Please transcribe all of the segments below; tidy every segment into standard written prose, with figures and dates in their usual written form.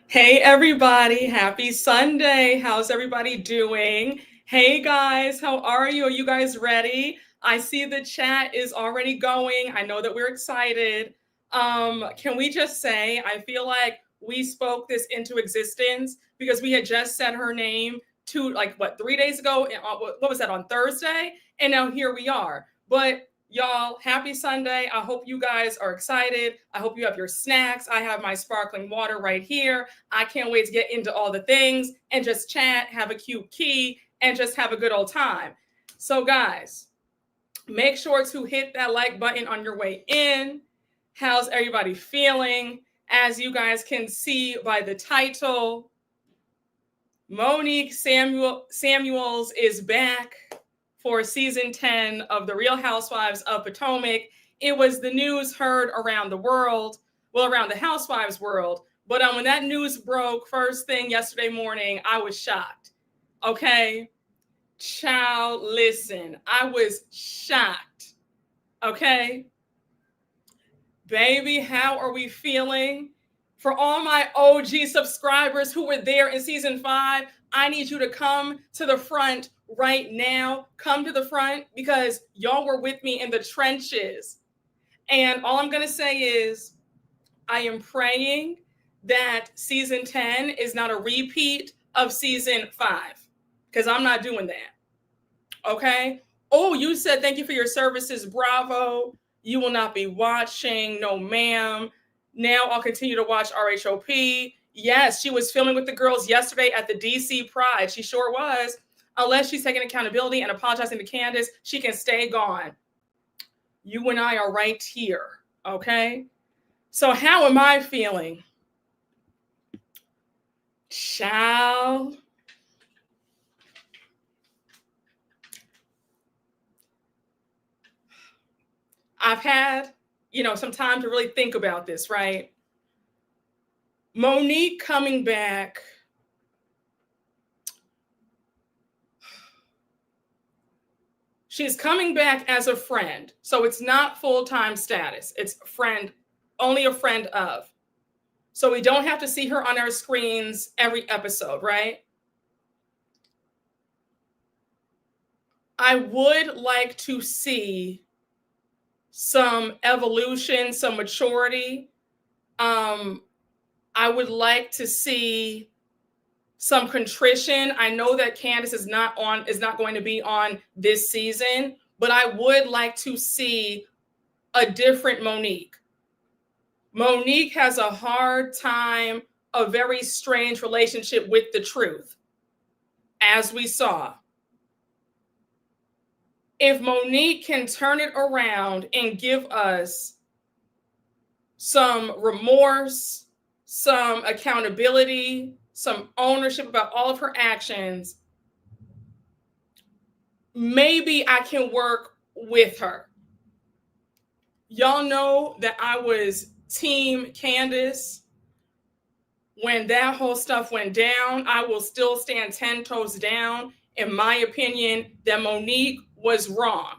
Hey everybody, happy Sunday. How's everybody doing? Hey guys, how are you? Are you guys ready? I see the chat is already going. I know that we're excited. Can we just say I feel like we spoke this into existence because we had just said her name like what 3 days ago? What was that on Thursday? And now here we are. But y'all, happy Sunday. I hope you guys are excited. I hope you have your snacks. I have my sparkling water right here. I can't wait to get into all the things and just chat, have a cute key, and just have a good old time. So, guys, make sure to hit that like button on your way in. How's everybody feeling? As you guys can see by the title, Monique Samuels is back for season 10 of The Real Housewives of Potomac. It was the news heard around the world, well, around the Housewives world. But when that news broke first thing yesterday morning, I was shocked. Okay? Child, listen, I was shocked. Okay? Baby, how are we feeling? For all my OG subscribers who were there in season 5, I need you to come to the front right now. Come to the front because y'all were with me in the trenches. And all I'm going to say is I am praying that season 10 is not a repeat of season 5 because I'm not doing that. Okay? Oh, you said thank you for your services. Bravo. You will not be watching. No, ma'am. Now I'll continue to watch RHOP. Yes, she was filming with the girls yesterday at the DC Pride. She sure was. Unless she's taking accountability and apologizing to Candiace, she can stay gone. You and I are right here, okay? So how am I feeling? Child. I've had, some time to really think about this, right? Monique coming back. She's coming back as a friend. So it's not full-time status. It's friend, only a friend of. So we don't have to see her on our screens every episode, right? I would like to see some evolution, some maturity. I would like to see some contrition. I know that Candiace is not going to be on this season, but I would like to see a different Monique. Monique has a hard time, a very strange relationship with the truth, as we saw. If Monique can turn it around and give us some remorse, some accountability, some ownership about all of her actions, maybe I can work with her. Y'all know that I was team Candiace. When that whole stuff went down, I will still stand 10 toes down. In my opinion, that Monique was wrong.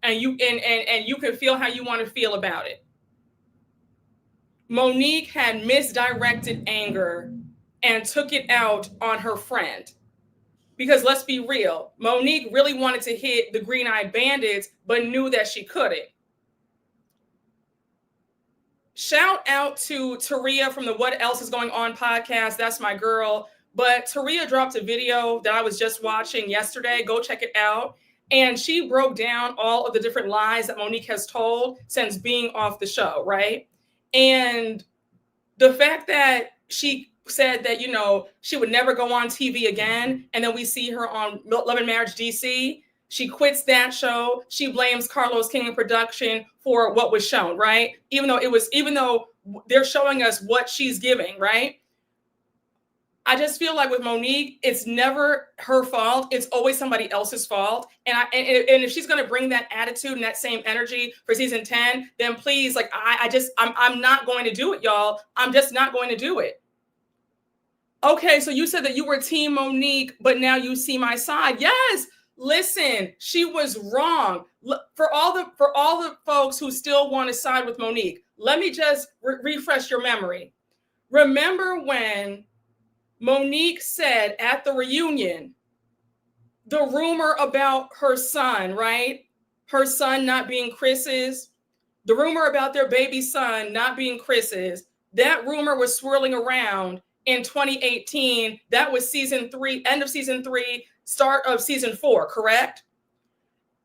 And you can feel how you want to feel about it. Monique had misdirected anger and took it out on her friend. Because let's be real, Monique really wanted to hit the Green-Eyed Bandits, but knew that she couldn't. Shout out to Taria from the What Else Is Going On podcast. That's my girl. But Taria dropped a video that I was just watching yesterday. Go check it out. And she broke down all of the different lies that Monique has told since being off the show, right? And the fact that she said that, she would never go on TV again. And then we see her on Love and Marriage DC. She quits that show. She blames Carlos King and production for what was shown, right? Even though they're showing us what she's giving, right? I just feel like with Monique, it's never her fault. It's always somebody else's fault. And if she's going to bring that attitude and that same energy for season 10, then please, I'm not going to do it, y'all. I'm just not going to do it. Okay, so you said that you were team Monique, but now you see my side. Yes. Listen, she was wrong. For all the folks who still want to side with Monique, let me just refresh your memory. Remember when Monique said at the reunion, the rumor about her son, right? Her son not being Chris's, the rumor about their baby son not being Chris's, that rumor was swirling around in 2018. That was season 3, end of season 3, start of season 4, correct?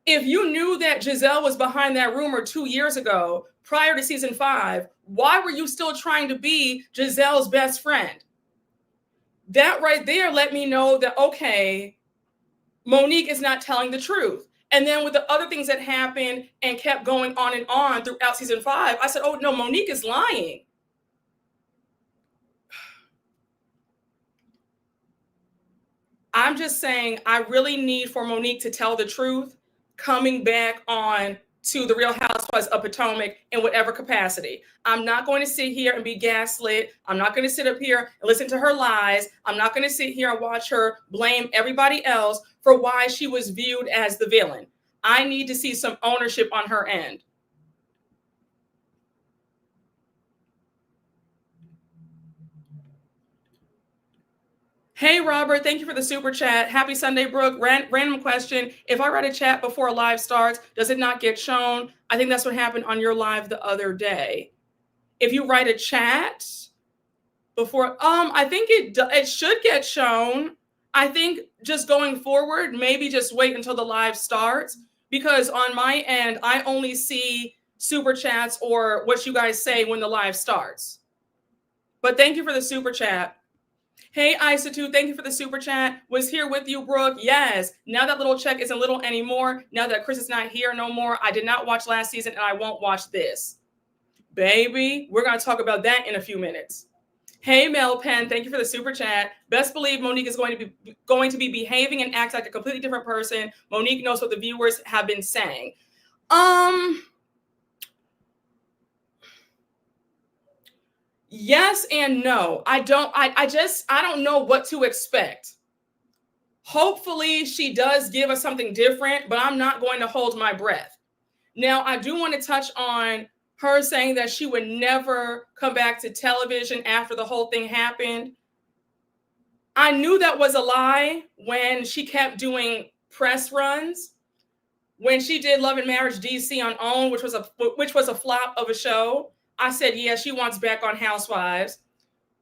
If you knew that Giselle was behind that rumor 2 years ago, prior to season 5, why were you still trying to be Giselle's best friend? That right there let me know that, okay, Monique is not telling the truth. And then with the other things that happened and kept going on and on throughout season 5, I said, oh no, Monique is lying. I'm just saying, I really need for Monique to tell the truth coming back on to the Real Housewives of Potomac in whatever capacity. I'm not going to sit here and be gaslit. I'm not going to sit up here and listen to her lies. I'm not going to sit here and watch her blame everybody else for why she was viewed as the villain. I need to see some ownership on her end. Hey, Robert, thank you for the super chat. Happy Sunday, Brooke. Random question. If I write a chat before a live starts, does it not get shown? I think that's what happened on your live the other day. If you write a chat before, I think it should get shown. I think just going forward, maybe just wait until the live starts, because on my end, I only see super chats or what you guys say when the live starts. But thank you for the super chat. Hey, Isa2, thank you for the super chat. Was here with you, Brooke. Yes. Now that little check isn't little anymore. Now that Chris is not here no more. I did not watch last season and I won't watch this. Baby, we're going to talk about that in a few minutes. Hey, Mel Penn, thank you for the super chat. Best believe Monique is going to be behaving and act like a completely different person. Monique knows what the viewers have been saying. Yes and no. I don't know what to expect. Hopefully she does give us something different, but I'm not going to hold my breath. Now, I do want to touch on her saying that she would never come back to television after the whole thing happened. I knew that was a lie when she kept doing press runs. When she did Love and Marriage DC on OWN, which was a flop of a show, I said, yeah, she wants back on Housewives.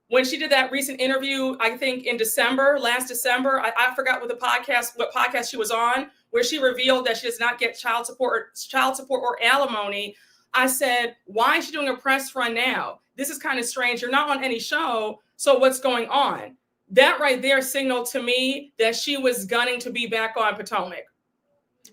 When she did that recent interview, I think in last December, I forgot what podcast she was on, where she revealed that she does not get child support or alimony. I said, why is she doing a press run now? This is kind of strange. You're not on any show, so what's going on? That right there signaled to me that she was gunning to be back on Potomac.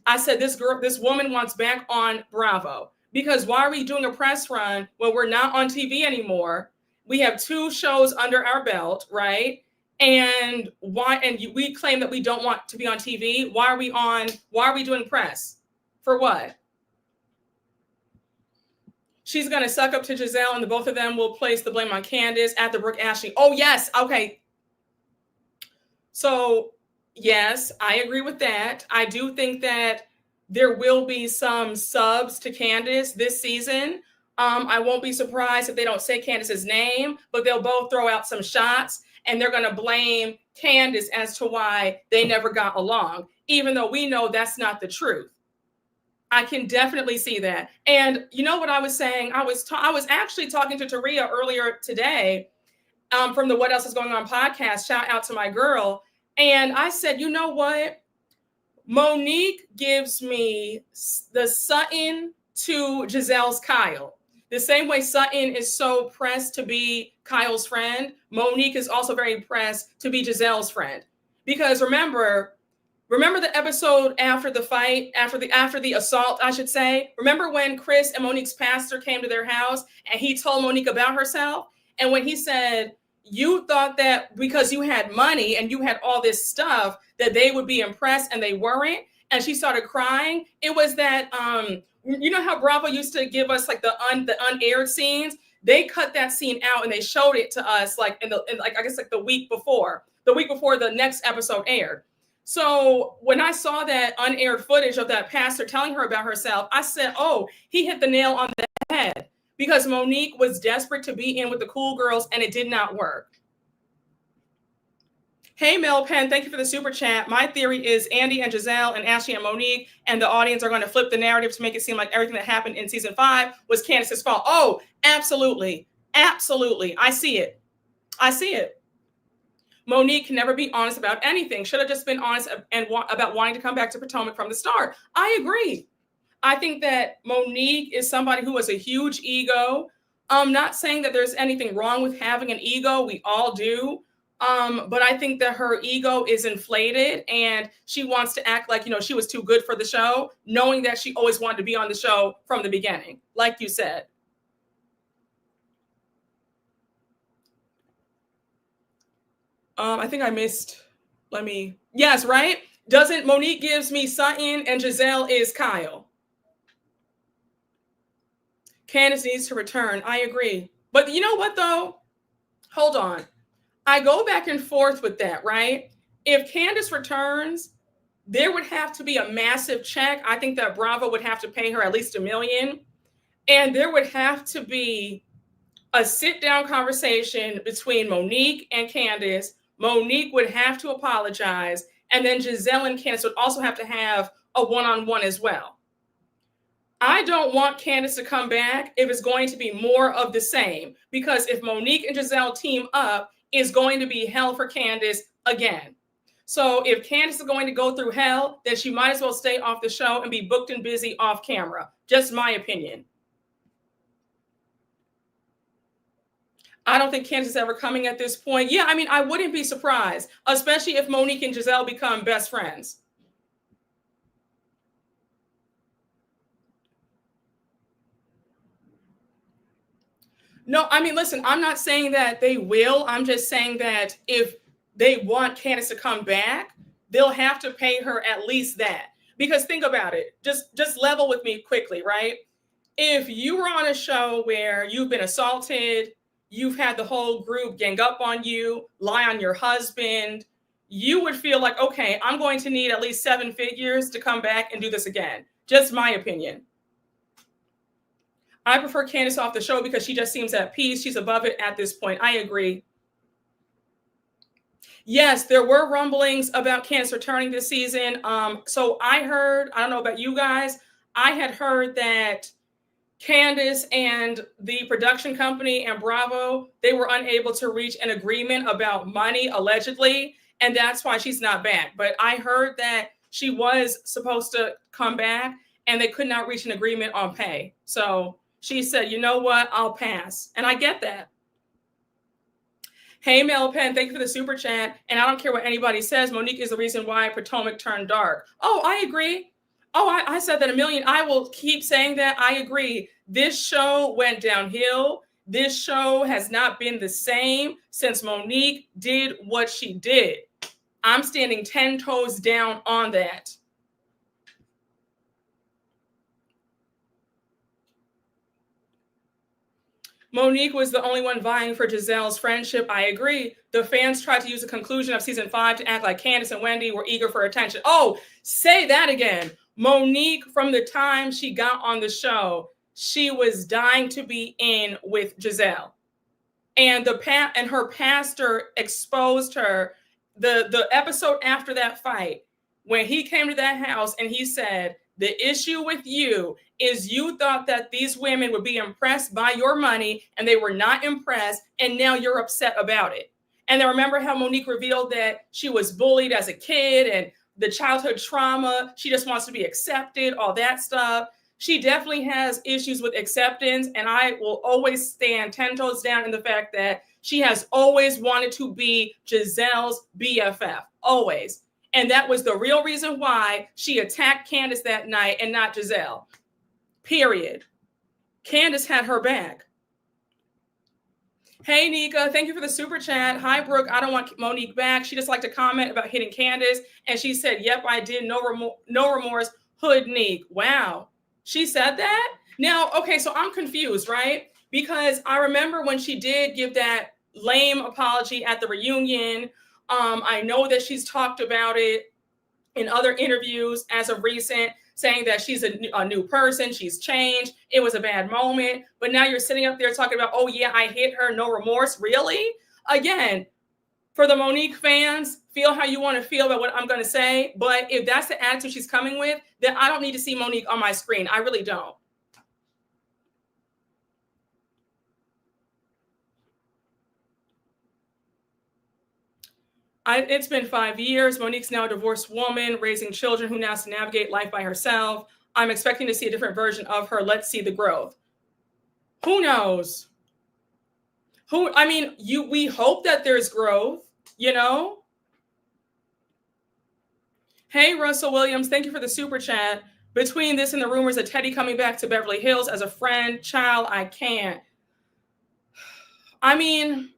I said, this woman wants back on Bravo, because why are we doing a press run when we're not on TV anymore? We have 2 shows under our belt, right? And we claim that we don't want to be on TV. Why are we doing press? For what? She's going to suck up to Giselle and the both of them will place the blame on Candiace at the Brooke Ashley. Oh, yes. Okay. So, yes, I agree with that. I do think that there will be some subs to Candiace this season. I won't be surprised if they don't say Candiace's name, but they'll both throw out some shots and they're going to blame Candiace as to why they never got along, even though we know that's not the truth. I can definitely see that. And you know what I was saying? I was actually talking to Taria earlier today from the What Else Is Going On podcast. Shout out to my girl. And I said, you know what? Monique gives me the Sutton to Giselle's Kyle. The same way Sutton is so pressed to be Kyle's friend, Monique is also very pressed to be Giselle's friend. Because remember the episode after the fight, after the assault, I should say. Remember when Chris and Monique's pastor came to their house and he told Monique about herself? And when he said, you thought that because you had money and you had all this stuff that they would be impressed, and they weren't. And she started crying. It was that, you know how Bravo used to give us like the unaired scenes? They cut that scene out and they showed it to us like I guess the week before the next episode aired. So when I saw that unaired footage of that pastor telling her about herself, I said, oh, he hit the nail on the head, because Monique was desperate to be in with the cool girls and it did not work. Hey, Mel Penn, thank you for the super chat. My theory is Andy and Giselle and Ashley and Monique and the audience are going to flip the narrative to make it seem like everything that happened in season 5 was Candiace's fault. Oh, absolutely. Absolutely. I see it. I see it. Monique can never be honest about anything. Should have just been honest about wanting to come back to Potomac from the start. I agree. I think that Monique is somebody who has a huge ego. I'm not saying that there's anything wrong with having an ego. We all do. But I think that her ego is inflated and she wants to act like, she was too good for the show, knowing that she always wanted to be on the show from the beginning, like you said. I think I missed, yes, right? Doesn't Monique gives me Sutton and Giselle is Kyle. Candiace needs to return. I agree. But you know what, though? Hold on. I go back and forth with that, right? If Candiace returns, there would have to be a massive check. I think that Bravo would have to pay her at least $1 million. And there would have to be a sit-down conversation between Monique and Candiace. Monique would have to apologize. And then Giselle and Candiace would also have to have a one-on-one as well. I don't want Candiace to come back if it's going to be more of the same. Because if Monique and Giselle team up, it's going to be hell for Candiace again. So if Candiace is going to go through hell, then she might as well stay off the show and be booked and busy off camera. Just my opinion. I don't think Candiace is ever coming at this point. Yeah, I wouldn't be surprised, especially if Monique and Giselle become best friends. No, listen, I'm not saying that they will. I'm just saying that if they want Candiace to come back, they'll have to pay her at least that. Because think about it. Just level with me quickly, right? If you were on a show where you've been assaulted, you've had the whole group gang up on you, lie on your husband, you would feel like, okay, I'm going to need at least 7 figures to come back and do this again. Just my opinion. I prefer Candiace off the show because she just seems at peace. She's above it at this point. I agree. Yes, there were rumblings about Candiace returning this season. So I heard, I don't know about you guys, I had heard that Candiace and the production company and Bravo, they were unable to reach an agreement about money, allegedly, and that's why she's not back. But I heard that she was supposed to come back and they could not reach an agreement on pay. So she said, you know what, I'll pass. And I get that. Hey, Mel Penn, thank you for the super chat. And I don't care what anybody says, Monique is the reason why Potomac turned dark. Oh, I agree. Oh, I said that 1 million. I will keep saying that. I agree. This show went downhill. This show has not been the same since Monique did what she did. I'm standing 10 toes down on that. Monique was the only one vying for Giselle's friendship. I agree. The fans tried to use the conclusion of season 5 to act like Candiace and Wendy were eager for attention. Oh, say that again. Monique, from the time she got on the show, she was dying to be in with Giselle. And her pastor exposed her. The episode after that fight, when he came to that house and he said, the issue with you is you thought that these women would be impressed by your money and they were not impressed. And now you're upset about it. And then remember how Monique revealed that she was bullied as a kid and the childhood trauma. She just wants to be accepted, all that stuff. She definitely has issues with acceptance. And I will always stand 10 toes down in the fact that she has always wanted to be Giselle's BFF, always. And that was the real reason why she attacked Candiace that night and not Giselle. Period. Candiace had her back. Hey, Nika, thank you for the super chat. Hi, Brooke. I don't want Monique back. She just liked to comment about hitting Candiace. And she said, yep, I did. No remorse. Hood Nick. Wow. She said that? Now, okay, so I'm confused, right? Because I remember when she did give that lame apology at the reunion. I know that she's talked about it in other interviews as of recent, saying that she's a new person, she's changed, it was a bad moment. But now you're sitting up there talking about, oh yeah, I hit her, no remorse. Really? Again, for the Monique fans, feel how you want to feel about what I'm going to say. But if that's the attitude she's coming with, then I don't need to see Monique on my screen. I really don't. It's been 5 years. Monique's now a divorced woman, raising children who now has to navigate life by herself. I'm expecting to see a different version of her. Let's see the growth. Who knows? We hope that there's growth, you know? Hey, Russell Williams, thank you for the super chat. Between this and the rumors of Teddy coming back to Beverly Hills as a friend, child, I can't. I mean,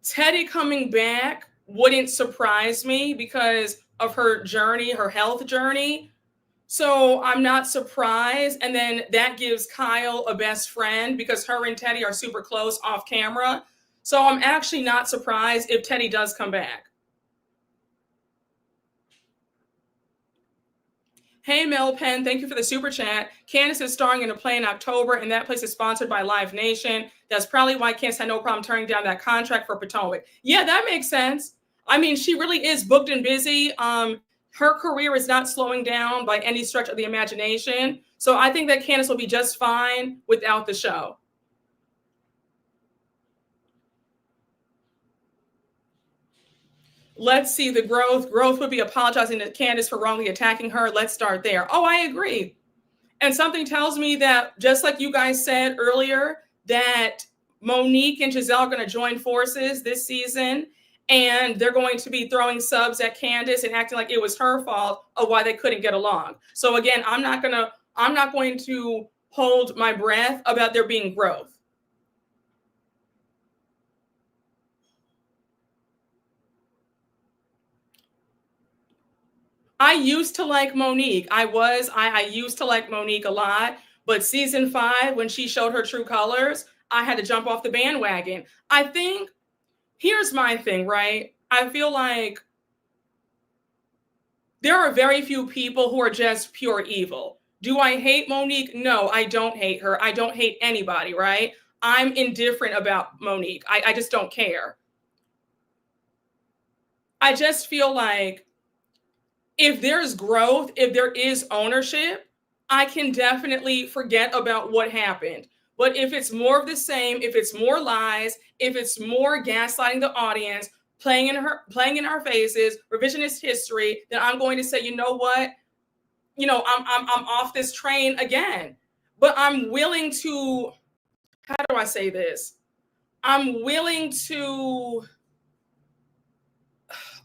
Teddy coming back wouldn't surprise me because of her journey, her health journey. So I'm not surprised. And then that gives Kyle a best friend because her and Teddy are super close off camera. So I'm actually not surprised if Teddy does come back. Hey, Mel Penn, thank you for the super chat. Candiace is starring in a play in October, and that place is sponsored by Live Nation. That's probably why Candiace had no problem turning down that contract for Potomac. Yeah, that makes sense. I mean, she really is booked and busy. Her career is not slowing down by any stretch of the imagination. So I think that Candiace will be just fine without the show. Let's see the growth. Growth would be apologizing to Candiace for wrongly attacking her. Let's start there. Oh, I agree. And something tells me that, just like you guys said earlier, that Monique and Giselle are going to join forces this season, and they're going to be throwing subs at Candiace and acting like it was her fault of why they couldn't get along. So again, I'm not going to hold my breath about there being growth. I used to like Monique. I used to like Monique a lot, but season 5, when she showed her true colors, I had to jump off the bandwagon. I think, here's my thing, right? I feel like there are very few people who are just pure evil. Do I hate Monique? No, I don't hate her. I don't hate anybody, right? I'm indifferent about Monique. I just don't care. I just feel like if there's growth, if there is ownership, I can definitely forget about what happened. But if it's more of the same, if it's more lies, if it's more gaslighting the audience, playing in our faces, revisionist history, then I'm going to say, you know what? I'm off this train again. But I'm willing to, how do I say this? I'm willing to,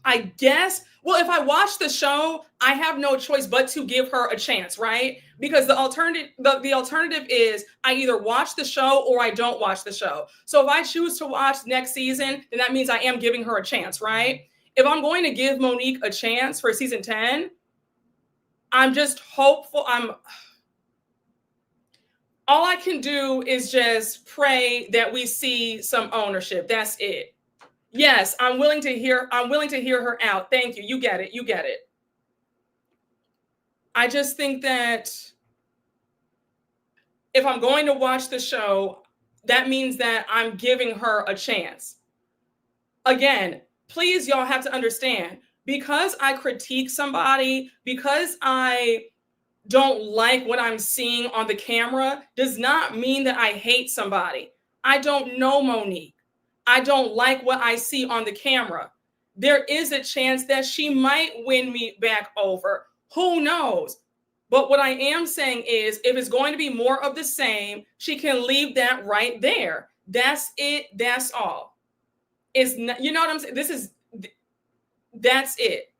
I guess, well, if I watch the show, I have no choice but to give her a chance, right? Because the alternative is I either watch the show or I don't watch the show. So if I choose to watch next season, then that means I am giving her a chance, right? If I'm going to give Monique a chance for season 10, I'm just hopeful. All I can do is just pray that we see some ownership. That's it. Yes, I'm willing to hear her out. Thank you. You get it. I just think that if I'm going to watch the show, that means that I'm giving her a chance. Again, please, y'all have to understand, because I critique somebody, because I don't like what I'm seeing on the camera, does not mean that I hate somebody. I don't know Monique. I don't like what I see on the camera. There is a chance that she might win me back over. Who knows? But what I am saying is, if it's going to be more of the same, she can leave that right there. That's it. That's all. It's not, you know what I'm saying? That's it.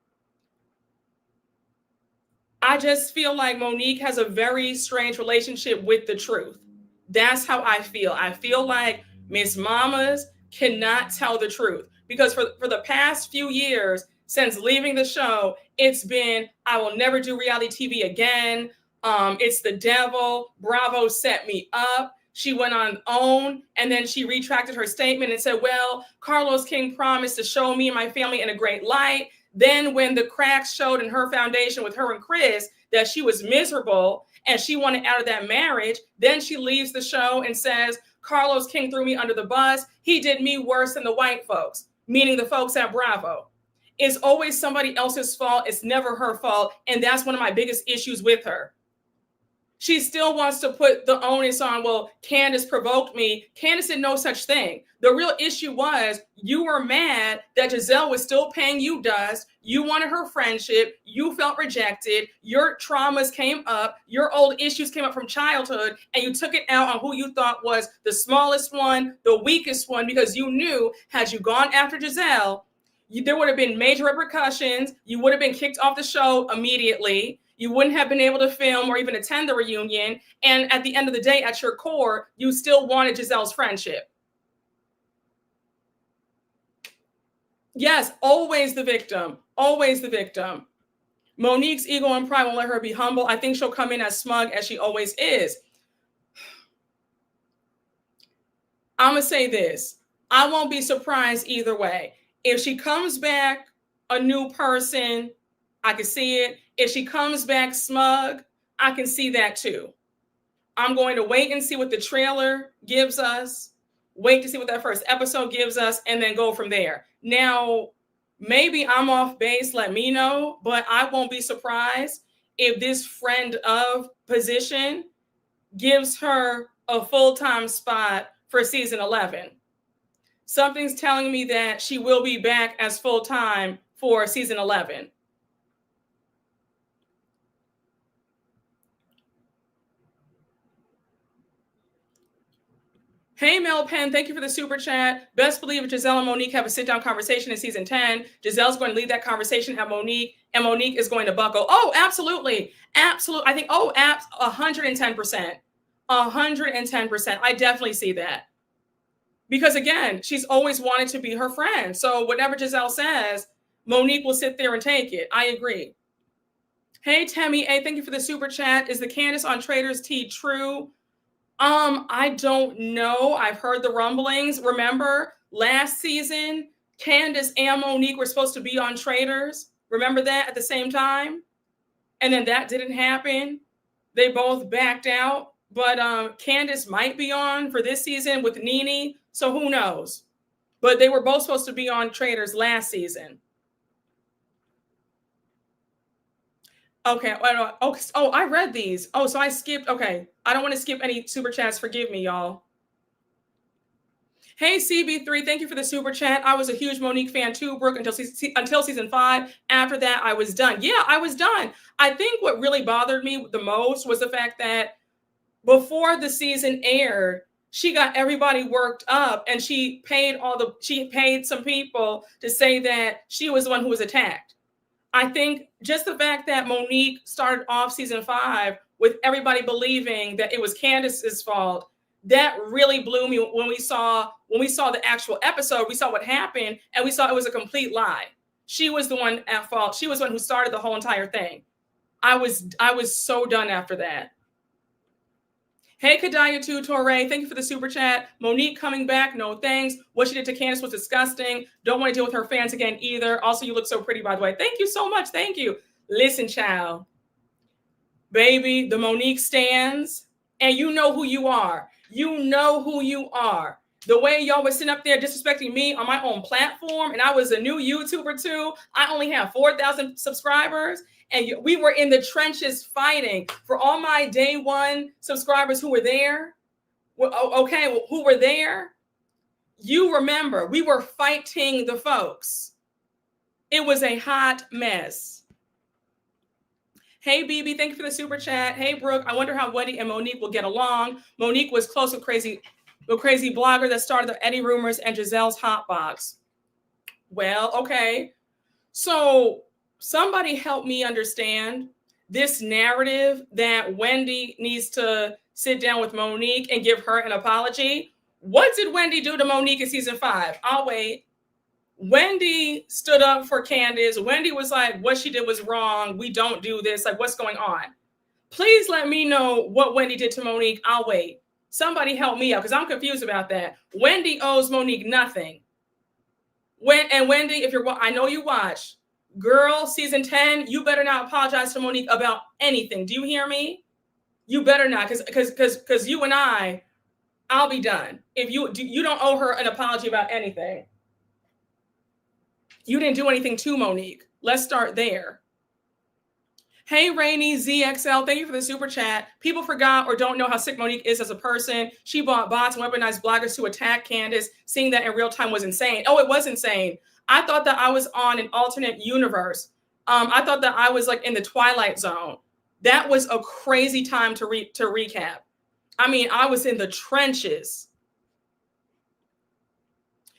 I just feel like Monique has a very strange relationship with the truth. That's how I feel. I feel like Miss Mamas cannot tell the truth, because for the past few years since leaving the show, it's been, I will never do reality TV again. It's the devil. Bravo set me up. She went on OWN, and then she retracted her statement and said, well, Carlos King promised to show me and my family in a great light. Then when the cracks showed in her foundation with her and Chris that she was miserable and she wanted out of that marriage, then she leaves the show and says, Carlos King threw me under the bus. He did me worse than the white folks. meaning the folks at Bravo. It's always somebody else's fault. It's never her fault. And that's one of my biggest issues with her. She still wants to put the onus on, well, Candiace provoked me. Candiace did no such thing. The real issue was you were mad that Giselle was still paying you dust. You wanted her friendship. You felt rejected. Your traumas came up. Your old issues came up from childhood, and you took it out on who you thought was the smallest one, the weakest one, because you knew had you gone after Giselle, there would have been major repercussions. You would have been kicked off the show immediately. You wouldn't have been able to film or even attend the reunion. And at the end of the day, at your core, you still wanted Giselle's friendship. Yes, always the victim. Always the victim. Monique's ego and pride won't let her be humble. I think she'll come in as smug as she always is. I'm going to say this. I won't be surprised either way. If she comes back a new person, I can see it. If she comes back smug, I can see that too. I'm going to wait and see what the trailer gives us, wait to see what that first episode gives us, and then go from there. Now, maybe I'm off base, let me know, but I won't be surprised if this friend of position gives her a full-time spot for season 11. Something's telling me that she will be back as full-time for season 11. Hey, Mel Penn, thank you for the super chat. Best believe if Giselle and Monique have a sit-down conversation in season 10, Giselle's going to lead that conversation at Monique, and Monique is going to buckle. Oh, absolutely. Absolutely. I think, 110%. 110%. I definitely see that. Because again, she's always wanted to be her friend. So whatever Giselle says, Monique will sit there and take it. I agree. Hey, Tammy A, thank you for the super chat. Is the Candiace on Traders Tea true? I don't know. I've heard the rumblings. Remember last season, Candiace and Monique were supposed to be on Traders. Remember that at the same time? And then that didn't happen. They both backed out. But Candiace might be on for this season with Nene. So who knows? But they were both supposed to be on Traders last season. Okay. Oh, I read these. Oh, so I skipped. Okay. I don't want to skip any super chats. Forgive me, y'all. Hey, CB3, thank you for the super chat. I was a huge Monique fan too, Brooke, until season 5. After that, I was done. Yeah, I was done. I think what really bothered me the most was the fact that before the season aired, she got everybody worked up, and she paid some people to say that she was the one who was attacked. I think just the fact that Monique started off season 5 with everybody believing that it was Candiace's fault, that really blew me when we saw the actual episode. We saw what happened, and we saw it was a complete lie. She was the one at fault. She was the one who started the whole entire thing. I was so done after that. Hey, Kadaya Torre, thank you for the super chat. Monique coming back, no thanks. What she did to Candiace was disgusting. Don't want to deal with her fans again either. Also, you look so pretty, by the way. Thank you so much. Thank you. Listen, child. Baby, the Monique stands, and you know who you are. You know who you are. The way y'all were sitting up there disrespecting me on my own platform, and I was a new YouTuber too. I only have 4,000 subscribers. And we were in the trenches fighting. For all my day one subscribers who were there, who were there, you remember, we were fighting the folks. It was a hot mess. Hey, BB, thank you for the super chat. Hey, Brooke, I wonder how Wendy and Monique will get along. Monique was close with crazy blogger that started the Eddie rumors and Giselle's hotbox. Well, okay. So somebody help me understand this narrative that Wendy needs to sit down with Monique and give her an apology. What did Wendy do to Monique in season 5? I'll wait. Wendy stood up for Candiace. Wendy was like, what she did was wrong. We don't do this. Like, what's going on? Please let me know what Wendy did to Monique. I'll wait. Somebody help me out because I'm confused about that. Wendy owes Monique nothing. Wendy, if I know you watch. Girl, season 10, you better not apologize to Monique about anything. Do you hear me? You better not, because you and I'll be done. If you don't owe her an apology about anything. You didn't do anything to Monique. Let's start there. Hey, Rainy ZXL, thank you for the super chat. People forgot or don't know how sick Monique is as a person. She bought bots and weaponized bloggers to attack Candiace. Seeing that in real time was insane. Oh, it was insane. I thought that I was on an alternate universe. I thought that I was like in the Twilight Zone. That was a crazy time to recap. I mean, I was in the trenches.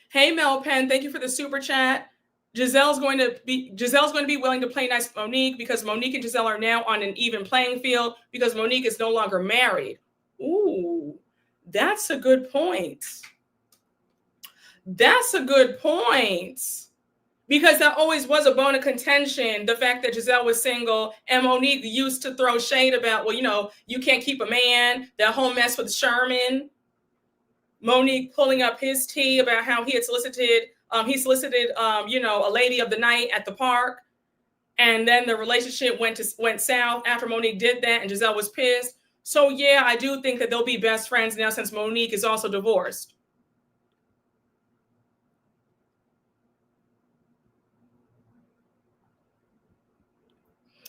Hey, Mel Penn, thank you for the super chat. Giselle's going to be willing to play nice with Monique because Monique and Giselle are now on an even playing field because Monique is no longer married. Ooh, that's a good point. That's a good point. Because that always was a bone of contention, the fact that Giselle was single and Monique used to throw shade about, well, you know, you can't keep a man, that whole mess with Sherman. Monique pulling up his tea about how he solicited, you know, a lady of the night at the park. And then the relationship went south after Monique did that and Giselle was pissed. So yeah, I do think that they'll be best friends now since Monique is also divorced.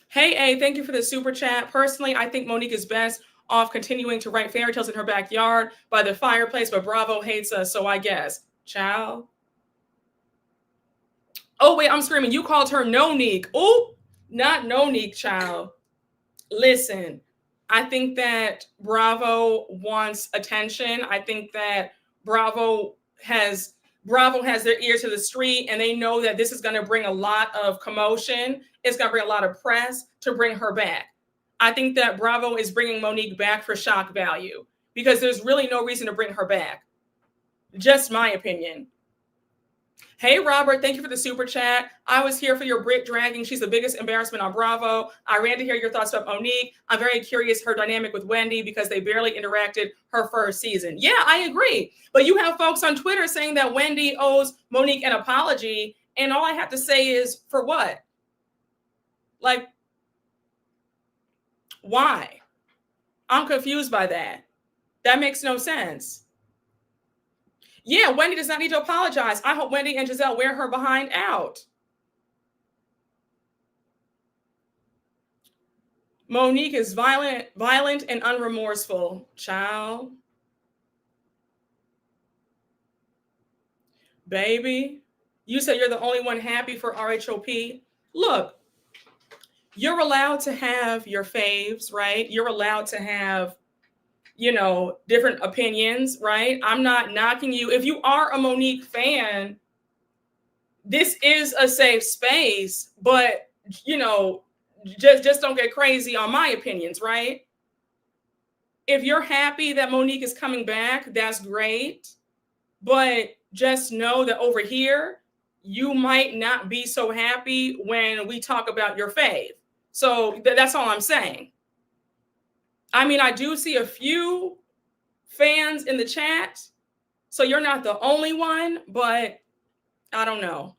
Hey, A, thank you for the super chat. Personally, I think Monique is best off continuing to write fairy tales in her backyard by the fireplace, but Bravo hates us, so I guess. Child. Oh, wait, I'm screaming. You called her No-Neek. Oh, not No-Neek, child. Listen, I think that Bravo wants attention. I think that Bravo has their ear to the street and they know that this is going to bring a lot of commotion. It's going to bring a lot of press to bring her back. I think that Bravo is bringing Monique back for shock value because there's really no reason to bring her back. Just my opinion. Hey, Robert, thank you for the super chat. I was here for your Brit dragging. She's the biggest embarrassment on Bravo. I ran to hear your thoughts about Monique. I'm very curious her dynamic with Wendy because they barely interacted her first season. Yeah, I agree. But you have folks on Twitter saying that Wendy owes Monique an apology. And all I have to say is, for what? Like, why? I'm confused by that. That makes no sense. Yeah, Wendy does not need to apologize. I hope Wendy and Giselle wear her behind out. Monique is violent and unremorseful. Child. Baby, you said you're the only one happy for RHOP. Look, you're allowed to have your faves, right? You're allowed to have, you know, different opinions, right? I'm not knocking you. If you are a Monique fan, this is a safe space, but, you know, just don't get crazy on my opinions, right? If you're happy that Monique is coming back, that's great. But just know that over here, you might not be so happy when we talk about your fave. So that's all I'm saying. I mean, I do see a few fans in the chat, so you're not the only one, but I don't know.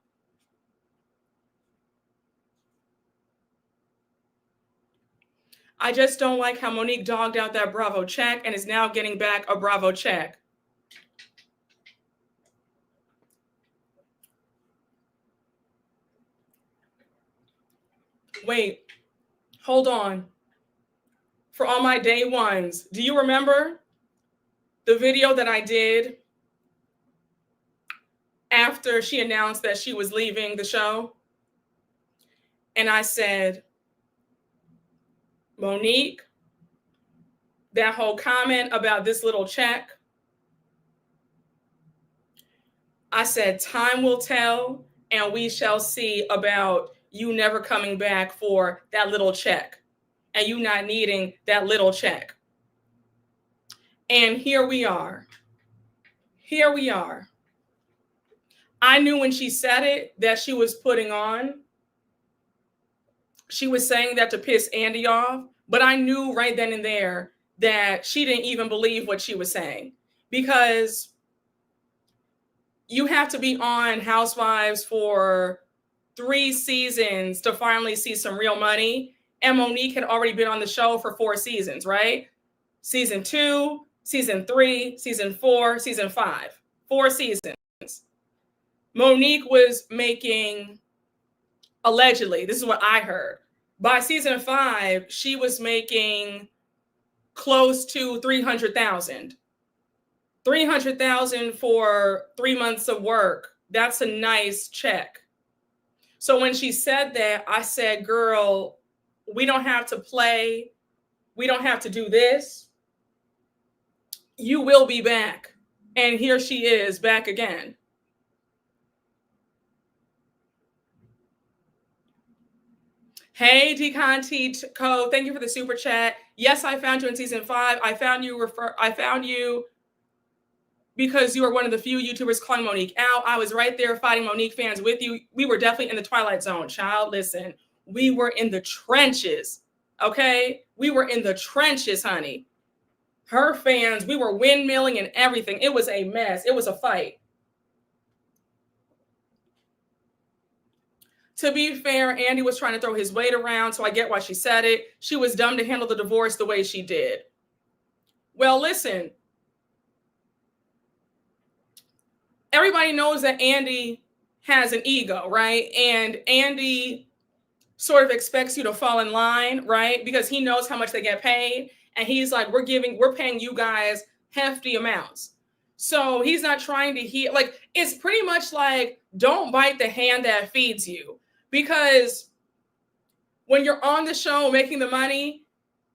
I just don't like how Monique dogged out that Bravo check and is now getting back a Bravo check. Wait, hold on. For all my day ones, do you remember the video that I did after she announced that she was leaving the show? And I said, Monique, that whole comment about this little check, I said, time will tell and we shall see about you never coming back for that little check and you not needing that little check. And here we are. Here we are. I knew when she said it that she was putting on. She was saying that to piss Andy off, but I knew right then and there that she didn't even believe what she was saying because you have to be on Housewives for 3 seasons to finally see some real money. And Monique had already been on the show for 4 seasons, right? Season 2, season 3, season 4, season 5, 4 seasons. Monique was making, allegedly, this is what I heard, by season 5, she was making close to 300,000. 300,000 for 3 months of work. That's a nice check. So when she said that, I said, girl, we don't have to play. We don't have to do this. You will be back. And here she is back again. Hey, Deconti Co. Thank you for the super chat. Yes, I found you in season 5. I found you because you were one of the few YouTubers calling Monique out. I was right there fighting Monique fans with you. We were definitely in the Twilight Zone, child. Listen, we were in the trenches, okay? We were in the trenches, honey. Her fans, we were windmilling and everything. It was a mess. It was a fight. To be fair, Andy was trying to throw his weight around, so I get why she said it. She was dumb to handle the divorce the way she did. Well, listen, everybody knows that Andy has an ego, right? And Andy sort of expects you to fall in line, right? Because he knows how much they get paid. And he's like, we're paying you guys hefty amounts. So he's not trying to heal. Like, it's pretty much like, don't bite the hand that feeds you. Because when you're on the show making the money,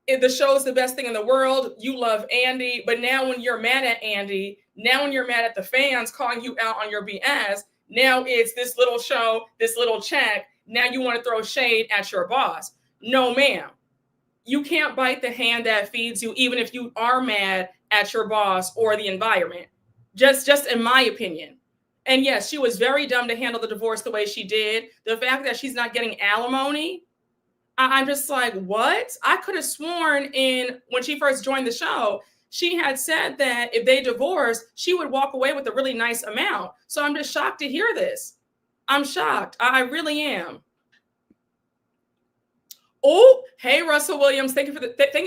the show's the best thing in the world. You love Andy. But now when you're mad at Andy, now when you're mad at the fans calling you out on your BS, now it's this little show, this little check. Now you want to throw shade at your boss. No, ma'am. You can't bite the hand that feeds you, even if you are mad at your boss or the environment. Just in my opinion. And yes, she was very dumb to handle the divorce the way she did. The fact that she's not getting alimony, I'm just like, what? I could have sworn when she first joined the show, she had said that if they divorced, she would walk away with a really nice amount. So I'm just shocked to hear this. I'm shocked. I really am. Oh, hey, Russell Williams. Thank you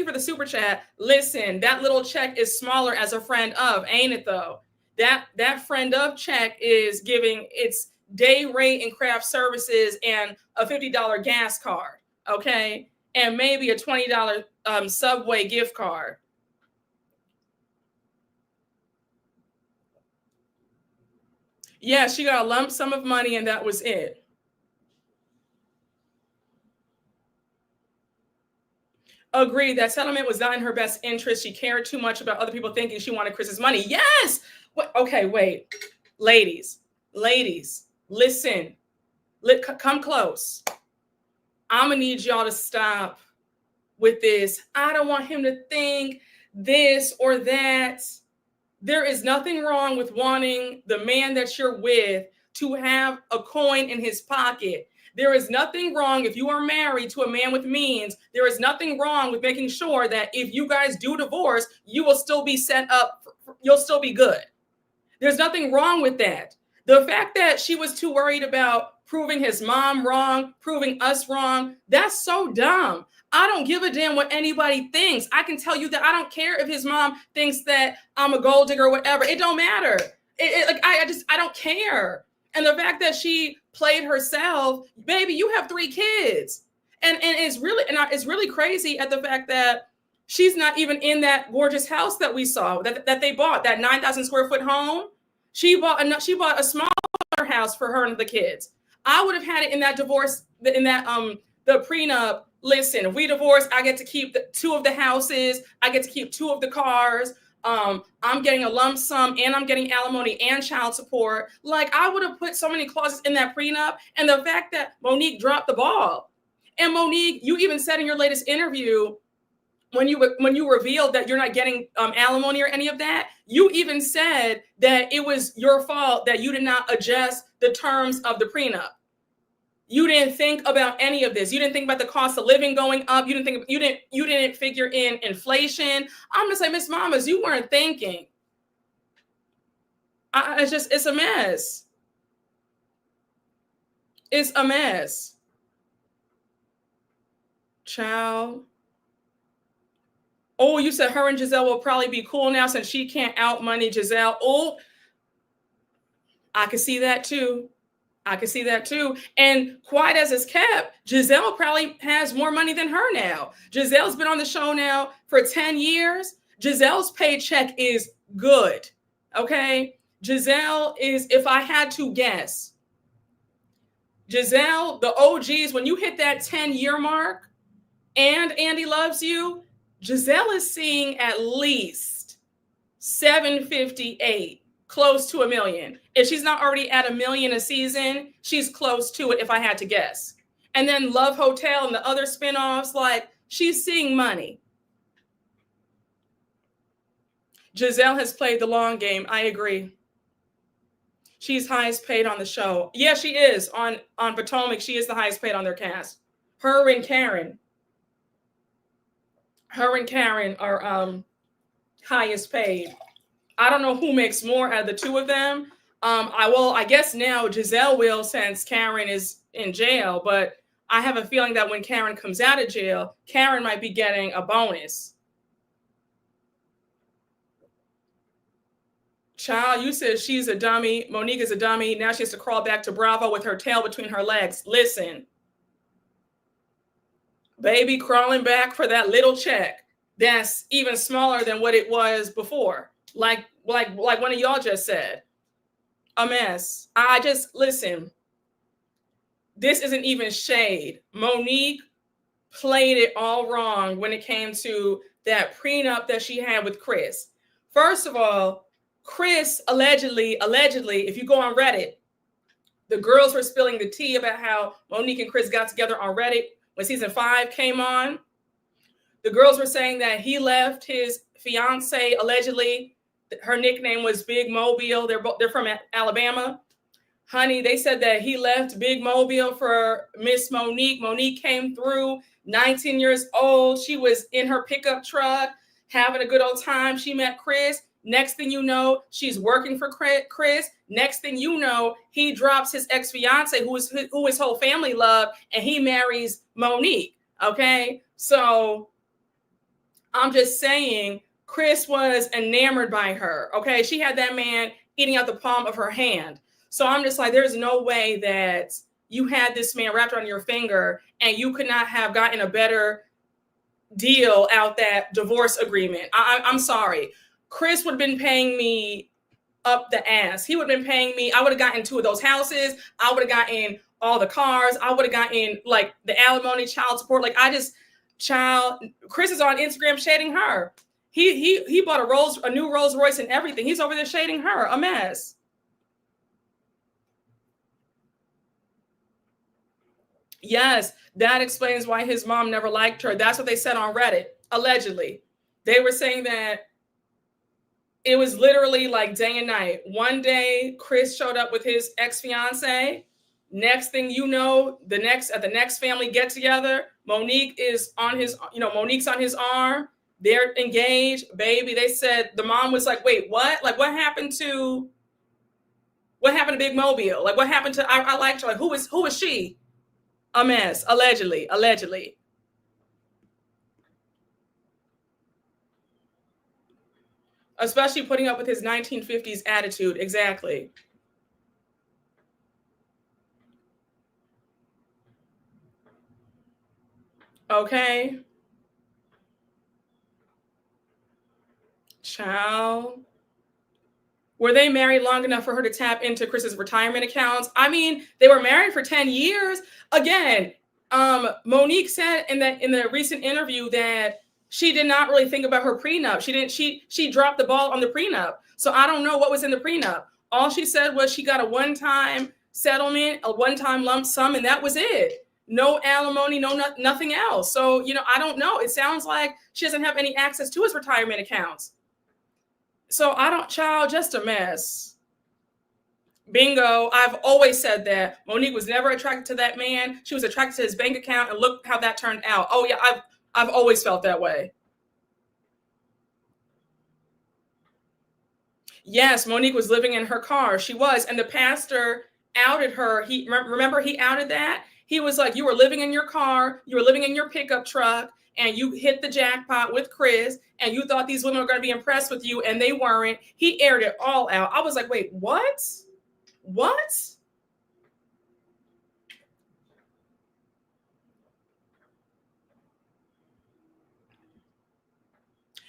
for the super chat. Listen, that little check is smaller as a friend of, ain't it though? That friend of check is giving its day rate and craft services and a $50 gas card, okay? And maybe a $20 Subway gift card. Yeah, she got a lump sum of money and that was it. Agreed. That settlement was not in her best interest. She cared too much about other people thinking she wanted Chris's money. Yes. Okay, wait. Ladies, listen. Come close. I'm going to need y'all to stop with this. I don't want him to think this or that. There is nothing wrong with wanting the man that you're with to have a coin in his pocket. There is nothing wrong if you are married to a man with means. There is nothing wrong with making sure that if you guys do divorce, you will still be set up. You'll still be good. There's nothing wrong with that. The fact that she was too worried about proving his mom wrong, proving us wrong, that's so dumb. I don't give a damn what anybody thinks. I can tell you that I don't care if his mom thinks that I'm a gold digger or whatever. It don't matter. I don't care. And the fact that she played herself, baby, you have 3 kids. And it's really crazy at the fact that she's not even in that gorgeous house that we saw that they bought, that 9,000 square foot home. She bought a smaller house for her and the kids. I would have had it in that divorce, in that the prenup. Listen, if we divorce, I get to keep 2 of the houses. I get to keep 2 of the cars. I'm getting a lump sum and I'm getting alimony and child support. Like, I would have put so many clauses in that prenup. And the fact that Monique dropped the ball. And Monique, you even said in your latest interview, when you revealed that you're not getting alimony or any of that, you even said that it was your fault that you did not adjust the terms of the prenup. You didn't think about any of this. You didn't think about the cost of living going up. You didn't figure in inflation. I'm just like, Miss Mamas, you weren't thinking. It's a mess. It's a mess. Child. Oh, you said her and Giselle will probably be cool now since she can't out money Giselle. Oh, I could see that too. I could see that too. And quiet as it's kept, Giselle probably has more money than her now. Giselle's been on the show now for 10 years. Giselle's paycheck is good. Okay. Giselle is, if I had to guess, Giselle, the OGs, when you hit that 10-year mark and Andy Loves You, Giselle is seeing at least 758, close to $1 million. If she's not already at $1 million a season, she's close to it if I had to guess. And then Love Hotel and the other spinoffs, like, she's seeing money. Giselle has played the long game. I agree. She's highest paid on the show. Yeah, she is. On Potomac, she is the highest paid on their cast. Her and Karen are highest paid. I don't know who makes more out of the two of them. I guess now Giselle will, since Karen is in jail, but I have a feeling that when Karen comes out of jail, Karen might be getting a bonus. Child, you said she's a dummy. Monique is a dummy. Now she has to crawl back to Bravo with her tail between her legs. Listen, baby, crawling back for that little check that's even smaller than what it was before. Like one of y'all just said, a mess. Listen, this isn't even shade. Monique played it all wrong when it came to that prenup that she had with Chris. First of all, Chris allegedly, if you go on Reddit, the girls were spilling the tea about how Monique and Chris got together on Reddit when season 5 came on. The girls were saying that he left his fiance, allegedly, her nickname was Big Mobile. They're from Alabama. Honey, they said that he left Big Mobile for Miss Monique. Monique came through, 19 years old. She was in her pickup truck, having a good old time. She met Chris. Next thing you know, she's working for Chris. Next thing you know, he drops his ex-fiance, who his whole family loved, and he marries Monique. Okay? So I'm just saying, Chris was enamored by her. Okay? She had that man eating out the palm of her hand. So I'm just like, there's no way that you had this man wrapped around your finger and you could not have gotten a better deal out that divorce agreement. I'm sorry. Chris would have been paying me up the ass. He would have been paying me. I would have gotten 2 of those houses. I would have gotten all the cars. I would have gotten like the alimony, child support. Like Chris is on Instagram shading her. He bought a new Rolls Royce and everything. He's over there shading her. A mess. Yes, that explains why his mom never liked her. That's what they said on Reddit, allegedly. They were saying that it was literally like day and night. One day, Chris showed up with his ex-fiance. Next thing you know, at the next family get together, Monique's on his arm. They're engaged, baby. They said the mom was like, "Wait, what? Like, what happened to Big Mobile? Like, what happened to? I liked her. Like, who is she?" A mess, allegedly. Especially putting up with his 1950s attitude. Exactly. Okay. Child. Were they married long enough for her to tap into Chris's retirement accounts? I mean, they were married for 10 years. Again, Monique said in the recent interview that she did not really think about her prenup. She dropped the ball on the prenup. So I don't know what was in the prenup. All she said was she got a one-time settlement, a one-time lump sum, and that was it. No alimony, nothing else. So, I don't know. It sounds like she doesn't have any access to his retirement accounts. So just a mess. Bingo. I've always said that. Monique was never attracted to that man. She was attracted to his bank account, and look how that turned out. Oh yeah, I've always felt that way. Yes, Monique was living in her car. She was, and the pastor outed her. Remember he outed that? He was like, "You were living in your car, you were living in your pickup truck, and you hit the jackpot with Chris, and you thought these women were going to be impressed with you, and they weren't." He aired it all out. I was like, wait, what? What?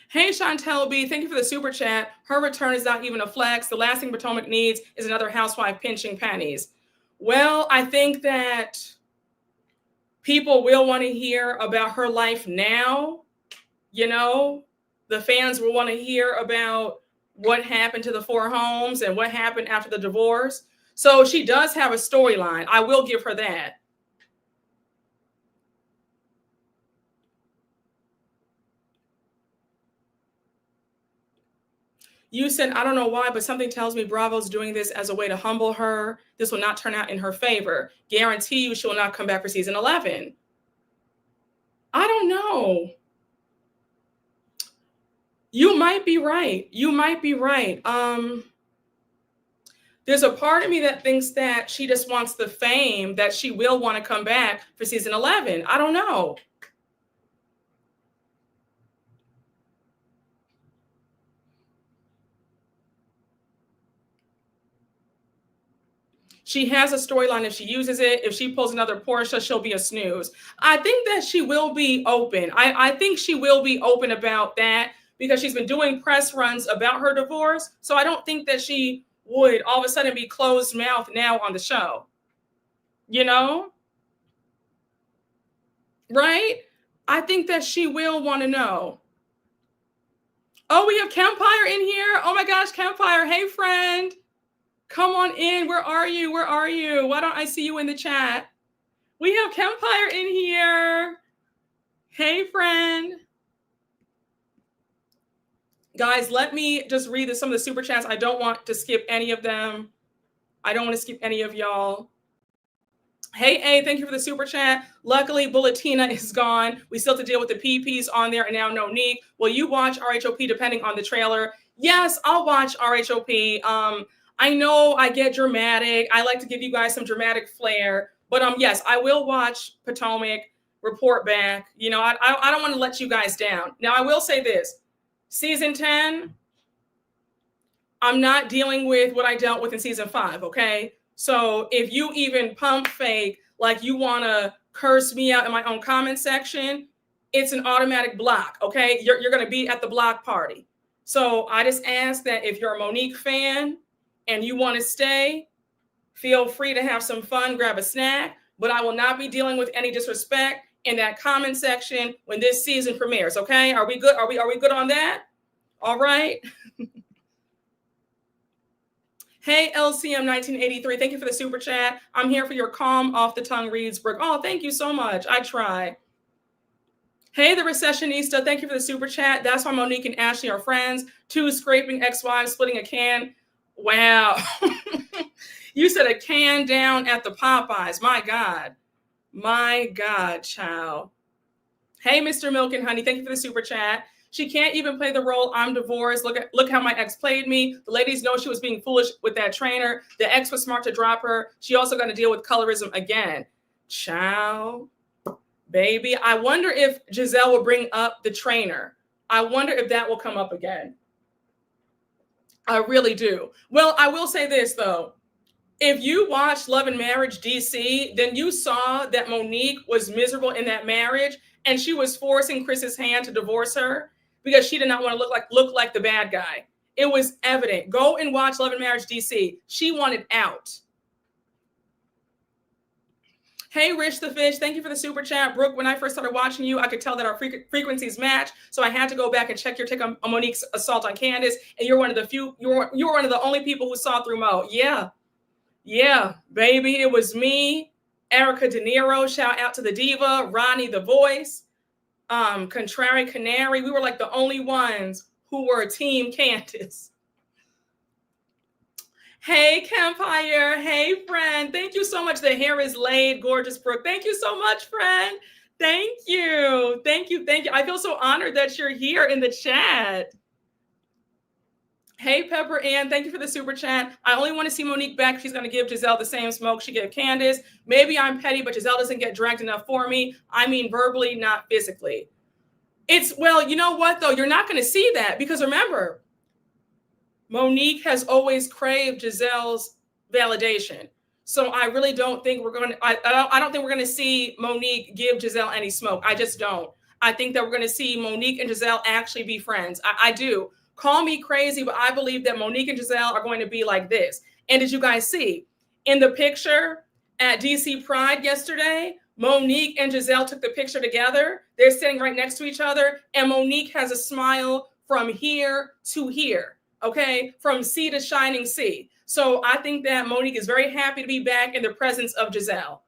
Hey, Chantel B, thank you for the super chat. Her return is not even a flex. The last thing Potomac needs is another housewife pinching pennies. Well, I think that people will want to hear about her life now. You know, the fans will want to hear about what happened to the 4 homes and what happened after the divorce. So she does have a storyline. I will give her that. You said, I don't know why, but something tells me Bravo's doing this as a way to humble her. This will not turn out in her favor. Guarantee you she will not come back for season 11. I don't know. You might be right. You might be right. There's a part of me that thinks that she just wants the fame, that she will want to come back for season 11. I don't know. She has a storyline if she uses it. If she pulls another Portia, she'll be a snooze. I think that she will be open. I think she will be open about that because she's been doing press runs about her divorce. So I don't think that she would all of a sudden be closed mouth now on the show. You know? Right? I think that she will want to know. Oh, we have Campfire in here. Oh my gosh, Campfire. Hey, friend. Come on in. Where are you? Where are you? Why don't I see you in the chat? We have Campfire in here. Hey, friend. Guys, let me just read some of the super chats. I don't want to skip any of them. I don't want to skip any of y'all. Hey, A, thank you for the super chat. Luckily, Bulletina is gone. We still have to deal with the PPs on there and now Monique. Will you watch RHOP depending on the trailer? Yes, I'll watch RHOP. I know I get dramatic. I like to give you guys some dramatic flair. But yes, I will watch Potomac, report back. You know, I don't want to let you guys down. Now, I will say this. Season 10, I'm not dealing with what I dealt with in season 5, okay? So if you even pump fake, like you want to curse me out in my own comment section, it's an automatic block, okay? You're going to be at the block party. So I just ask that if you're a Monique fan and you want to stay, feel free to have some fun, grab a snack, but I will not be dealing with any disrespect in that comment section when this season premieres, okay? Are we good? Are we good on that? All right. Hey, LCM 1983, thank you for the super chat. I'm here for your calm, off the tongue reads, Brooke. Oh, thank you so much. I try. Hey, the Recessionista, thank you for the super chat. That's why Monique and Ashley are friends. 2 scraping ex-wives, splitting a can. Wow. You said a can down at the Popeyes. My God. My God, child. Hey, Mr. Milk and Honey, thank you for the super chat. She can't even play the role, I'm divorced. Look how my ex played me. The ladies know she was being foolish with that trainer. The ex was smart to drop her. She also got to deal with colorism again. Child, baby. I wonder if Giselle will bring up the trainer. I wonder if that will come up again. I really do. Well, I will say this, though. If you watched Love and Marriage DC, then you saw that Monique was miserable in that marriage and she was forcing Chris's hand to divorce her because she did not want to look like the bad guy. It was evident. Go and watch Love and Marriage DC. She wanted out. Hey, Rich the Fish, thank you for the super chat. Brooke, when I first started watching you, I could tell that our frequencies match. So I had to go back and check your take on Monique's assault on Candiace. And you're one of the few, you're one of the only people who saw through Mo. Yeah, baby. It was me, Erica De Niro, shout out to the diva, Ronnie the voice, Contrary Canary. We were like the only ones who were team Candiace. Hey, Campfire. Hey, friend. Thank you so much. The hair is laid. Gorgeous, Brooke. Thank you so much, friend. Thank you. Thank you. Thank you. I feel so honored that you're here in the chat. Hey, Pepper Ann, thank you for the super chat. I only want to see Monique back. She's going to give Giselle the same smoke she gave Candiace. Maybe I'm petty, but Giselle doesn't get dragged enough for me. I mean, verbally, not physically. Well, you know what, though? You're not going to see that because remember, Monique has always craved Giselle's validation. So I really don't think we're going to, I don't think we're going to see Monique give Giselle any smoke. I just don't. I think that we're going to see Monique and Giselle actually be friends. I do. Call me crazy, but I believe that Monique and Giselle are going to be like this. And did you guys see in the picture at DC Pride yesterday, Monique and Giselle took the picture together. They're sitting right next to each other. And Monique has a smile from here to here. Okay. From sea to shining sea. So I think that Monique is very happy to be back in the presence of Giselle.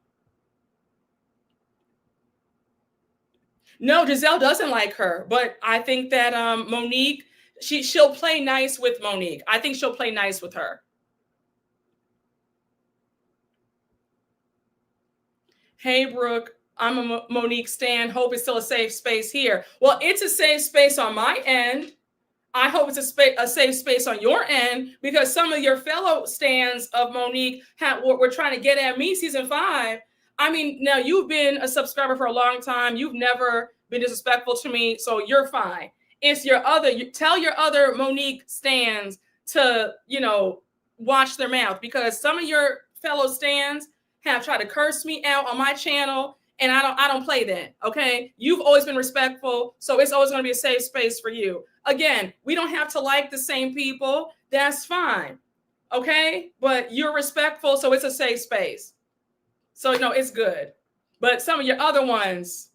No, Giselle doesn't like her, but I think that Monique, she'll play nice with Monique. I think she'll play nice with her. Hey, Brooke, I'm a Monique stan. Hope it's still a safe space here. Well, it's a safe space on my end. I hope it's a safe space on your end, because some of your fellow stans of Monique were trying to get at me season 5. I mean, now you've been a subscriber for a long time. You've never been disrespectful to me, so you're fine. It's tell your other Monique stans to, watch their mouth, because some of your fellow stans have tried to curse me out on my channel, and I don't play that. Okay, you've always been respectful, so it's always going to be a safe space for you. Again, we don't have to like the same people. That's fine. Okay, but you're respectful, so it's a safe space. So no, it's good. But some of your other ones,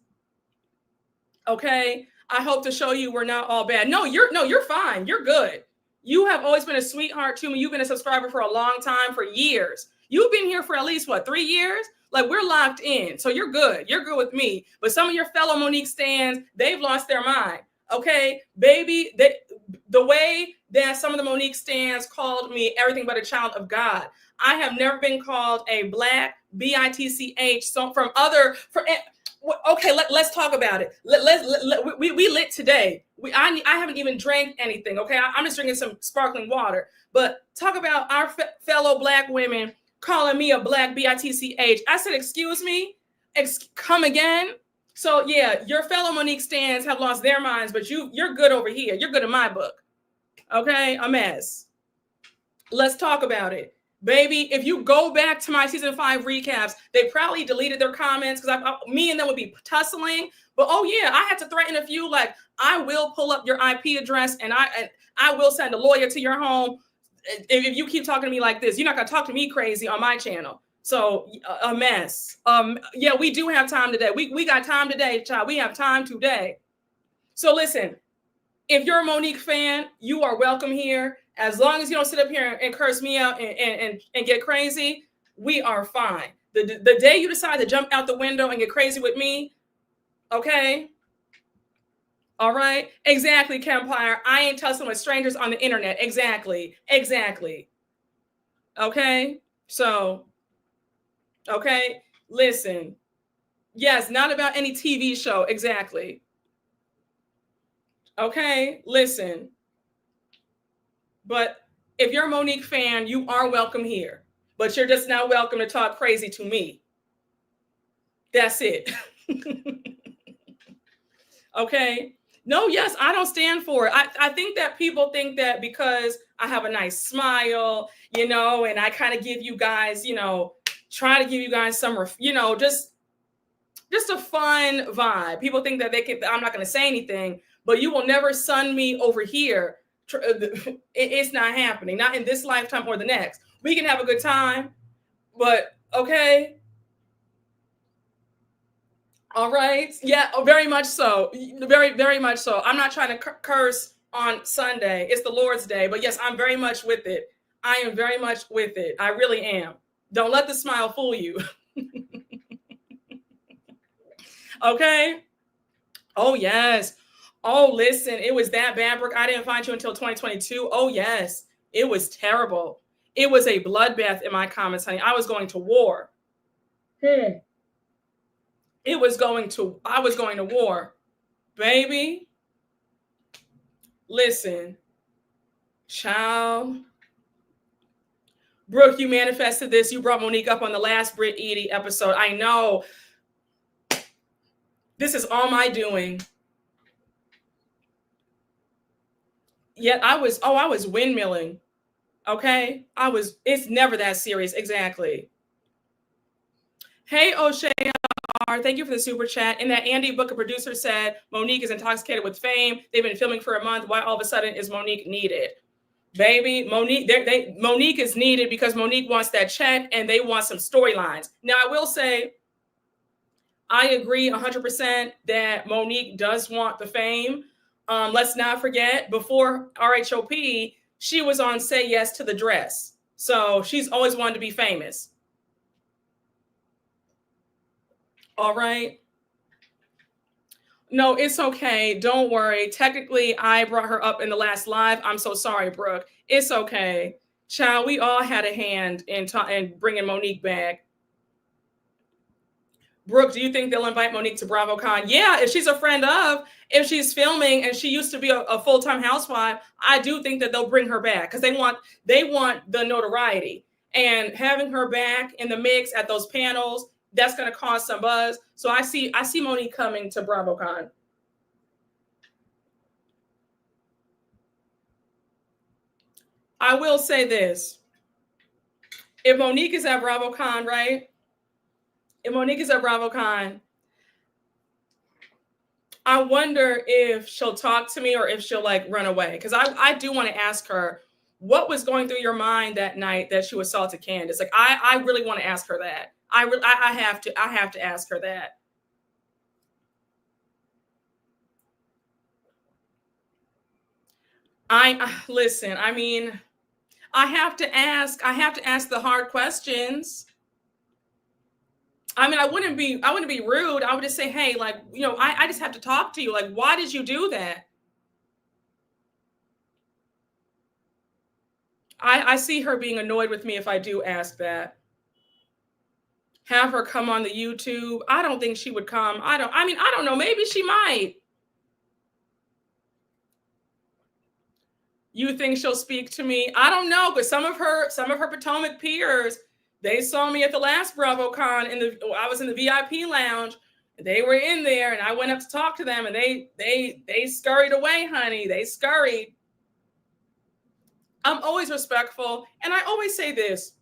okay, I hope to show you we're not all bad. No, you're fine. You're good. You have always been a sweetheart to me. You've been a subscriber for a long time, for years. You've been here for at least, 3 years? Like, we're locked in. So you're good. You're good with me. But some of your fellow Monique stans, they've lost their mind. Okay, baby, the way that some of the Monique stans called me everything but a child of God. I have never been called a black bitch. So okay, let's talk about it. We lit today. I haven't even drank anything. Okay, I'm just drinking some sparkling water. But talk about our fellow black women calling me a black bitch. I said, excuse me, come again. So yeah, your fellow Monique stans have lost their minds, but you're good over here. You're good in my book. Okay, a mess. Let's talk about it. Baby, if you go back to my season 5 recaps, they probably deleted their comments because me and them would be tussling. But oh yeah, I had to threaten a few, like, I will pull up your IP address and I will send a lawyer to your home. If you keep talking to me like this, you're not gonna talk to me crazy on my channel. So a mess. Yeah, we do have time today. We got time today, child. We have time today. So listen, if you're a Monique fan, you are welcome here. As long as you don't sit up here and curse me out and get crazy, we are fine. The day you decide to jump out the window and get crazy with me, okay? All right? Exactly, Campire. I ain't tussling with strangers on the internet. Exactly. Okay? So, okay? Listen. Yes, not about any TV show. Exactly. Okay? Listen. But if you're a Monique fan, you are welcome here. But you're just not welcome to talk crazy to me. That's it. Okay? No, yes, I don't stand for it. I think that people think that because I have a nice smile, and I kind of give you guys, try to give you guys some, just a fun vibe. People think that I'm not going to say anything, but you will never sun me over here. It's not happening, not in this lifetime or the next. We can have a good time, but okay. All right. Yeah, very much so. Very, very much so. I'm not trying to curse on Sunday. It's the Lord's Day, but yes, I'm very much with it. I am very much with it. I really am. Don't let the smile fool you. Okay. Oh, yes. Oh, listen, it was that bad, Brooke. I didn't find you until 2022. Oh, yes. It was terrible. It was a bloodbath in my comments, honey. I was going to war. I was going to war. Baby. Listen. Child. Brooke, you manifested this. You brought Monique up on the last Brit Edie episode. I know. This is all my doing. Yet I was windmilling. Okay. It's never that serious. Exactly. Hey, O'Shea R, thank you for the super chat. And that Andy Booker producer said Monique is intoxicated with fame. They've been filming for a month. Why all of a sudden is Monique needed? Baby, Monique is needed because Monique wants that check and they want some storylines. Now, I will say, I agree 100% that Monique does want the fame. Let's not forget, before RHOP, she was on Say Yes to the Dress. So she's always wanted to be famous. All right. No, it's okay. Don't worry. Technically, I brought her up in the last live. I'm so sorry, Brooke. It's okay. Child, we all had a hand in bringing Monique back. Brooke, do you think they'll invite Monique to BravoCon? Yeah, if she's a friend of, if she's filming and she used to be a full-time housewife, I do think that they'll bring her back because they want the notoriety. And having her back in the mix at those panels, that's going to cause some buzz. So I see Monique coming to BravoCon. I will say this. If Monique is at BravoCon, right? If Monique is at BravoCon, I wonder if she'll talk to me or if she'll like run away. Because I do want to ask her what was going through your mind that night that she assaulted Candiace. Like I really want to ask her that. I have to ask her that. Listen, I mean, I have to ask the hard questions. I mean, I wouldn't be rude. I would just say, hey, like, you know, I just have to talk to you. Like, why did you do that? I see her being annoyed with me if I do ask that. Have her come on the YouTube. I don't think she would come. I don't know. Maybe she might. You think she'll speak to me? I don't know, but some of her Potomac peers, they saw me at the last BravoCon I was in the VIP lounge. They were in there and I went up to talk to them and they scurried away, honey. They scurried. I'm always respectful. And I always say this.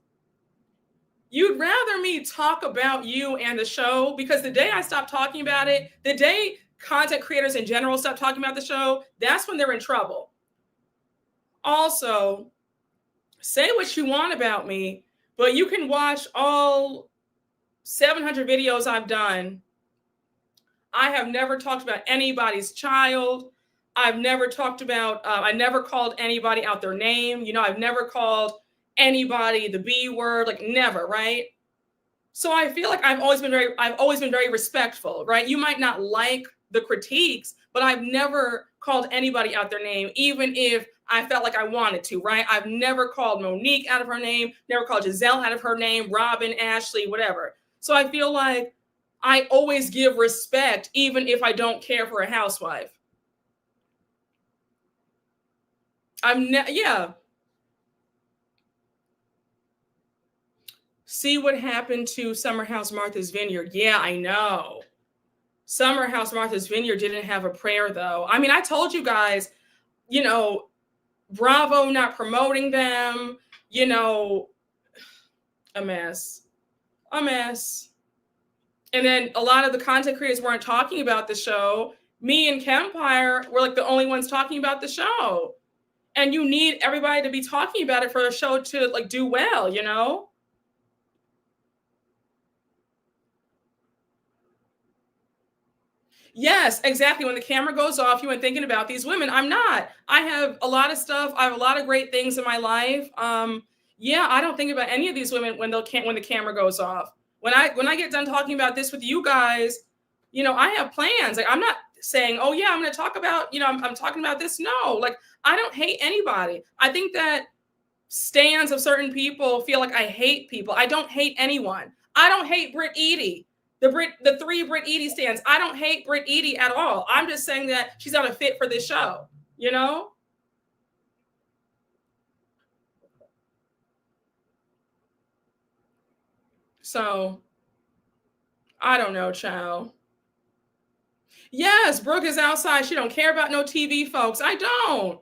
You'd rather me talk about you and the show, because the day I stop talking about it, the day content creators in general stop talking about the show, that's when they're in trouble. Also, say what you want about me, but you can watch all 700 videos I've done. I have never talked about anybody's child. I've never talked about, I never called anybody out their name. You know, I've never called anybody the B word, like never, right? So I feel like I've always been very respectful, right? You might not like the critiques, but I've never called anybody out their name, even if I felt like I wanted to, right? I've never called Monique out of her name, never called Giselle out of her name, Robin, Ashley, whatever. So I feel like I always give respect, even if I don't care for a housewife. Yeah. See what happened to Summer House Martha's Vineyard. Yeah, I know. Summer House Martha's Vineyard didn't have a prayer, though. I mean, I told you guys, you know, Bravo not promoting them, you know, a mess. A mess. And then a lot of the content creators weren't talking about the show. Me and Kempire were like the only ones talking about the show. And you need everybody to be talking about it for the show to like do well, you know? Yes, exactly. When the camera goes off, you ain't thinking about these women. I'm not. I have a lot of stuff. I have a lot of great things in my life. Yeah, I don't think about any of these women when the camera goes off. When I get done talking about this with you guys, you know, I have plans. Like I'm not saying, oh yeah, I'm going to talk about, you know, I'm talking about this. No, like I don't hate anybody. I think that stans of certain people feel like I hate people. I don't hate anyone. I don't hate Britt Edie. The three Britt Edie stands. I don't hate Britt Edie at all. I'm just saying that she's not a fit for this show, you know? So I don't know, child. Yes, Brooke is outside. She don't care about no TV, folks. I don't.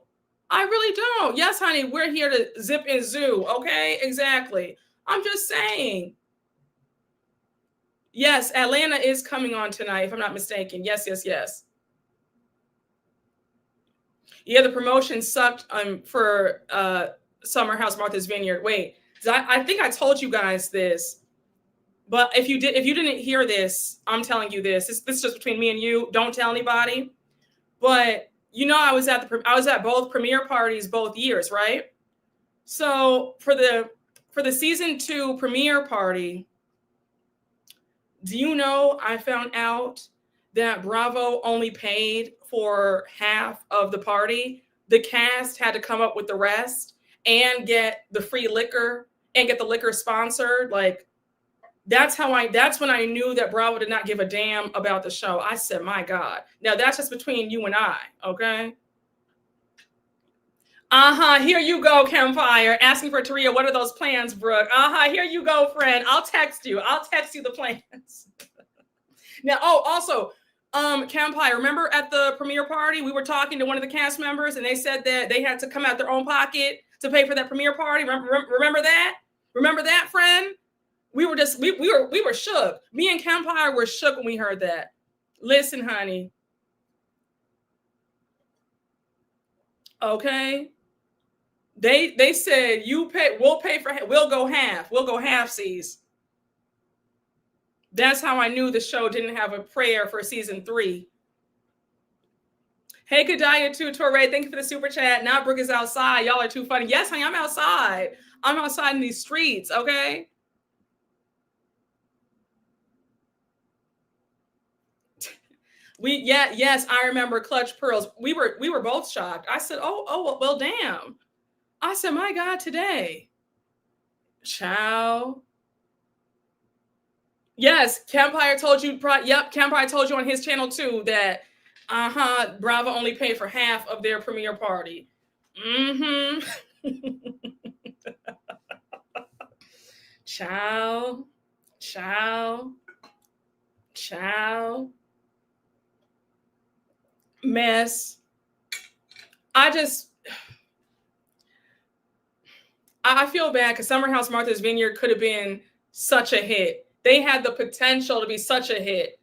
I really don't. Yes, honey, we're here to zip and zoo. Okay, exactly. I'm just saying. Yes, Atlanta is coming on tonight, if I'm not mistaken. Yes, yes, yes. Yeah, the promotion sucked for Summer House Martha's Vineyard. Wait, I think I told you guys this, but if you didn't hear this, I'm telling you this. This is just between me and you. Don't tell anybody. But I was at both premiere parties both years, right? So for the season 2 premiere party, do you know I found out that Bravo only paid for half of the party? The cast had to come up with the rest and get the free liquor and get the liquor sponsored. Like that's when I knew that Bravo did not give a damn about the show. I said, my God. Now that's just between you and I, okay? Here you go, Campfire. Asking for Taria, what are those plans, Brooke? Here you go, friend. I'll text you the plans. Now, also, Campfire, remember at the premiere party, we were talking to one of the cast members and they said that they had to come out their own pocket to pay for that premiere party. Remember that? Remember that, friend? We were shook. Me and Campfire were shook when we heard that. Listen, honey. Okay. They said we'll go half. We'll go halfsies. That's how I knew the show didn't have a prayer for season 3. Hey, Kadaya too, Torre. Thank you for the super chat. Now Brooke is outside. Y'all are too funny. Yes, honey, I'm outside. I'm outside in these streets, okay? Yes, I remember Clutch Pearls. We were both shocked. I said, oh, well, damn. I said, my God, today. Ciao. Yes, Campfire told you. Yep, Campfire told you on his channel too that Bravo only paid for half of their premiere party. Ciao. Mess. I feel bad because Summer House Martha's Vineyard could have been such a hit. They had the potential to be such a hit.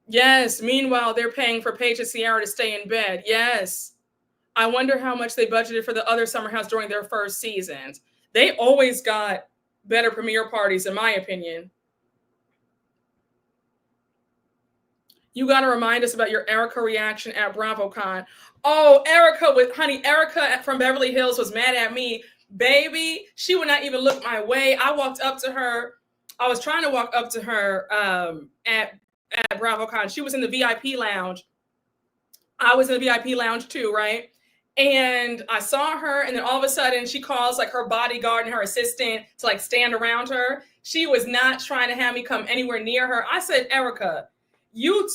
Yes. Meanwhile, they're paying for Paige and Ciara to stay in bed. Yes. I wonder how much they budgeted for the other Summer House during their first seasons. They always got better premiere parties, in my opinion. You got to remind us about your Erica reaction at BravoCon. Oh, Erica from Beverly Hills was mad at me. Baby, she would not even look my way. I walked up to her. I was trying to walk up to her at BravoCon. She was in the VIP lounge. I was in the VIP lounge too, right? And I saw her, and then all of a sudden she calls like her bodyguard and her assistant to like stand around her. She was not trying to have me come anywhere near her. I said, Erica, you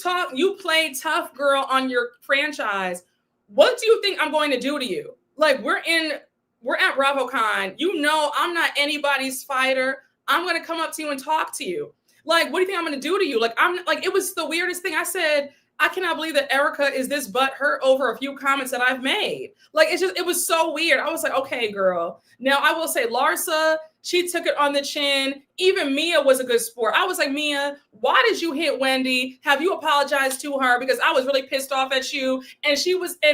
played tough girl on your franchise. What do you think I'm going to do to you? Like we're at BravoCon. You know I'm not anybody's fighter. I'm going to come up to you and talk to you. Like, what do you think I'm going to do to you? Like, it was the weirdest thing. I said, I cannot believe that Erica is this butthurt over a few comments that I've made. Like, it was so weird. I was like, okay, girl. Now, I will say Larsa, she took it on the chin. Even Mia was a good sport. I was like, Mia, why did you hit Wendy? Have you apologized to her? Because I was really pissed off at you. And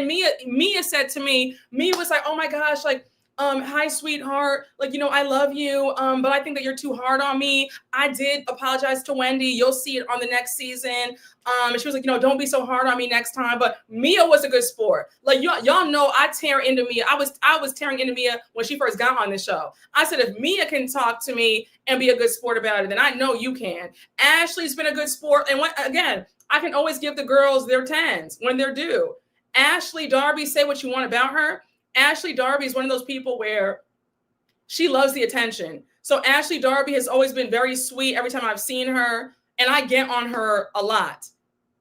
Mia said to me, Mia was like, oh my gosh, like, hi, sweetheart. Like, I love you. But I think that you're too hard on me. I did apologize to Wendy. You'll see it on the next season. And she was like, don't be so hard on me next time. But Mia was a good sport. Like y'all know I tear into Mia. I was tearing into Mia when she first got on the show. I said, if Mia can talk to me and be a good sport about it, then I know you can. Ashley's been a good sport. And again, I can always give the girls their 10s when they're due. Ashley Darby, say what you want about her. Ashley Darby is one of those people where she loves the attention. So Ashley Darby has always been very sweet every time I've seen her. And I get on her a lot.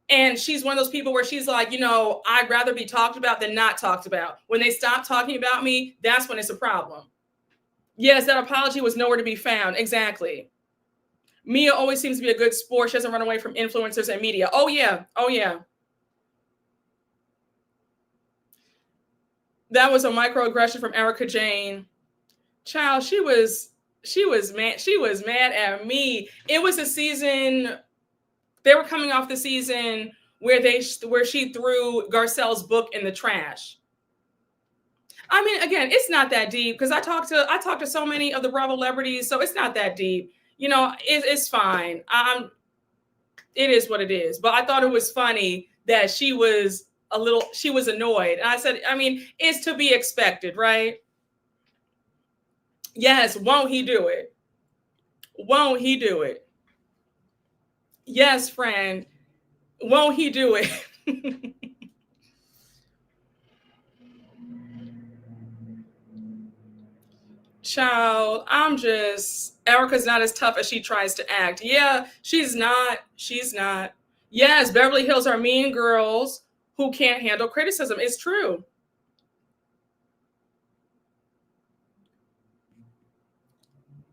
And she's one of those people where she's like, I'd rather be talked about than not talked about. When they stop talking about me, that's when it's a problem. Yes, that apology was nowhere to be found. Exactly. Mia always seems to be a good sport. She doesn't run away from influencers and media. Oh, yeah. That was a microaggression from Erica Jane. Child, she was mad. She was mad at me. It was a season. They were coming off the season where she threw Garcelle's book in the trash. I mean, again, it's not that deep because I talked to so many of the Bravo celebrities, so it's not that deep. You know, it's fine. It is what it is. But I thought it was funny that she was annoyed. And I said, I mean, it's to be expected, right? Yes, won't he do it? Won't he do it? Yes, friend. Won't he do it? Child, Erica's not as tough as she tries to act. Yeah, she's not. She's not. Yes, Beverly Hills are mean girls who can't handle criticism. It's true.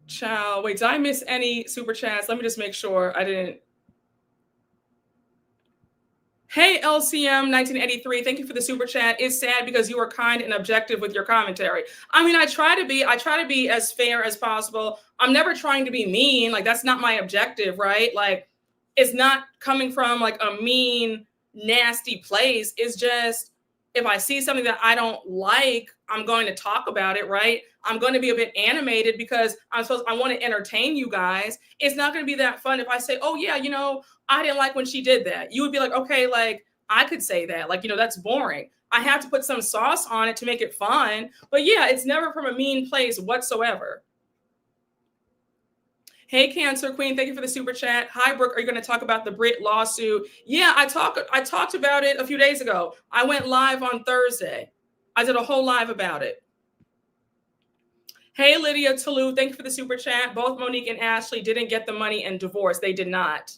Child, wait, did I miss any super chats? Let me just make sure I didn't. Hey, LCM 1983, thank you for the super chat. It's sad because you are kind and objective with your commentary. I mean, I try to be as fair as possible. I'm never trying to be mean. Like, that's not my objective, right? Like, it's not coming from like a mean, nasty place. It's just, if I see something that I don't like, I'm going to talk about it, right? I'm going to be a bit animated because I want to entertain you guys. It's not going to be that fun if I say, oh yeah, you know, I didn't like when she did that. You would be like, okay, like I could say that, like, you know, that's boring. I have to put some sauce on it to make it fun. But yeah, it's never from a mean place whatsoever. Hey, Cancer Queen, thank you for the super chat. Hi, Brooke, are you going to talk about the Brit lawsuit? Yeah, I talked about it a few days ago. I went live on Thursday. I did a whole live about it. Hey, Lydia Toulouse, thank you for the super chat. Both Monique and Ashley didn't get the money and divorce. They did not.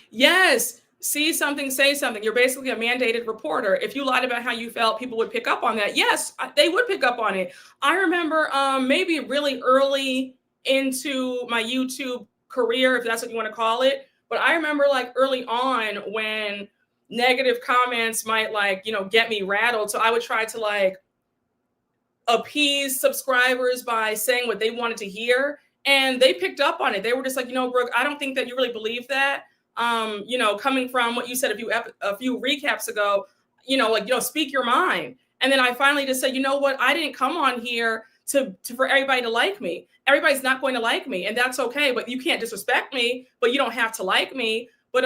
Yes. See something, say something. You're basically a mandated reporter. If you lied about how you felt, people would pick up on that. Yes, they would pick up on it. I remember maybe really early into my YouTube career, if that's what you want to call it. But I remember like early on when negative comments might like, you know, get me rattled. So I would try to like appease subscribers by saying what they wanted to hear. And they picked up on it. They were just like, you know, Brooke, I don't think that you really believe that. You know, coming from what you said a few recaps ago, you know, like, you know, speak your mind. And then I finally just said, you know what? I didn't come on here for everybody to like me. Everybody's not going to like me, and that's okay. But you can't disrespect me, but you don't have to like me. But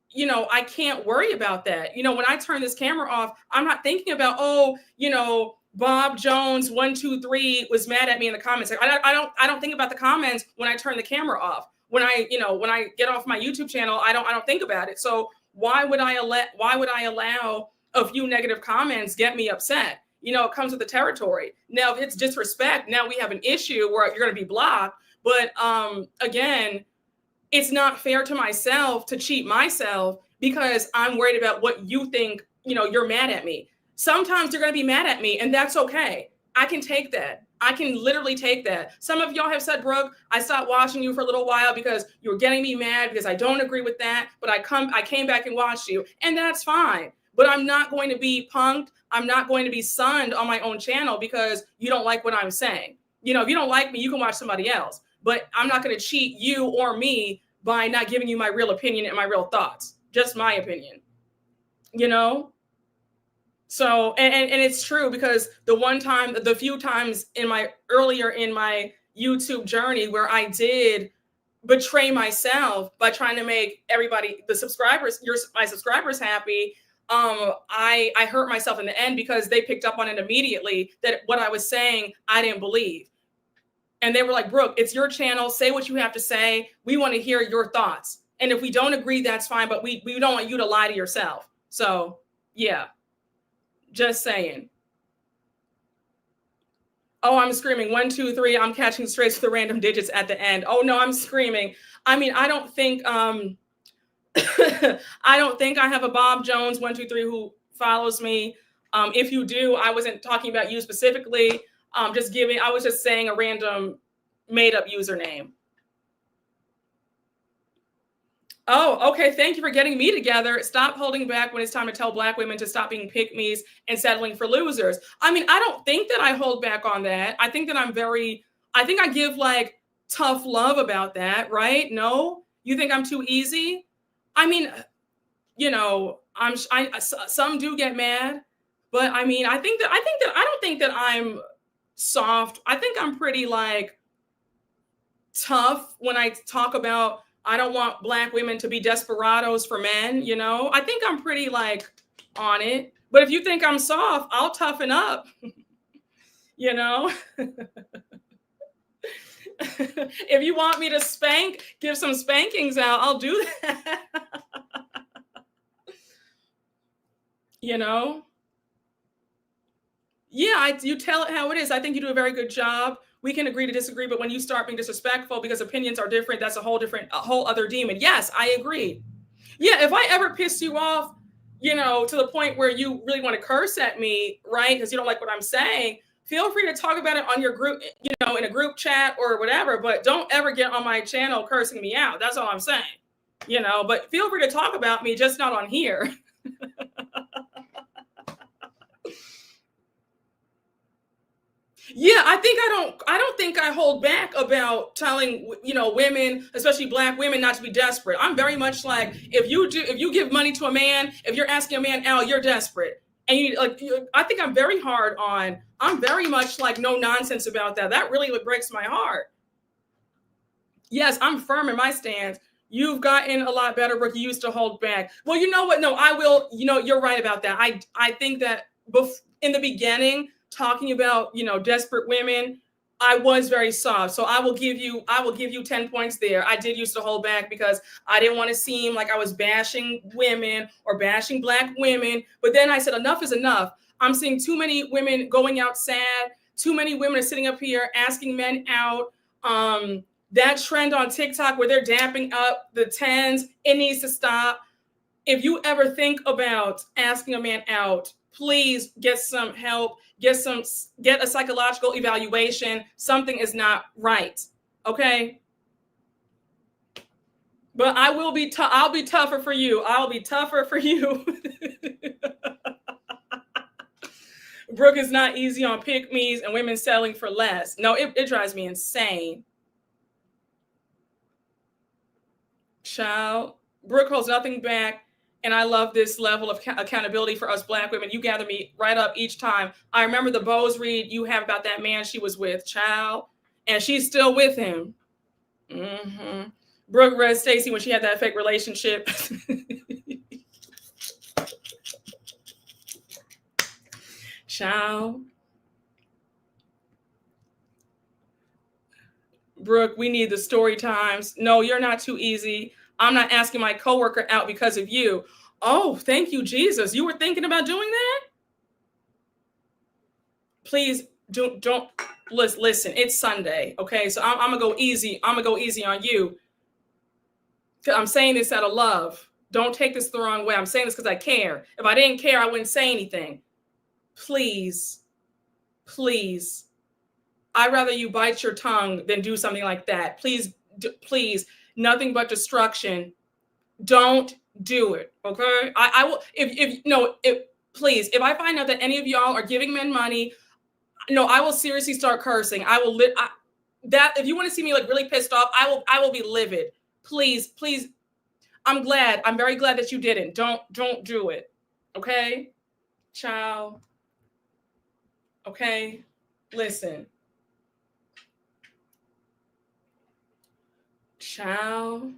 you know, I can't worry about that. You know, when I turn this camera off, I'm not thinking about, oh, you know, Bob Jones 123 was mad at me in the comments. Like, I don't think about the comments when I turn the camera off. When I get off my YouTube channel, I don't think about it. So why would I allow a few negative comments get me upset? You know, it comes with the territory. Now, if it's disrespect, now we have an issue where you're going to be blocked. But again, it's not fair to myself to cheat myself because I'm worried about what you think. You know, you're mad at me. Sometimes you're going to be mad at me, and that's okay. I can take that. I can literally take that. Some of y'all have said, Brooke, I stopped watching you for a little while because you were getting me mad because I don't agree with that. But I came back and watched you, and that's fine. But I'm not going to be punked. I'm not going to be sunned on my own channel because you don't like what I'm saying. You know, if you don't like me, you can watch somebody else. But I'm not going to cheat you or me by not giving you my real opinion and my real thoughts. Just my opinion. You know? So, and it's true because the few times in my YouTube journey where I did betray myself by trying to make my subscribers happy, I hurt myself in the end because they picked up on it immediately that what I was saying, I didn't believe. And they were like, Brooke, it's your channel. Say what you have to say. We want to hear your thoughts. And if we don't agree, that's fine. But we don't want you to lie to yourself. So, yeah. Just saying. Oh, I'm screaming 1, 2, 3. I'm catching straight to the random digits at the end. Oh no, I'm screaming. I mean, I don't think I have a Bob Jones 1, 2, 3 who follows me. If you do, I wasn't talking about you specifically. I was just saying a random made up username. Oh, okay. Thank you for getting me together. Stop holding back when it's time to tell Black women to stop being pick-me's and settling for losers. I mean, I don't think that I hold back on that. I think that I think I give like tough love about that, right? No? You think I'm too easy? I mean, some do get mad, but I mean, I don't think that I'm soft. I think I'm pretty like tough when I talk about I don't want Black women to be desperados for men, I think I'm pretty like on it. But if you think I'm soft, I'll toughen up, you know? If you want me to give some spankings out, I'll do that. you know? Yeah, you tell it how it is. I think you do a very good job. We can agree to disagree, but when you start being disrespectful because opinions are different, that's a whole other demon. Yes, I agree. Yeah, if I ever piss you off, to the point where you really want to curse at me, right? Because you don't like what I'm saying, feel free to talk about it on your group, in a group chat or whatever, but don't ever get on my channel cursing me out. That's all I'm saying. But feel free to talk about me, just not on here. Yeah, I don't think I hold back about telling, women, especially Black women, not to be desperate. I'm very much like, if you give money to a man, if you're asking a man out, you're desperate. And I think I'm very much like no nonsense about that. That really breaks my heart. Yes, I'm firm in my stance. You've gotten a lot better, Brooke. You used to hold back. Well, you know what? No, I will. You're right about that. I think that in the beginning, talking about desperate women, I was very soft. So I will give you 10 points there. I did used to hold back because I didn't want to seem like I was bashing women or bashing Black women. But then I said, enough is enough. I'm seeing too many women going out sad. Too many women are sitting up here asking men out. That trend on TikTok where they're dapping up the 10s, it needs to stop. If you ever think about asking a man out, please get some help, get a psychological evaluation. Something is not right. Okay? But I'll be tougher for you. I'll be tougher for you. Brooke is not easy on pick-me's and women selling for less. No, it drives me insane. Child, Brooke holds nothing back, and I love this level of accountability for us Black women. You gather me right up each time. I remember the Bose read you have about that man she was with, child, and she's still with him. Mm-hmm. Brooke read Stacey when she had that fake relationship. Child. Brooke, we need the story times. No, you're not too easy. I'm not asking my coworker out because of you. Oh, thank you, Jesus. You were thinking about doing that? Please don't listen. It's Sunday, okay? So I'm gonna go easy. I'm gonna go easy on you. I'm saying this out of love. Don't take this the wrong way. I'm saying this because I care. If I didn't care, I wouldn't say anything. Please, please. I'd rather you bite your tongue than do something like that. Please, please, nothing but destruction. Don't do it, okay? I will, please, if I find out that any of y'all are giving men money, no, I will seriously start cursing. I will, if you want to see me like really pissed off, I will be livid. Please, please. I'm very glad that you didn't. Don't do it, okay? Child. Okay, listen. Child.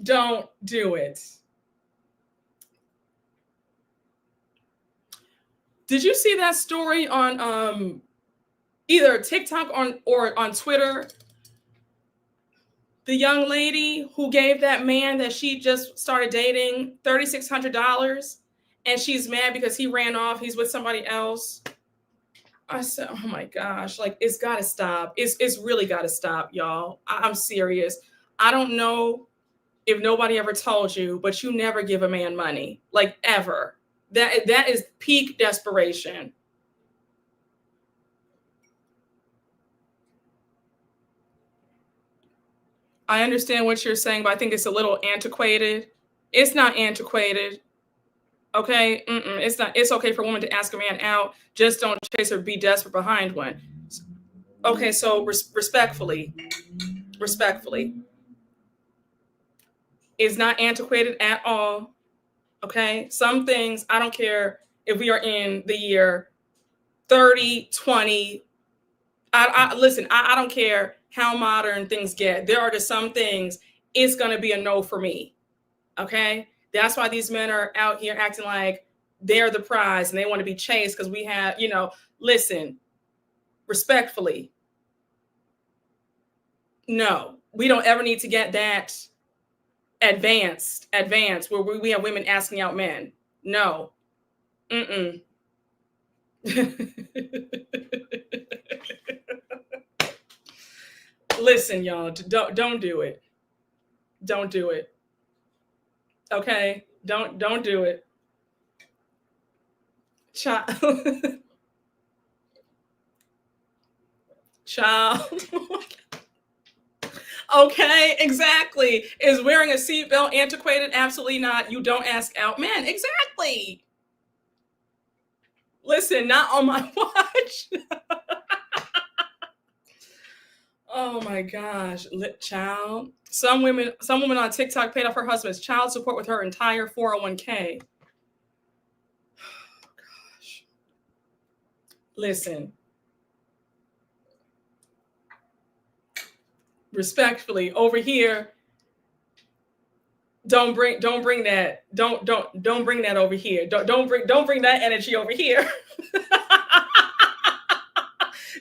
Don't do it. Did you see that story on either TikTok or on Twitter? The young lady who gave that man that she just started dating $3,600, and she's mad because he ran off. He's with somebody else. I said, oh my gosh, like it's got to stop. It's really got to stop, y'all. I'm serious. I don't know if nobody ever told you, but you never give a man money, like ever. That is peak desperation. I understand what you're saying, but I think it's a little antiquated. It's not antiquated. Okay, it's not. It's okay for a woman to ask a man out. Just don't chase or be desperate behind one. Okay, so respectfully, it's not antiquated at all. Okay, some things I don't care if we are in the year 30, 20. Listen. I don't care how modern things get. There are just some things it's gonna be a no for me. Okay, that's why these men are out here acting like they're the prize and they want to be chased because we have, listen, respectfully, no, we don't ever need to get that advanced where we have women asking out men. No. Mm-mm. Listen, y'all, don't do it. Don't do it. Okay? Don't do it. Child. Child. Okay, exactly. Is wearing a seatbelt antiquated? Absolutely not. You don't ask out men. Exactly. Listen, not on my watch. Oh my gosh, child. Some woman on TikTok paid off her husband's child support with her entire 401k. Oh gosh. Listen. Respectfully, over here, don't bring that. Don't bring that over here. Don't bring that energy over here.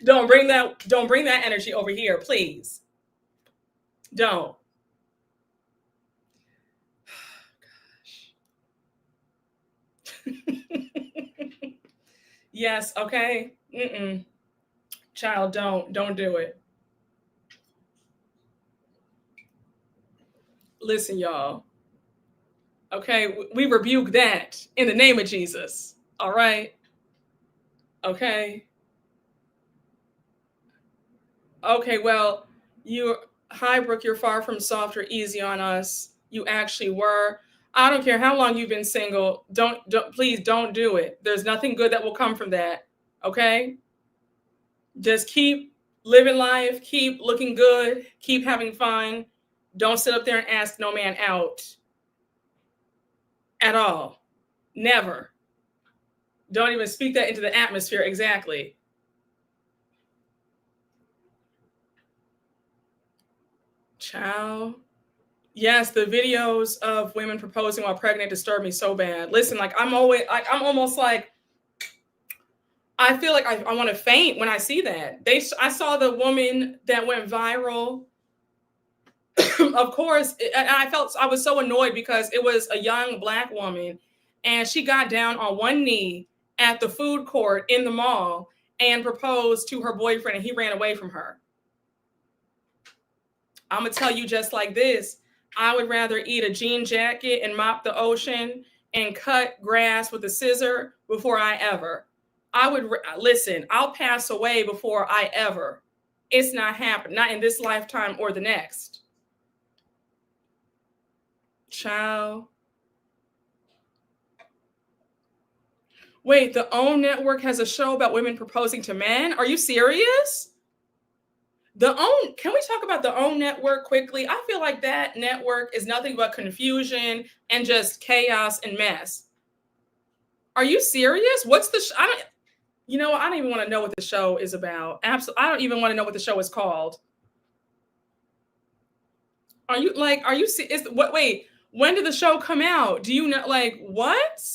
Don't bring that energy over here, please. Don't. Yes, okay. Child, don't do it. Listen, y'all. Okay, we rebuke that in the name of Jesus. All right. Okay. Okay, well, hi, Brooke, you're far from soft or easy on us. You actually were. I don't care how long you've been single. Please don't do it. There's nothing good that will come from that. Okay? Just keep living life, keep looking good, keep having fun. Don't sit up there and ask no man out at all. Never. Don't even speak that into the atmosphere. Exactly. Ciao. Yes, the videos of women proposing while pregnant disturb me so bad. Listen, I'm almost like, I feel like I want to faint when I see that. I saw the woman that went viral. Of course, and I was so annoyed because it was a young Black woman and she got down on one knee at the food court in the mall and proposed to her boyfriend and he ran away from her. I'm going to tell you just like this. I would rather eat a jean jacket and mop the ocean and cut grass with a scissor before listen, I'll pass away before I ever. It's not happening, not in this lifetime or the next. Child. Wait, the OWN network has a show about women proposing to men? Are you serious? Can we talk about the OWN network quickly? I feel like that network is nothing but confusion and just chaos and mess. Are you serious? What's the I don't even want to know what the show is about. Absolutely. I don't even want to know what the show is called. Wait, when did the show come out? Do you know, what?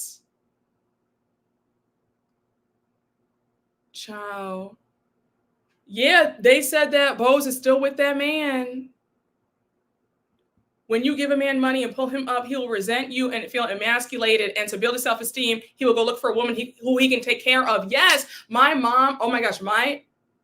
Ciao. Yeah, they said that Bose is still with that man. When you give a man money and pull him up, he'll resent you and feel emasculated. And to build his self-esteem, he will go look for a woman who he can take care of. Yes, my mom, oh my gosh, my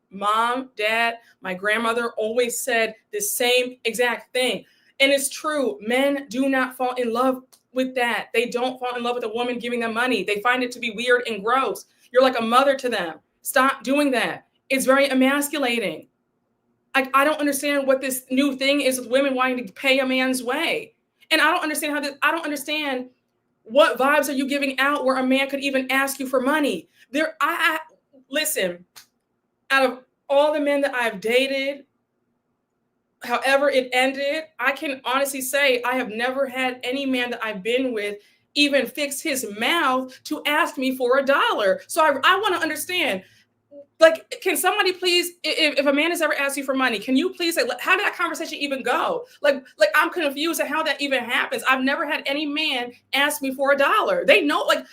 mom, dad, my grandmother always said the same exact thing. And it's true. Men do not fall in love with that. They don't fall in love with a woman giving them money. They find it to be weird and gross. You're like a mother to them. Stop doing that. It's very emasculating. I don't understand what this new thing is with women wanting to pay a man's way. And I don't understand I don't understand what vibes are you giving out where a man could even ask you for money. Listen, out of all the men that I've dated, however it ended, I can honestly say I have never had any man that I've been with even fix his mouth to ask me for $1. So I want to understand, like, can somebody please, if a man has ever asked you for money, can you please say, how did that conversation even go? Like I'm confused at how that even happens. I've never had any man ask me for $1. They know, like,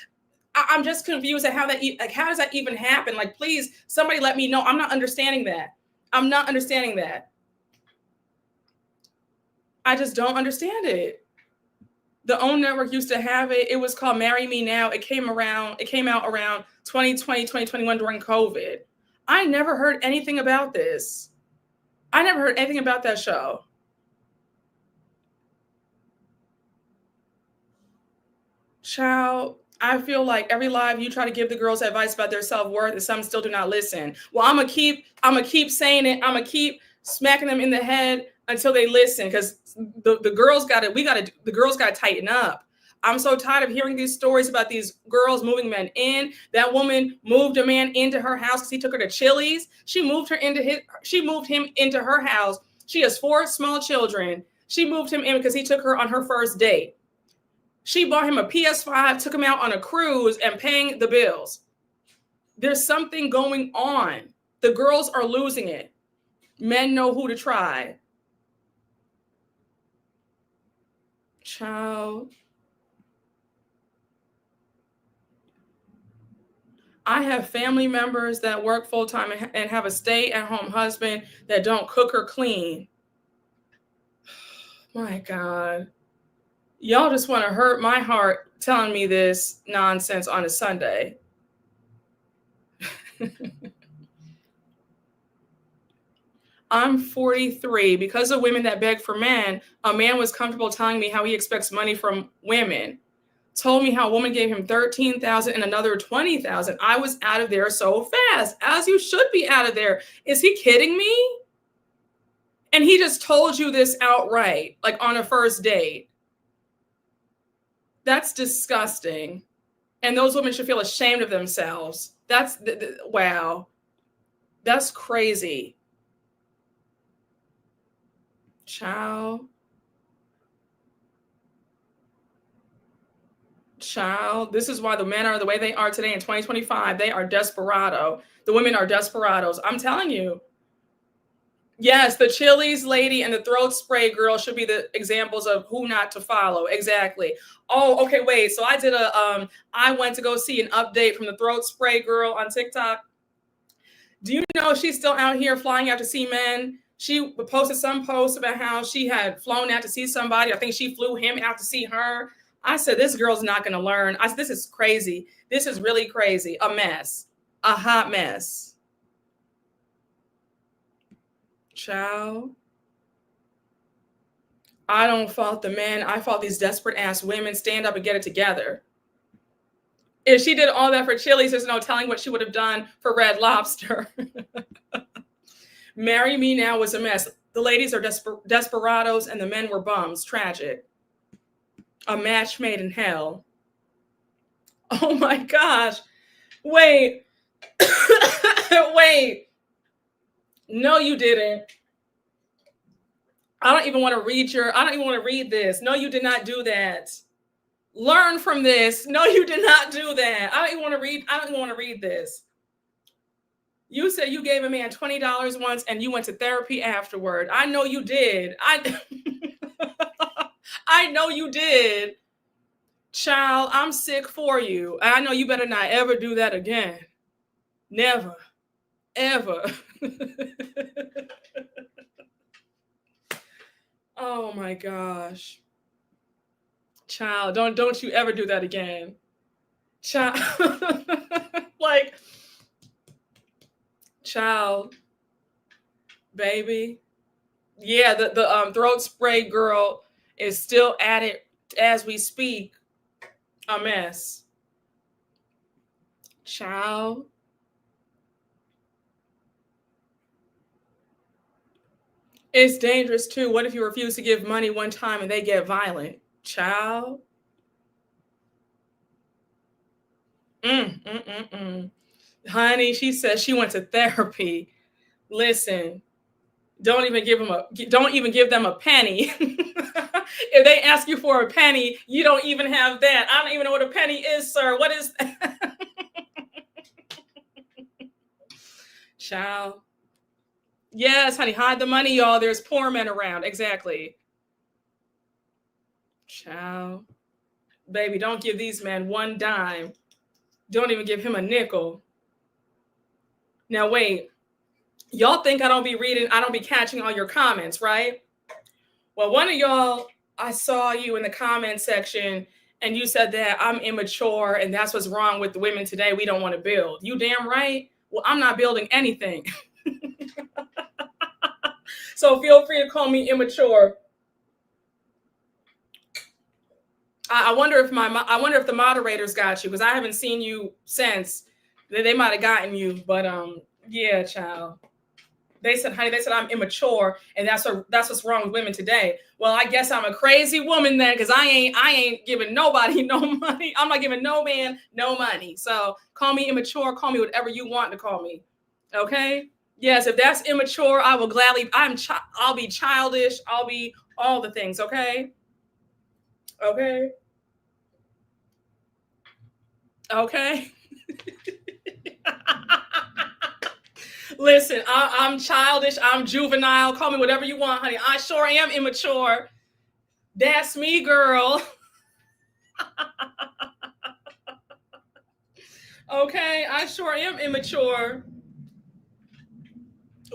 I'm just confused at how how does that even happen? Like, please, somebody let me know. I'm not understanding that. I'm not understanding that. I just don't understand it. The OWN network used to have it. It was called Marry Me Now. It came out around 2020, 2021 during COVID. I never heard anything about this. I never heard anything about that show. Child, I feel like every live you try to give the girls advice about their self-worth and some still do not listen. Well, I'm gonna keep saying it. I'm gonna keep smacking them in the head until they listen, because the girls the girls gotta tighten up. I'm so tired of hearing these stories about these girls moving men in. That woman moved a man into her house because he took her to Chili's. She moved him into her house. She has 4 small children. She moved him in because he took her on her first date. She bought him a PS5, took him out on a cruise, and paying the bills. There's something going on. The girls are losing it. Men know who to try. Child. I have family members that work full-time and have a stay-at-home husband that don't cook or clean. My God. Y'all just want to hurt my heart telling me this nonsense on a Sunday. I'm 43. Because of women that beg for men, a man was comfortable telling me how he expects money from women. Told me how a woman gave him $13,000 and another $20,000. I was out of there so fast, as you should be out of there. Is he kidding me? And he just told you this outright, like on a first date. That's disgusting. And those women should feel ashamed of themselves. Wow. That's crazy. Child, this is why the men are the way they are today in 2025. They are desperado. The women are desperados. I'm telling you. Yes, the Chili's lady and the throat spray girl should be the examples of who not to follow. Exactly. Oh, okay, wait. So I went to go see an update from the throat spray girl on TikTok. Do you know she's still out here flying out to see men? She posted some post about how she had flown out to see somebody. I think she flew him out to see her. I said, this girl's not going to learn. This is crazy. This is really crazy. A mess. A hot mess. Child. I don't fault the men. I fault these desperate ass women. Stand up and get it together. If she did all that for Chili's, there's no telling what she would have done for Red Lobster. Marry Me Now was a mess. The ladies are desperados and the men were bums. Tragic. A match made in hell. Oh my gosh. Wait. Wait. No, you didn't. I don't even want to read this. No, you did not do that. Learn from this. No, you did not do that. I don't even want to read this. You said you gave a man $20 once and you went to therapy afterward. I know you did. I know you did. Child, I'm sick for you. I know you better not ever do that again. Never. Ever. Oh my gosh. Child, don't you ever do that again. Child. Like, child, baby. Yeah, the throat spray girl is still at it as we speak. A mess. Child. It's dangerous too. What if you refuse to give money one time and they get violent? Child. Mm, mm, mm, mm. Honey, she says she went to therapy. Listen, don't even give them a penny. If they ask you for a penny, you don't even have that. I don't even know what a penny is, sir. What is that? Child. Yes, honey, hide the money, y'all. There's poor men around. Exactly. Child. Baby, don't give these men one dime. Don't even give him a nickel. Now, wait. Y'all think I don't be catching all your comments, right? Well, one of y'all, I saw you in the comment section and you said that I'm immature and that's what's wrong with the women today. We don't want to build. You damn right. Well, I'm not building anything. So feel free to call me immature. I wonder if the moderators got you, because I haven't seen you since. They might have gotten you, but yeah, child. They said, honey, I'm immature, and that's what's wrong with women today. Well, I guess I'm a crazy woman then, because I ain't giving nobody no money. I'm not giving no man no money. So call me immature, call me whatever you want to call me. Okay? Yes, if that's immature, I will gladly. I'll be childish. I'll be all the things. Okay? Okay? Okay? Listen, I'm childish. I'm juvenile. Call me whatever you want, honey. I sure am immature. That's me, girl. Okay, I sure am immature.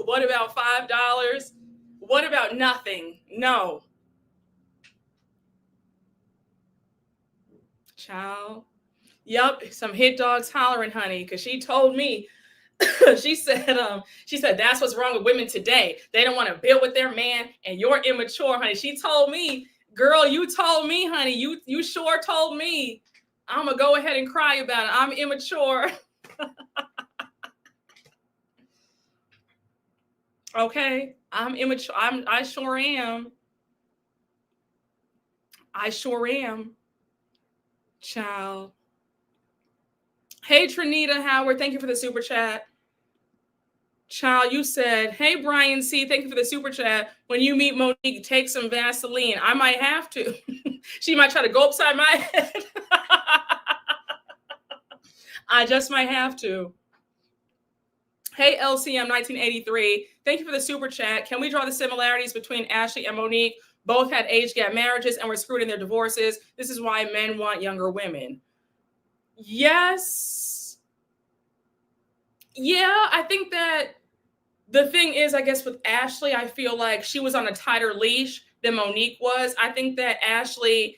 What about $5? What about nothing? No. Child. Yep, some hit dogs hollering, honey, because she told me. she said that's what's wrong with women today. They don't want to build with their man, and you're immature, honey. She told me, girl, you told me, honey. You sure told me. I'm gonna go ahead and cry about it. I'm immature. Okay, I'm immature. I sure am. I sure am. Child. Hey, Trinita Howard, thank you for the super chat. Child, you said, hey, Brian C., thank you for the super chat. When you meet Monique, take some Vaseline. I might have to. She might try to go upside my head. I just might have to. Hey, LCM 1983, thank you for the super chat. Can we draw the similarities between Ashley and Monique? Both had age gap marriages and were screwed in their divorces. This is why men want younger women. Yes. Yeah, I think that the thing is, I guess with Ashley, I feel like she was on a tighter leash than Monique was. I think that Ashley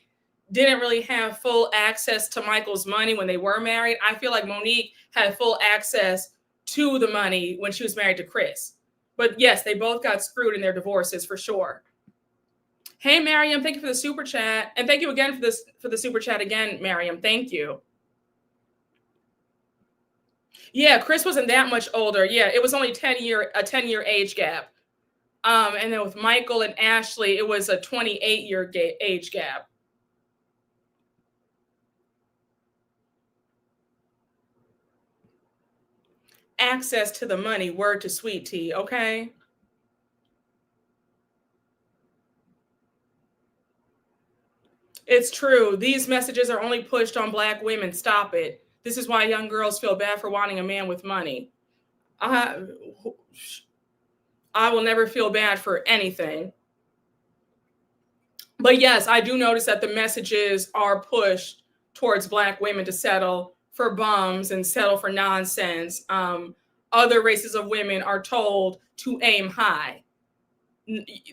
didn't really have full access to Michael's money when they were married. I feel like Monique had full access to the money when she was married to Chris. But yes, they both got screwed in their divorces for sure. Hey, Miriam, thank you for the super chat. And thank you again for the super chat again, Miriam. Thank you. Yeah, Chris wasn't that much older. Yeah, it was only a 10-year age gap. And then with Michael and Ashley, it was a 28-year age gap. Access to the money, word to sweet tea, okay? It's true. These messages are only pushed on Black women. Stop it. This is why young girls feel bad for wanting a man with money. I will never feel bad for anything. But yes, I do notice that the messages are pushed towards Black women to settle for bums and settle for nonsense. Other races of women are told to aim high.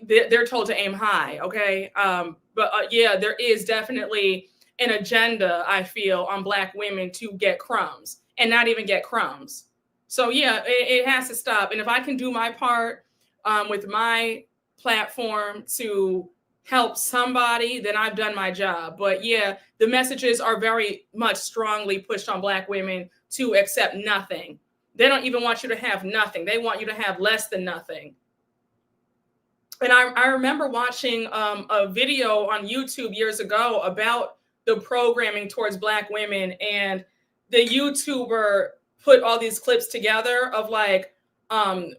They're told to aim high, okay? But yeah, there is definitely an agenda, I feel, on Black women to get crumbs and not even get crumbs. So yeah, it has to stop. And if I can do my part with my platform to help somebody, then I've done my job. But yeah, the messages are very much strongly pushed on Black women to accept nothing. They don't even want you to have nothing. They want you to have less than nothing. And I remember watching a video on YouTube years ago about the programming towards Black women, and the YouTuber put all these clips together of like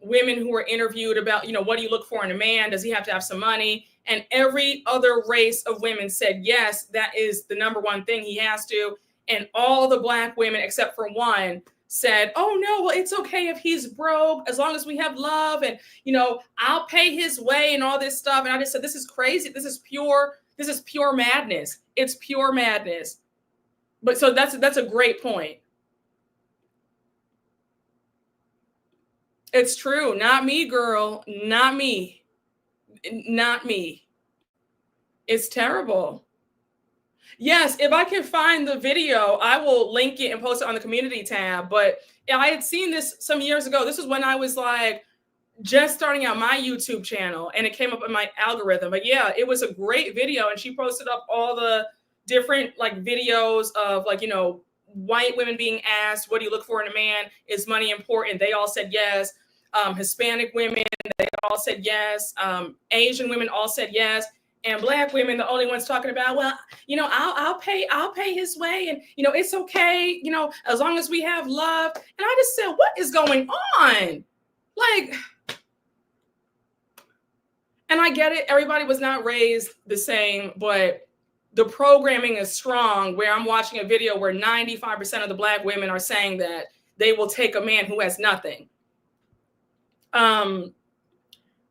women who were interviewed about, you know, what do you look for in a man? Does he have to have some money? And every other race of women said, yes, that is the number one thing, he has to. And all the Black women, except for one, said, oh no, well, it's okay if he's broke, as long as we have love, and you know, I'll pay his way and all this stuff. And I just said, this is crazy. This is pure madness. It's pure madness. But so that's a great point. It's true. Not me, girl. Not me. Not me. It's terrible. Yes, if I can find the video, I will link it and post it on the community tab. But I had seen this some years ago. This was when I was like just starting out my YouTube channel, and it came up in my algorithm. But yeah, it was a great video, and she posted up all the different like videos of like, you know, white women being asked, what do you look for in a man? Is money important? They all said yes. Hispanic women, they all said yes. Asian women all said yes. And Black women, the only ones talking about, well, you know, I'll pay his way, and you know, it's okay, you know, as long as we have love. And I just said, what is going on? Like, and I get it, everybody was not raised the same, but the programming is strong, where I'm watching a video where 95% of the Black women are saying that they will take a man who has nothing.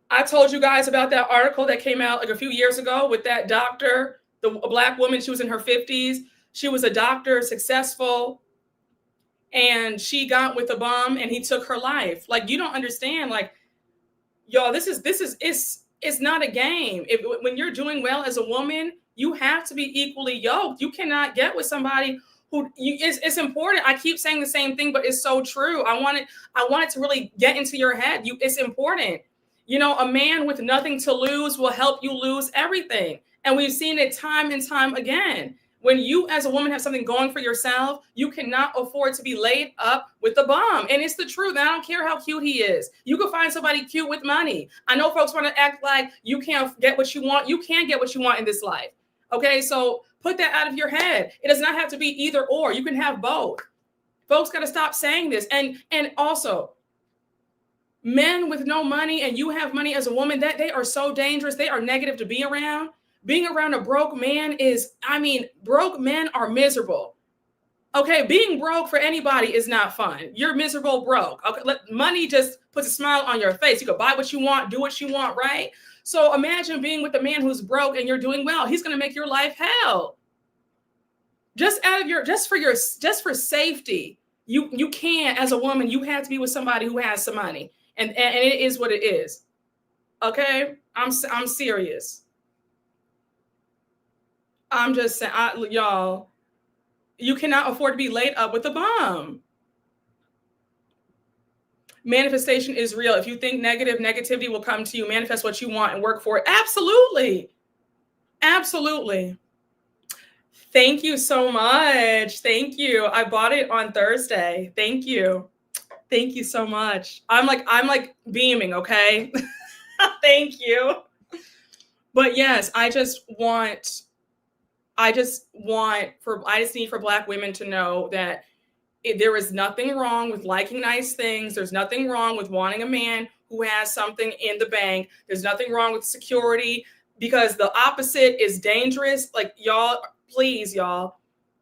I told you guys about that article that came out like a few years ago with that doctor, a Black woman. She was in her 50s. She was a doctor, successful, and she got with a bum and he took her life. Like, you don't understand. Like, y'all, it's not a game. When you're doing well as a woman, you have to be equally yoked. You cannot get with somebody who it's important. I keep saying the same thing, but it's so true. I want it to really get into your head. It's important. You know, a man with nothing to lose will help you lose everything. And we've seen it time and time again. When you as a woman have something going for yourself, you cannot afford to be laid up with a bum. And it's the truth. And I don't care how cute he is. You can find somebody cute with money. I know folks want to act like you can't get what you want. You can get what you want in this life. Okay, so put that out of your head. It does not have to be either or. You can have both. Folks got to stop saying this. And also, men with no money and you have money as a woman, that they are so dangerous. They are negative to be around. Being around a broke man broke men are miserable. Okay, being broke for anybody is not fun. You're miserable broke. Okay, money just puts a smile on your face. You can buy what you want, do what you want, right? So imagine being with a man who's broke and you're doing well. He's going to make your life hell. Just for safety. You can't, as a woman, you have to be with somebody who has some money. And it is what it is. Okay? I'm serious. I'm just saying, y'all, you cannot afford to be laid up with a bum. Manifestation is real. If you think negativity will come to you. Manifest what you want and work for it. Absolutely. Absolutely. Thank you so much. Thank you. I bought it on Thursday. Thank you. Thank you so much. I'm like beaming, okay? Thank you. But yes, I just need for Black women to know that there is nothing wrong with liking nice things. There's nothing wrong with wanting a man who has something in the bank. There's nothing wrong with security, because the opposite is dangerous. Like, y'all, please, y'all,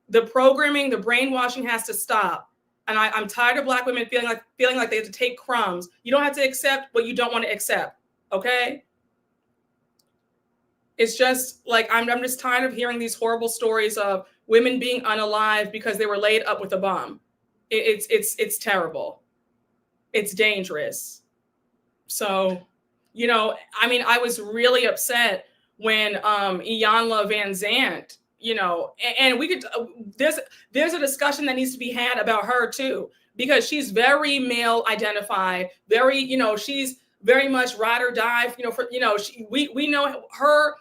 the programming, the brainwashing has to stop. And I'm tired of Black women feeling like they have to take crumbs. You don't have to accept what you don't want to accept. Okay? It's just like, I'm just tired of hearing these horrible stories of women being unalive because they were laid up with a bum. It's terrible. It's dangerous. So, you know, I mean, I was really upset when Iyanla Van Zandt, you know, and we could, there's a discussion that needs to be had about her too, because she's very male identified, very, you know, she's very much ride or die, you know, for, you know, we know her,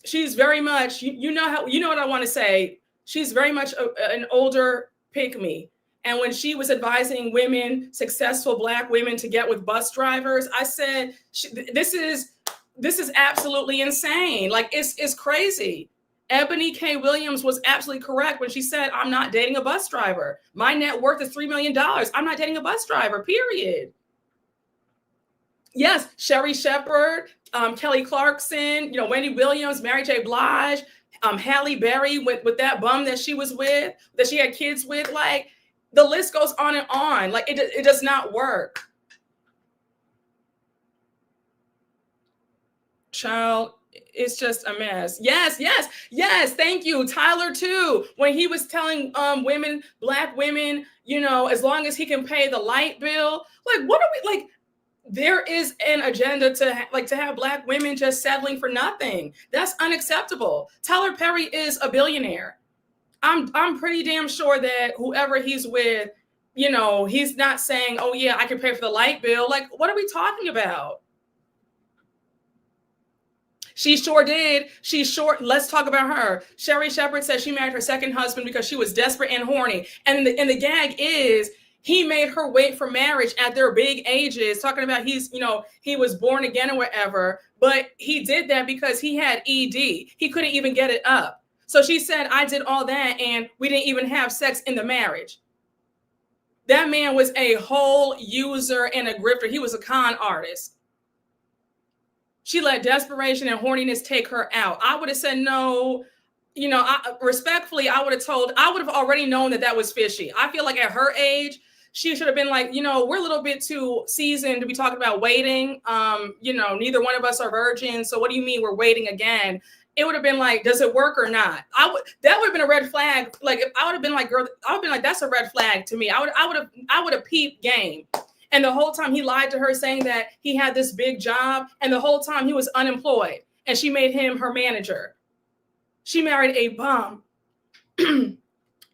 she's very much, you know what I want to say. She's very much an older pick-me. And when she was advising women, successful Black women, to get with bus drivers, I said, this is This is absolutely insane. Like it's crazy. Ebony K. Williams was absolutely correct when she said, I'm not dating a bus driver. My net worth is $3 million. I'm not dating a bus driver, period. Yes, Sherry Shepherd, Kelly Clarkson, Wendy Williams, Mary J. Blige, Halle Berry with that bum that she was with, that she had kids with. Like, the list goes on and on. Like, it does not work. Child, it's just a mess. Yes. Thank you, Tyler, too. When he was telling women, Black women, as long as he can pay the light bill, like, what are we like? There is an agenda to have Black women just settling for nothing. That's unacceptable. Tyler Perry is a billionaire. I'm pretty damn sure that whoever he's with, he's not saying, oh yeah, I can pay for the light bill. Like, what are we talking about? She sure did. Let's talk about her. Sherry Shepherd says she married her second husband because she was desperate and horny. And the gag is, he made her wait for marriage at their big ages, talking about he was born again or whatever. But he did that because he had ED. He couldn't even get it up. So she said, I did all that and we didn't even have sex in the marriage. That man was a whole user and a grifter. He was a con artist. She let desperation and horniness take her out. I would have said no. Respectfully, I would have already known that was fishy. I feel like at her age, she should have been like, we're a little bit too seasoned to be talking about waiting. Neither one of us are virgins. So what do you mean we're waiting again? It would have been like, does it work or not? That would have been a red flag. Like, if I would have been like, girl, I would have been like, that's a red flag to me. I would have peeped game. And the whole time he lied to her, saying that he had this big job. And the whole time he was unemployed. And she made him her manager. She married a bum. And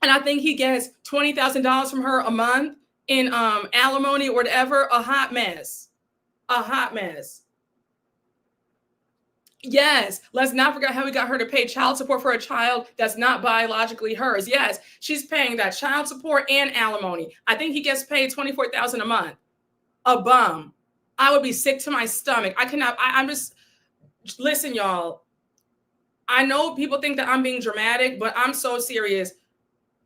I think he gets $20,000 from her a month in alimony or whatever. A hot mess. Yes, let's not forget how we got her to pay child support for a child that's not biologically hers. Yes, she's paying that child support and alimony. I think he gets paid $24,000 a month. A bum. I would be sick to my stomach. I cannot. I'm just, listen, y'all. I know people think that I'm being dramatic, but I'm so serious.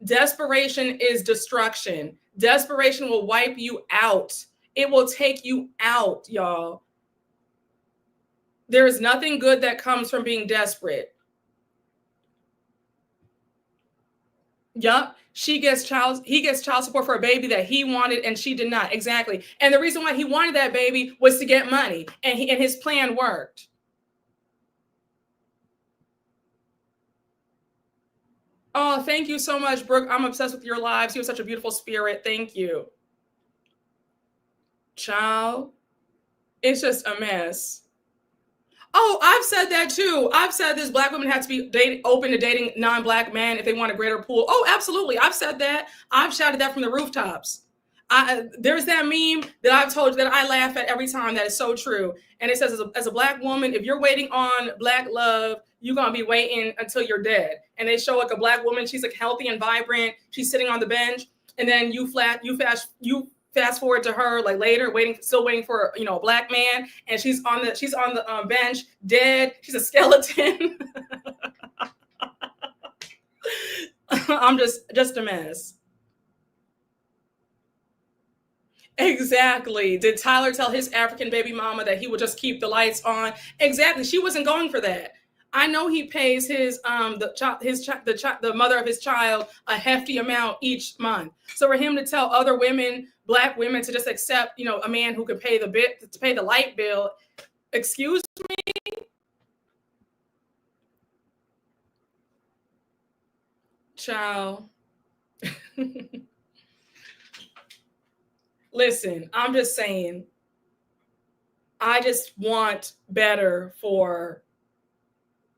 Desperation is destruction. Desperation will wipe you out. It will take you out, y'all. There is nothing good that comes from being desperate. Yup. He gets child support for a baby that he wanted and she did not. Exactly. And the reason why he wanted that baby was to get money, and his plan worked. Oh, thank you so much, Brooke. I'm obsessed with your lives. You have such a beautiful spirit. Thank you. Child, it's just a mess. Oh, I've said that too. I've said this: Black women have to be open to dating non-Black men if they want a greater pool. Oh, absolutely. I've said that. I've shouted that from the rooftops. There's that meme that I've told you that I laugh at every time. That is so true. And it says, as a Black woman, if you're waiting on Black love, you're going to be waiting until you're dead. And they show like a Black woman. She's like healthy and vibrant. She's sitting on the bench. And then you fast forward to her like later, still waiting for a Black man, and she's on the bench, dead. She's a skeleton. I'm just a mess. Exactly. Did Tyler tell his African baby mama that he would just keep the lights on? Exactly. She wasn't going for that. I know he pays the mother of his child a hefty amount each month. So for him to tell other women, Black women, to just accept, a man who could pay the light bill, excuse me? Child. Listen, I'm just saying, I just want better for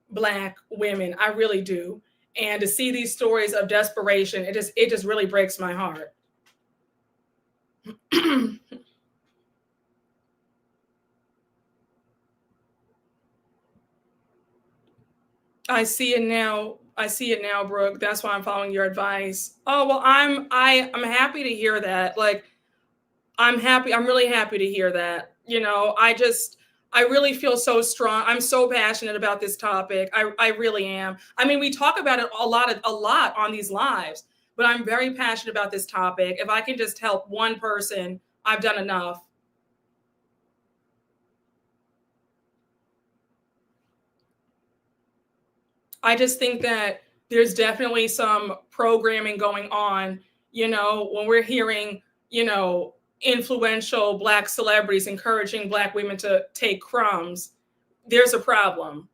Black women. I really do. And to see these stories of desperation, it just really breaks my heart. I see it now, Brooke. That's why I'm following your advice. Oh, well, I'm happy to hear that. Like, I'm really happy to hear that. I really feel so strong. I'm so passionate about this topic. I really am. I mean, we talk about it a lot on these lives, but I'm very passionate about this topic. If I can just help one person, I've done enough. I just think that there's definitely some programming going on, when we're hearing, influential Black celebrities encouraging Black women to take crumbs, there's a problem.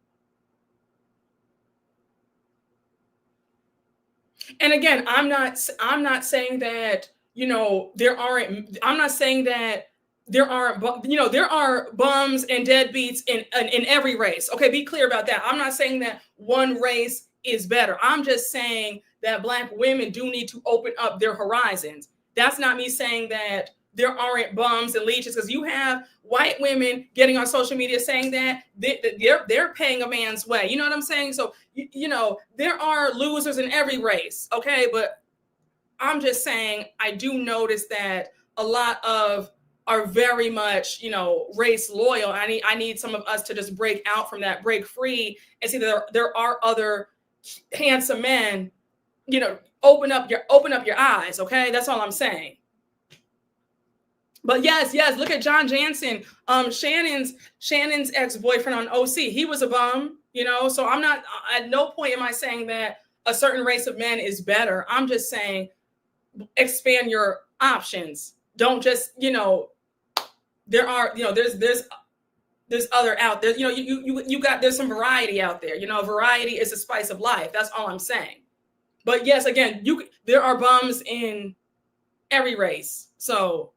And again, I'm not saying that, I'm not saying that there are bums and deadbeats in every race. Okay, be clear about that. I'm not saying that one race is better. I'm just saying that Black women do need to open up their horizons. That's not me saying that there aren't bums and leeches, because you have white women getting on social media saying that they're paying a man's way. You know what I'm saying? So there are losers in every race. Okay, but I'm just saying I do notice that a lot of are very much, race loyal. I need some of us to just break out from that, break free, and see that there are other handsome men. Open up your eyes. Okay, that's all I'm saying. But yes, look at John Jansen, Shannon's ex-boyfriend on OC. He was a bum, so I'm not, at no point am I saying that a certain race of men is better. I'm just saying expand your options. Don't just, there are, there's other out there, there's some variety out there. Variety is the spice of life. That's all I'm saying. But yes, again, there are bums in every race. So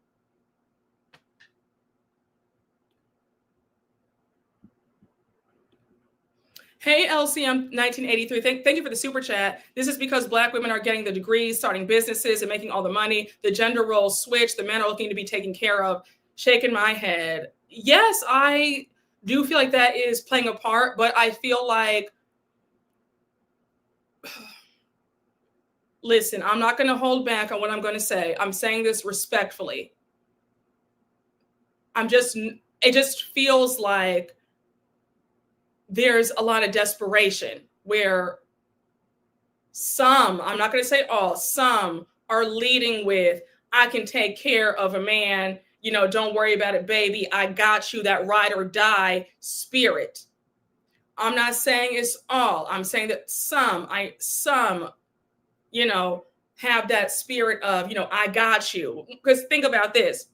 hey, LCM 1983, thank you for the super chat. This is because Black women are getting the degrees, starting businesses, and making all the money. The gender roles switch. The men are looking to be taken care of. Shaking my head. Yes, I do feel like that is playing a part, but I feel like, listen, I'm not going to hold back on what I'm going to say. I'm saying this respectfully. It just feels like there's a lot of desperation where some, I'm not going to say all, some are leading with, I can take care of a man, don't worry about it, baby. I got you, that ride or die spirit. I'm not saying it's all. I'm saying that some, have that spirit of, I got you. Because think about this.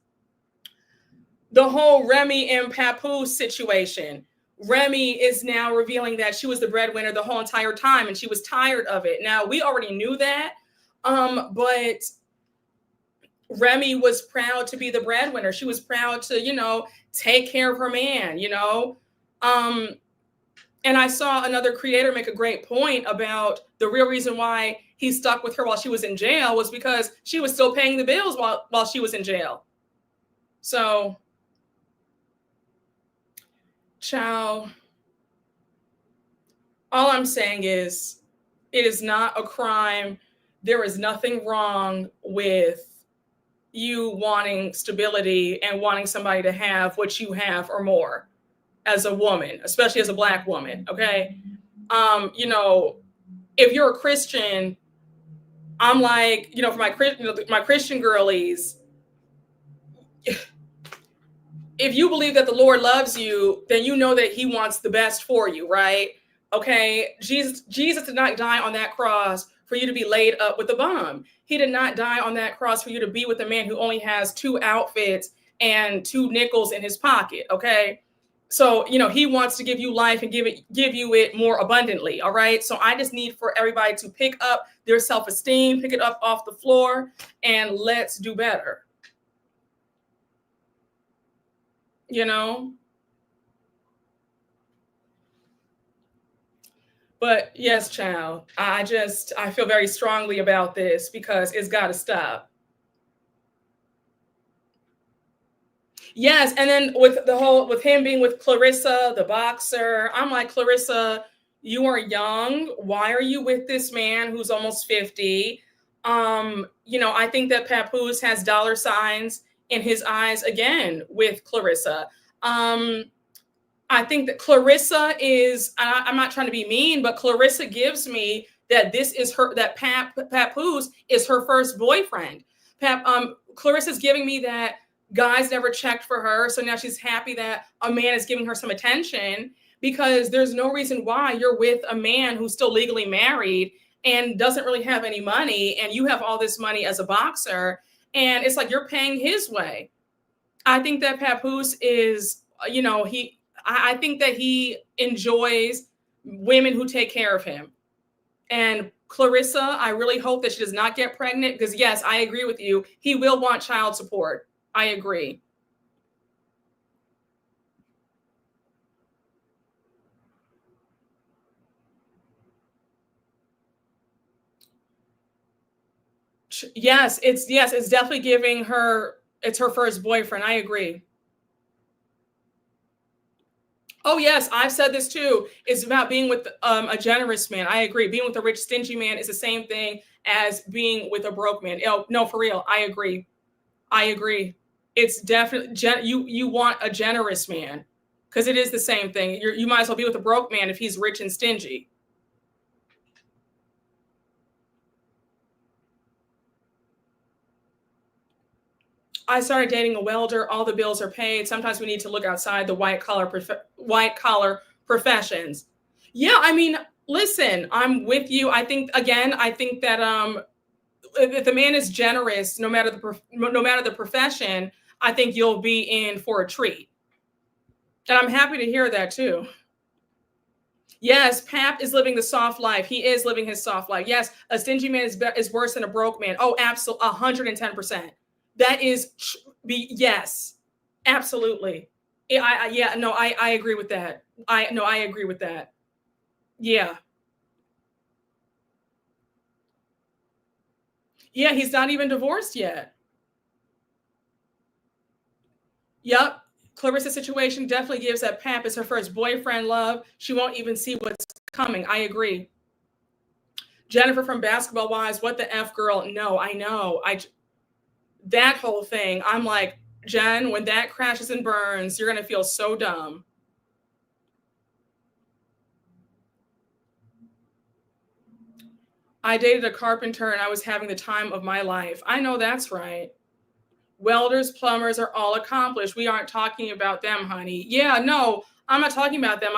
The whole Remy and Papoose situation. Remy is now revealing that she was the breadwinner the whole entire time and she was tired of it. Now, we already knew that, but Remy was proud to be the breadwinner. She was proud to, take care of her man, and I saw another creator make a great point about the real reason why he stuck with her while she was in jail was because she was still paying the bills while she was in jail. So, child, all I'm saying is it is not a crime. There is nothing wrong with you wanting stability and wanting somebody to have what you have or more as a woman, especially as a Black woman. Okay. If you're a Christian, I'm like, for my Christian girlies, if you believe that the Lord loves you, then you know that he wants the best for you, right? Okay. Jesus did not die on that cross for you to be laid up with a bum. He did not die on that cross for you to be with a man who only has 2 outfits and 2 nickels in his pocket. Okay. So, he wants to give you life and give you it more abundantly. All right. So I just need for everybody to pick up their self-esteem, pick it up off the floor, and let's do better. But yes, child, I feel very strongly about this because it's got to stop. Yes, and then with him being with Clarissa, the boxer, I'm like, Clarissa, you are young. Why are you with this man who's almost 50? I think that Papoose has dollar signs in his eyes again with Clarissa. I think that Clarissa is, I'm not trying to be mean, but Clarissa gives me that this is her, that Papoose is her first boyfriend. Clarissa's giving me that guys never checked for her. So now she's happy that a man is giving her some attention, because there's no reason why you're with a man who's still legally married and doesn't really have any money, and you have all this money as a boxer, and it's like you're paying his way. I think that Papoose is, I think that he enjoys women who take care of him. And Clarissa, I really hope that she does not get pregnant, because yes, I agree with you. He will want child support. I agree. It's definitely giving her, it's her first boyfriend. I agree. Oh yes, I've said this too. It's about being with a generous man. I agree. Being with a rich, stingy man is the same thing as being with a broke man. Oh, no, for real. I agree. I agree. It's definitely you want a generous man, because it is the same thing. You might as well be with a broke man if he's rich and stingy. I started dating a welder. All the bills are paid. Sometimes we need to look outside the white collar professions. Yeah, I mean, listen, I'm with you. I think that if the man is generous, no matter the profession, I think you'll be in for a treat. And I'm happy to hear that too. Yes, Pap is living the soft life. He is living his soft life. Yes, a stingy man is worse than a broke man. Oh, absolutely, 110%. That is, yes, absolutely. Yeah, no, I agree with that. I agree with that. Yeah, yeah, he's not even divorced yet. Yep. Clarissa's situation definitely gives that Pap is her first boyfriend love. She won't even see what's coming. I agree. Jennifer from Basketball Wives, what the F girl? No, I know. That whole thing, I'm like, Jen, when that crashes and burns, you're going to feel so dumb. I dated a carpenter and I was having the time of my life. I know that's right. Welders, plumbers are all accomplished. We aren't talking about them, honey. Yeah, no, I'm not talking about them.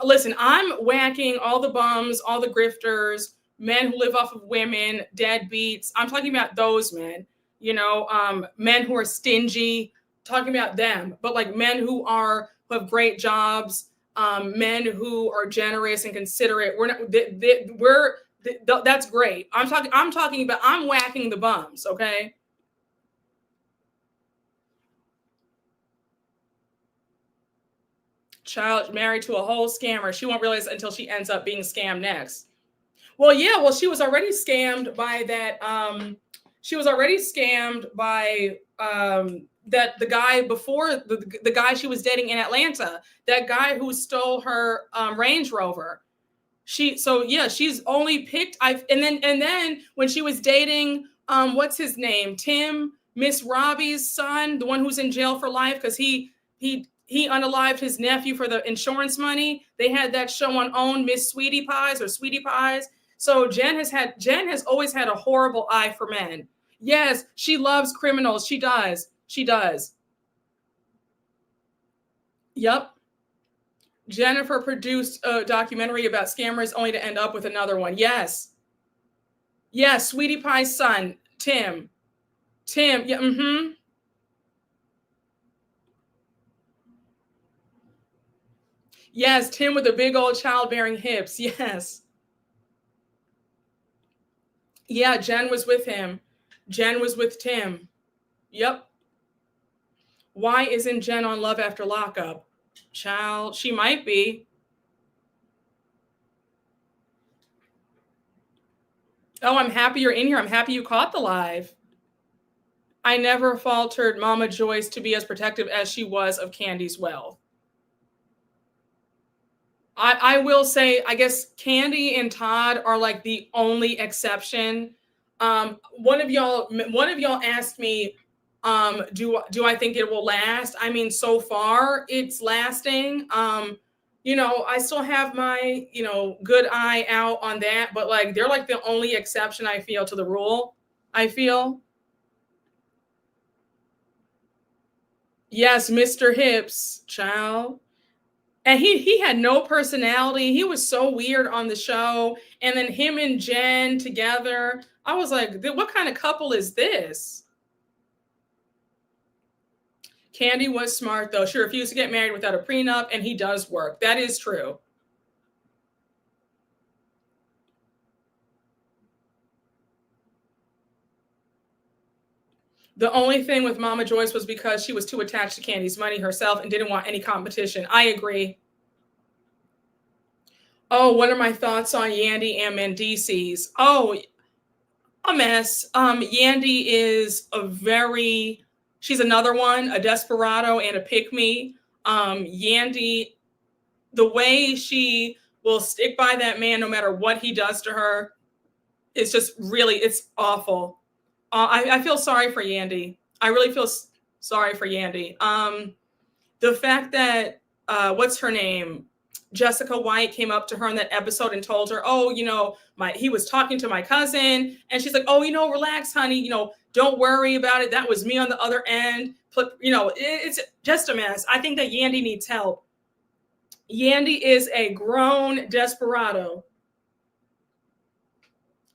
Listen, I'm whacking all the bums, all the grifters, men who live off of women, deadbeats. I'm talking about those men, men who are stingy, talking about them, but like men who have great jobs, men who are generous and considerate. That's great. I'm whacking the bums, okay? Child married to a whole scammer. She won't realize until she ends up being scammed next. Well, yeah, well, she was already scammed by that. She was already scammed by that the guy before the guy she was dating in Atlanta, that guy who stole her Range Rover. She's only picked and then when she was dating what's his name, Tim, Miss Robbie's son, the one who's in jail for life because he unalived his nephew for the insurance money. They had that show on OWN, Miss Sweetie Pies or Sweetie Pies. So Jen has always had a horrible eye for men. Yes, she loves criminals. She does. She does. Yep. Jennifer produced a documentary about scammers only to end up with another one. Yes. Yes, Sweetie Pie's son, Tim. Tim, yeah, mm-hmm. Yes, Tim with the big old childbearing hips. Yes. Yeah, Jen was with him. Jen was with Tim. Yep. Why isn't Jen on Love After Lockup? Child, she might be. Oh, I'm happy you're in here. I'm happy you caught the live. I never faltered Mama Joyce to be as protective as she was of Candy's wealth. I will say, I guess Candy and Todd are like the only exception. One of y'all asked me, Do I think it will last? I mean, so far it's lasting. I still have my, good eye out on that, but like they're like the only exception I feel to the rule. I feel. Yes, Mr. Hips, child. And he had no personality. He was so weird on the show. And then him and Jen together, I was like, what kind of couple is this? Candy was smart, though. She refused to get married without a prenup, and he does work. That is true. The only thing with Mama Joyce was because she was too attached to Candy's money herself and didn't want any competition. I agree. Oh, what are my thoughts on Yandy and Mendices? Oh, a mess. Yandy is she's another one, a desperado and a pick-me. Yandy, the way she will stick by that man no matter what he does to her, it's just really, it's awful. I feel sorry for Yandy. I really feel sorry for Yandy. The fact that, what's her name? Jessica White came up to her in that episode and told her, oh, he was talking to my cousin. And she's like, oh, relax, honey. Don't worry about it. That was me on the other end. It's just a mess. I think that Yandy needs help. Yandy is a grown desperado.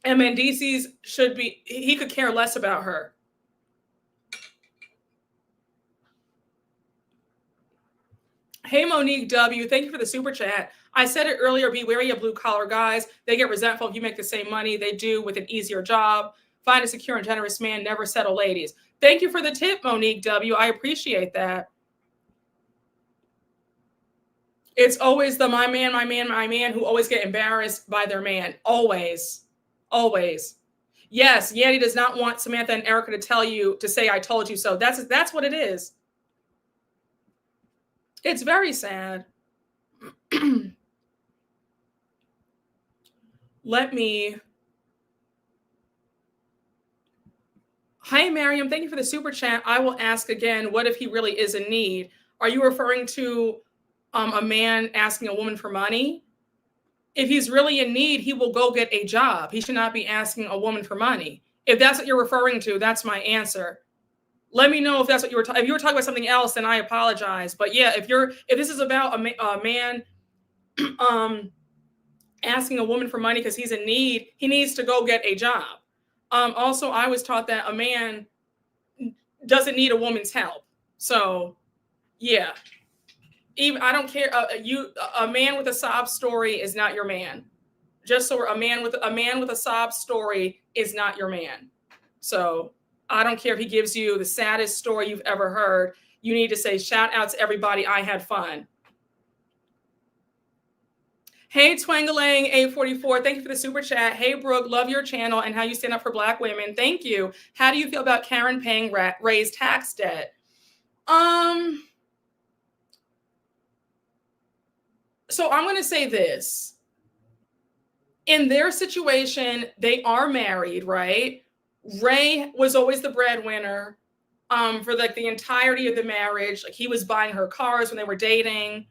And Mendices he could care less about her. Hey, Monique W., thank you for the super chat. I said it earlier, be wary of blue collar guys. They get resentful if you make the same money they do with an easier job. Find a secure and generous man, never settle ladies. Thank you for the tip, Monique W. I appreciate that. It's always the my man who always get embarrassed by their man. Always. Always. Yes, Yandy does not want Samantha and Erica to say I told you so. That's what it is. It's very sad. Hi, Miriam. Thank you for the super chat. I will ask again, what if he really is in need? Are you referring to a man asking a woman for money? If he's really in need, he will go get a job. He should not be asking a woman for money. If that's what you're referring to, that's my answer. Let me know if that's what you were talking. If you were talking about something else, then I apologize. But yeah, if this is about a man asking a woman for money because he's in need, he needs to go get a job. Also, I was taught that a man doesn't need a woman's help. So, yeah. Even I don't care. A man with a sob story is not your man. Just so a man with a sob story is not your man. So I don't care if he gives you the saddest story you've ever heard. You need to say, shout out to everybody. I had fun. Hey, Twangalang 844. Thank you for the super chat. Hey, Brooke, love your channel and how you stand up for Black women. Thank you. How do you feel about Karen paying raised tax debt? So I'm going to say this. In their situation, they are married, right? Ray was always the breadwinner for like the entirety of the marriage. Like he was buying her cars when they were dating.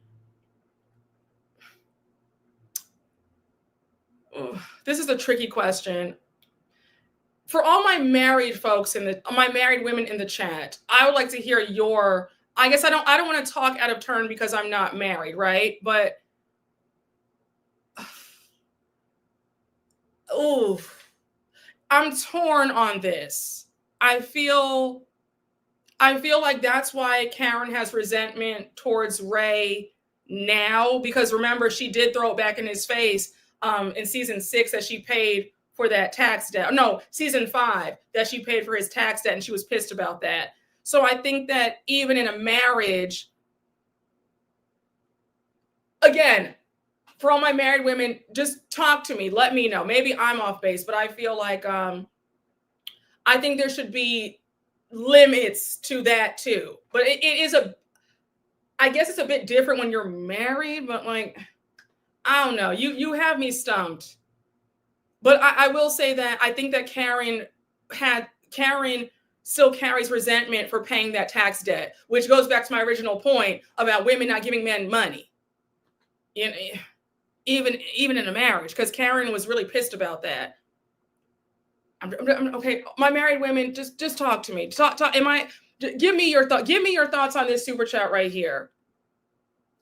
This is a tricky question. For all my married folks my married women in the chat, I would like to hear I guess I don't want to talk out of turn because I'm not married, right? But I'm torn on this. I feel like that's why Karen has resentment towards Ray now, because remember, she did throw it back in his face in season 6 that she paid for that tax debt. No, season 5 that she paid for his tax debt, and she was pissed about that. So I think that even in a marriage, again, for all my married women, just talk to me. Let me know. Maybe I'm off base, but I feel like I think there should be limits to that too. But I guess it's a bit different when you're married, but like, I don't know. You have me stumped. But I will say that I think that Karen still carries resentment for paying that tax debt, which goes back to my original point about women not giving men money, you know, even in a marriage, because Karen was really pissed about that. I'm okay. My married women, just talk to me. Talk. Give me your thoughts on this super chat right here.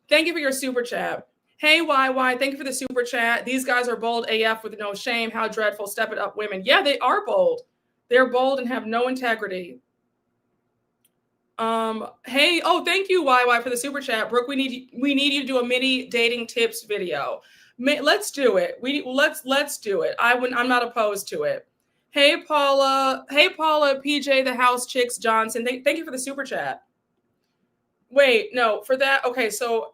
Thank you for your super chat. Hey, YY, thank you for the super chat. These guys are bold AF with no shame. How dreadful. Step it up, women. Yeah, they are bold. They're bold and have no integrity. Hey, thank you, YY, for the super chat. Brooke, we need you to do a mini dating tips video. Let's do it. Let's do it. I'm not opposed to it. Hey, Paula, PJ, the house chicks, Johnson. Thank you for the super chat. Wait, no, for that. Okay. So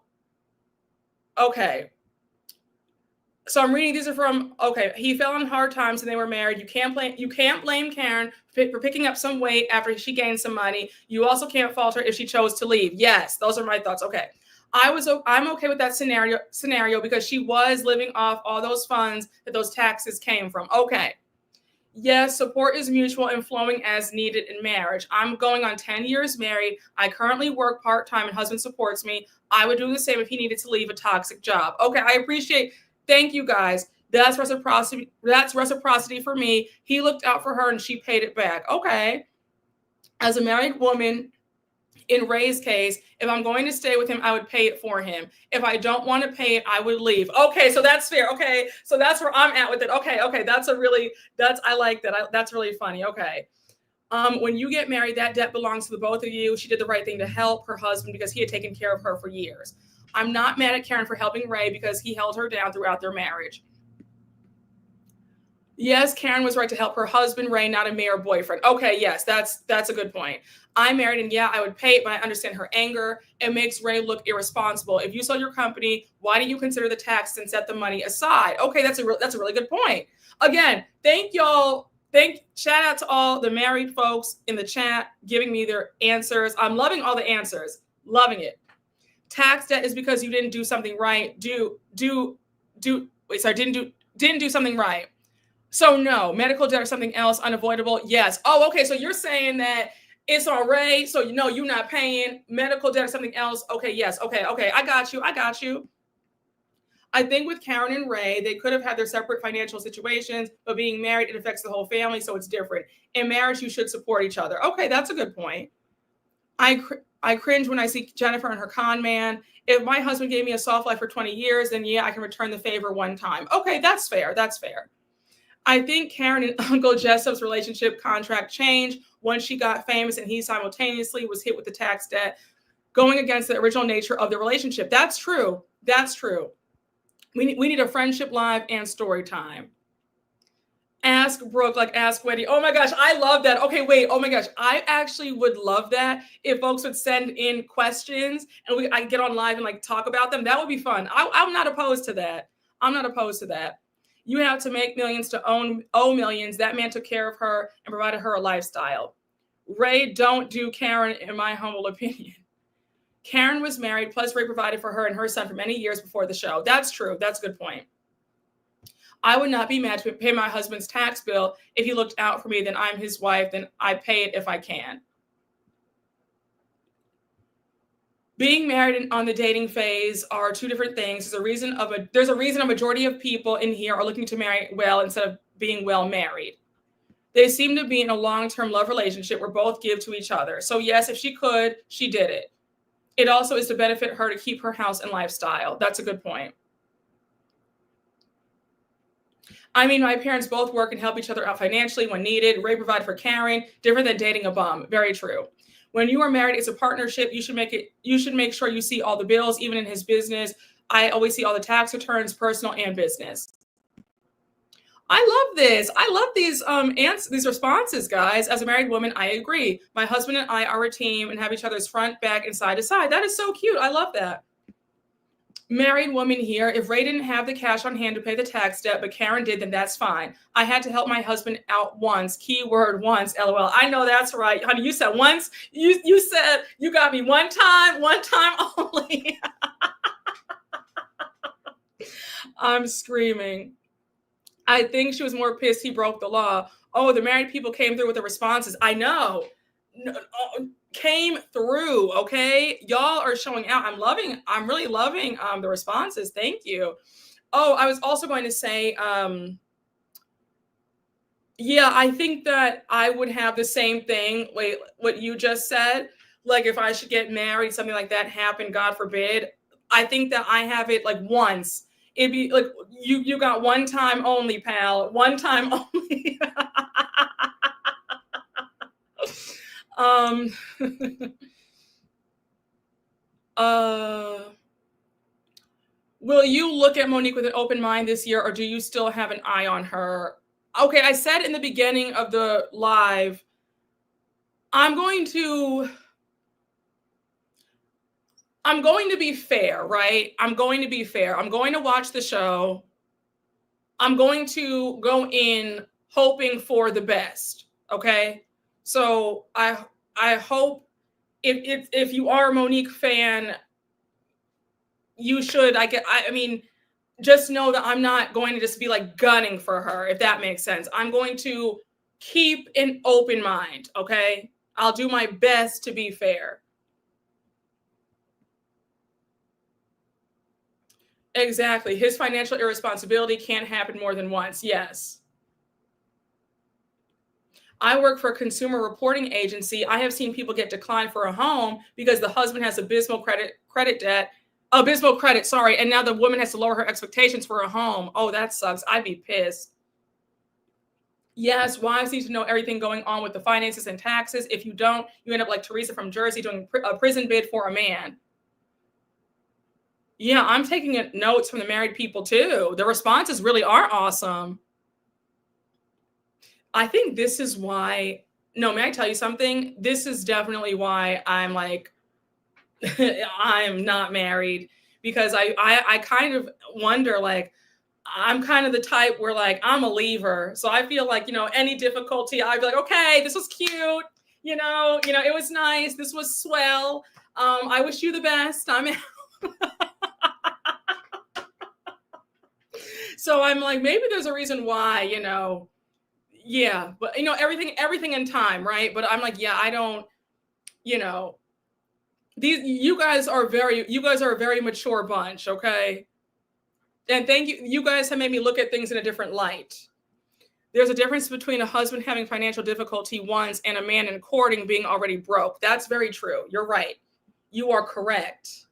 I'm reading. These are from, he fell on hard times and they were married. You can't blame Karen for picking up some weight after she gained some money. You also can't fault her if she chose to leave. Yes, those are my thoughts. Okay. I'm okay with that scenario because she was living off all those funds that those taxes came from. Okay. Yes, support is mutual and flowing as needed in marriage. I'm going on 10 years married. I currently work part-time and husband supports me. I would do the same if he needed to leave a toxic job. Okay, I appreciate. Thank you guys. That's reciprocity. That's reciprocity for me. He looked out for her and she paid it back. Okay. As a married woman, in Ray's case, if I'm going to stay with him, I would pay it for him. If I don't want to pay it, I would leave. Okay, so that's fair. Okay, so that's where I'm at with it. Okay, I like that. That's really funny. Okay. When you get married, that debt belongs to the both of you. She did the right thing to help her husband because he had taken care of her for years. I'm not mad at Karen for helping Ray because he held her down throughout their marriage. Yes, Karen was right to help her husband, Ray, not a mere boyfriend. Okay, yes, that's a good point. I'm married and yeah, I would pay it, but I understand her anger. It makes Ray look irresponsible. If you sell your company, why don't you consider the tax and set the money aside? Okay, that's a really good point. Again, thank y'all. Shout out to all the married folks in the chat giving me their answers. I'm loving all the answers. Loving it. Tax debt is because you didn't do something right. Didn't do something right. So no, medical debt or something else unavoidable. Yes. Oh, okay. So you're saying that it's on Ray. So you're not paying medical debt or something else. Okay. Yes. Okay. I got you. I think with Karen and Ray, they could have had their separate financial situations, but being married, it affects the whole family. So it's different. In marriage, you should support each other. Okay. That's a good point. I cringe when I see Jennifer and her con man. If my husband gave me a soft life for 20 years, then yeah, I can return the favor one time. Okay. That's fair. I think Karen and Uncle Jessup's relationship contract changed once she got famous and he simultaneously was hit with the tax debt, going against the original nature of the relationship. That's true. We need a friendship live and story time. Ask Brooke, like ask Wendy. Oh my gosh, I love that. Okay, wait. Oh my gosh, I actually would love that if folks would send in questions and I get on live and like talk about them. That would be fun. I'm not opposed to that. You have to make millions to owe millions. That man took care of her and provided her a lifestyle. Ray, don't do Karen, in my humble opinion. Karen was married, plus Ray provided for her and her son for many years before the show. That's true. That's a good point. I would not be mad to pay my husband's tax bill if he looked out for me. Then I'm his wife. Then I pay it if I can. Being married and on the dating phase are two different things. There's a reason a majority of people in here are looking to marry well instead of being well married. They seem to be in a long-term love relationship where both give to each other. So yes, if she could, she did it. It also is to benefit her to keep her house and lifestyle. That's a good point. I mean, my parents both work and help each other out financially when needed. Ray provided for Karen, different than dating a bum. Very true. When you are married, it's a partnership. You should make sure you see all the bills, even in his business. I always see all the tax returns, personal and business. I love this. I love these responses, guys. As a married woman, I agree. My husband and I are a team and have each other's front, back, and side to side. That is so cute. I love that. Married woman here. If Ray didn't have the cash on hand to pay the tax debt, but Karen did, then that's fine. I had to help my husband out once. Keyword once, LOL. I know that's right. Honey, you said once. You said you got me one time only. I'm screaming. I think she was more pissed he broke the law. Oh, the married people came through with the responses. I know. Came through, okay? Y'all are showing out. I'm really loving the responses. Thank you. Oh, I was also going to say, yeah, I think that I would have the same thing. Wait, what you just said, like if I should get married, something like that happen, God forbid. I think that I have it like once. It'd be like you got one time only, pal. One time only. um uh will you look at Monique with an open mind this year, or do you still have an eye on her? Okay, I said in the beginning of the live, I'm going to I'm going to be fair, right? I'm going to be fair. I'm going to watch the show. I'm going to go in hoping for the best. Okay. So I hope if you are a Monique fan, you should I mean, just know that I'm not going to just be like gunning for her, if that makes sense. I'm going to keep an open mind. Okay. I'll do my best to be fair. Exactly. His financial irresponsibility can't happen more than once. Yes. I work for a consumer reporting agency. I have seen people get declined for a home because the husband has abysmal credit, sorry, and now the woman has to lower her expectations for a home. Oh, that sucks. I'd be pissed. Yes, wives need to know everything going on with the finances and taxes. If you don't, you end up like Teresa from Jersey doing a prison bid for a man. Yeah, I'm taking notes from the married people too. The responses really are awesome. I think this is why, no, may I tell you something? This is definitely why I'm like, I'm not married, because I kind of wonder, like, I'm kind of the type where like I'm a leaver. So I feel like, any difficulty, I'd be like, okay, this was cute. It was nice. This was swell. I wish you the best. So I'm like, maybe there's a reason why, yeah, but everything in time, right? But I'm like, yeah, I don't, you know, you guys are a very mature bunch, okay? And thank you. You guys have made me look at things in a different light. There's a difference between a husband having financial difficulty once and a man in courting being already broke. That's very true. You're right. You are correct.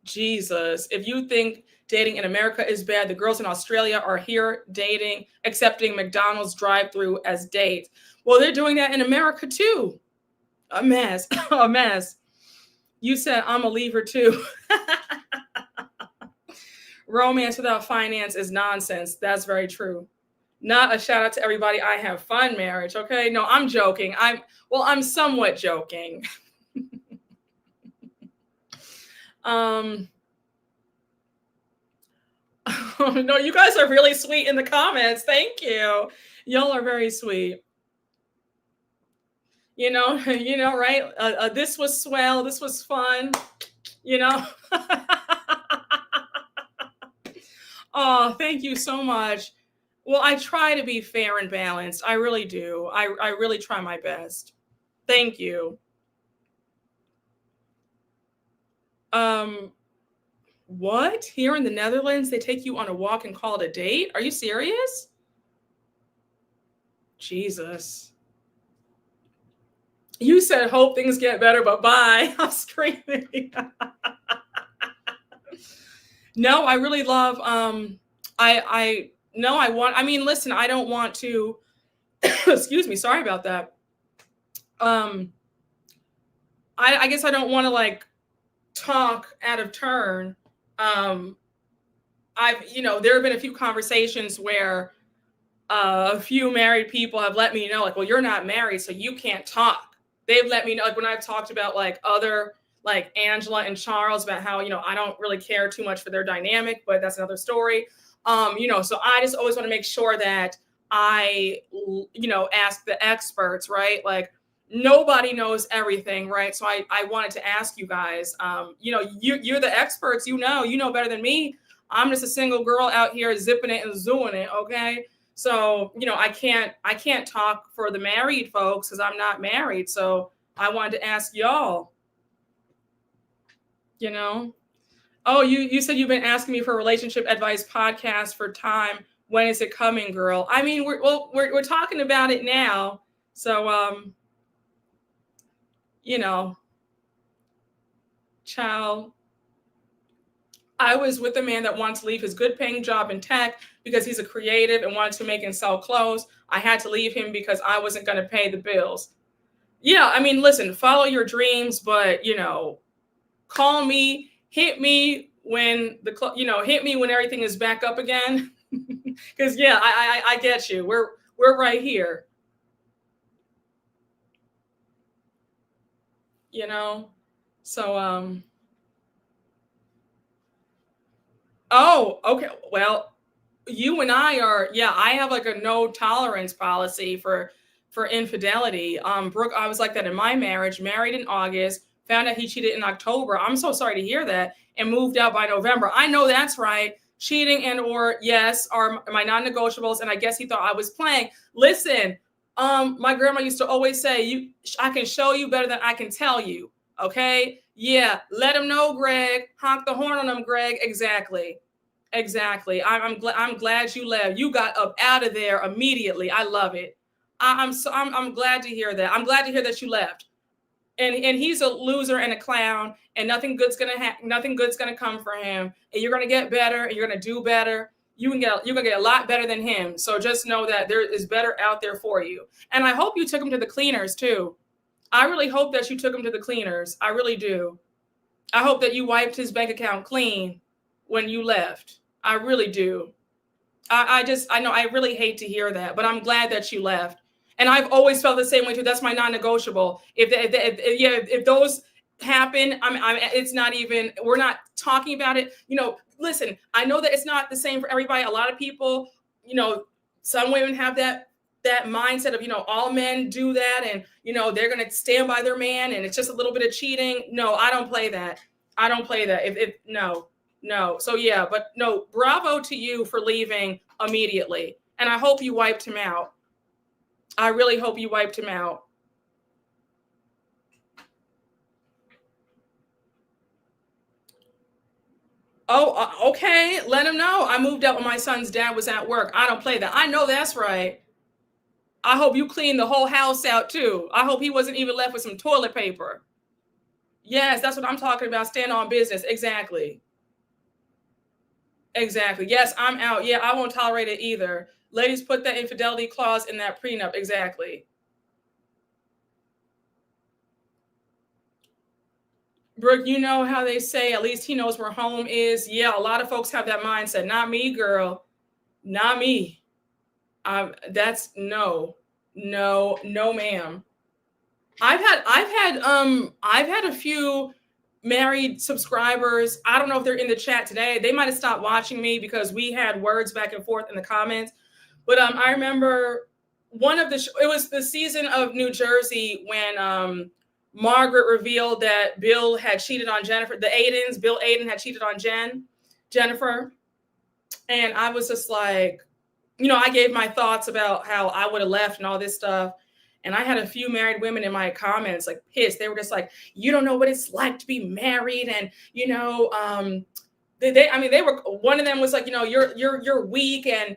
Jesus, if you think dating in America is bad, the girls in Australia are here dating, accepting McDonald's drive-through as dates. Well, they're doing that in America too. A mess. A mess. You said I'm a leaver too. Romance without finance is nonsense. That's very true. Not a shout out to everybody. I have fun marriage. Okay. No, I'm joking. I'm somewhat joking. No, you guys are really sweet in the comments. Thank you. Y'all are very sweet. Right? This was swell. This was fun. Oh, thank you so much. Well, I try to be fair and balanced. I really do. I really try my best. Thank you. What? Here in the Netherlands, they take you on a walk and call it a date? Are you serious? Jesus. You said hope things get better, but bye. I'm screaming. No, I really love I no, listen, I don't want to excuse me, sorry about that. I guess I don't want to like talk out of turn. There have been a few conversations where a few married people have let me know, like, well, you're not married, so you can't talk. They've let me know, like, when I've talked about like other, like Angela and Charles, about how, I don't really care too much for their dynamic, but that's another story. So I just always want to make sure that I, ask the experts, right? Like, nobody knows everything, right? So I wanted to ask you guys, you're the experts, you know better than me. I'm just a single girl out here zipping it and zooing it, okay? So, I can't talk for the married folks because I'm not married. So I wanted to ask y'all, Oh, you said you've been asking me for a relationship advice podcast for time. When is it coming, girl? I mean, we're talking about it now. So child, I was with a man that wanted to leave his good paying job in tech because he's a creative and wanted to make and sell clothes. I had to leave him because I wasn't going to pay the bills. Yeah, I mean, listen, follow your dreams, but call me, hit me when hit me when everything is back up again. Because I get you. We're right here. So oh, okay. Well, you and I are, I have like a no tolerance policy for infidelity. Brooke, I was like that in my marriage, married in August, found out he cheated in October. I'm so sorry to hear that, and moved out by November. I know that's right. Cheating and or yes are my non-negotiables, and I guess he thought I was playing. Listen, my grandma used to always say, I can show you better than I can tell you. Okay? Yeah, let him know, Greg. Honk the horn on him, Greg. Exactly. I'm glad you left. You got up out of there immediately. I love it. I'm glad to hear that. I'm glad to hear that you left. And he's a loser and a clown, and nothing good's gonna come for him. And you're gonna get better, and you're gonna do better. You're gonna get a lot better than him. So just know that there is better out there for you. And I hope you took him to the cleaners too. I really hope that you took him to the cleaners. I really do. I hope that you wiped his bank account clean when you left. I really do. I know I really hate to hear that, but I'm glad that you left. And I've always felt the same way too. That's my non-negotiable. If those happen, it's not even, we're not talking about it. Listen, I know that it's not the same for everybody. A lot of people, some women have that mindset of, all men do that, and, they're going to stand by their man, and it's just a little bit of cheating. No, I don't play that. No. So but no, bravo to you for leaving immediately. And I hope you wiped him out. I really hope you wiped him out. Oh, okay. Let him know. I moved out when my son's dad was at work. I don't play that. I know that's right. I hope you cleaned the whole house out too. I hope he wasn't even left with some toilet paper. Yes, that's what I'm talking about. Stand on business. Exactly. Yes, I'm out. Yeah, I won't tolerate it either. Ladies, put that infidelity clause in that prenup. Exactly. Brooke, you know how they say, at least he knows where home is. Yeah, a lot of folks have that mindset. Not me, girl. Not me. That's no, ma'am. I've had a few married subscribers. I don't know if they're in the chat today. They might have stopped watching me because we had words back and forth in the comments. But I remember it was the season of New Jersey when Margaret revealed that Bill had cheated on Jennifer. Bill Aiden had cheated on Jennifer. And I was just like, I gave my thoughts about how I would have left and all this stuff. And I had a few married women in my comments like pissed. They were just like, you don't know what it's like to be married. And, they were, one of them was like, you're weak. And,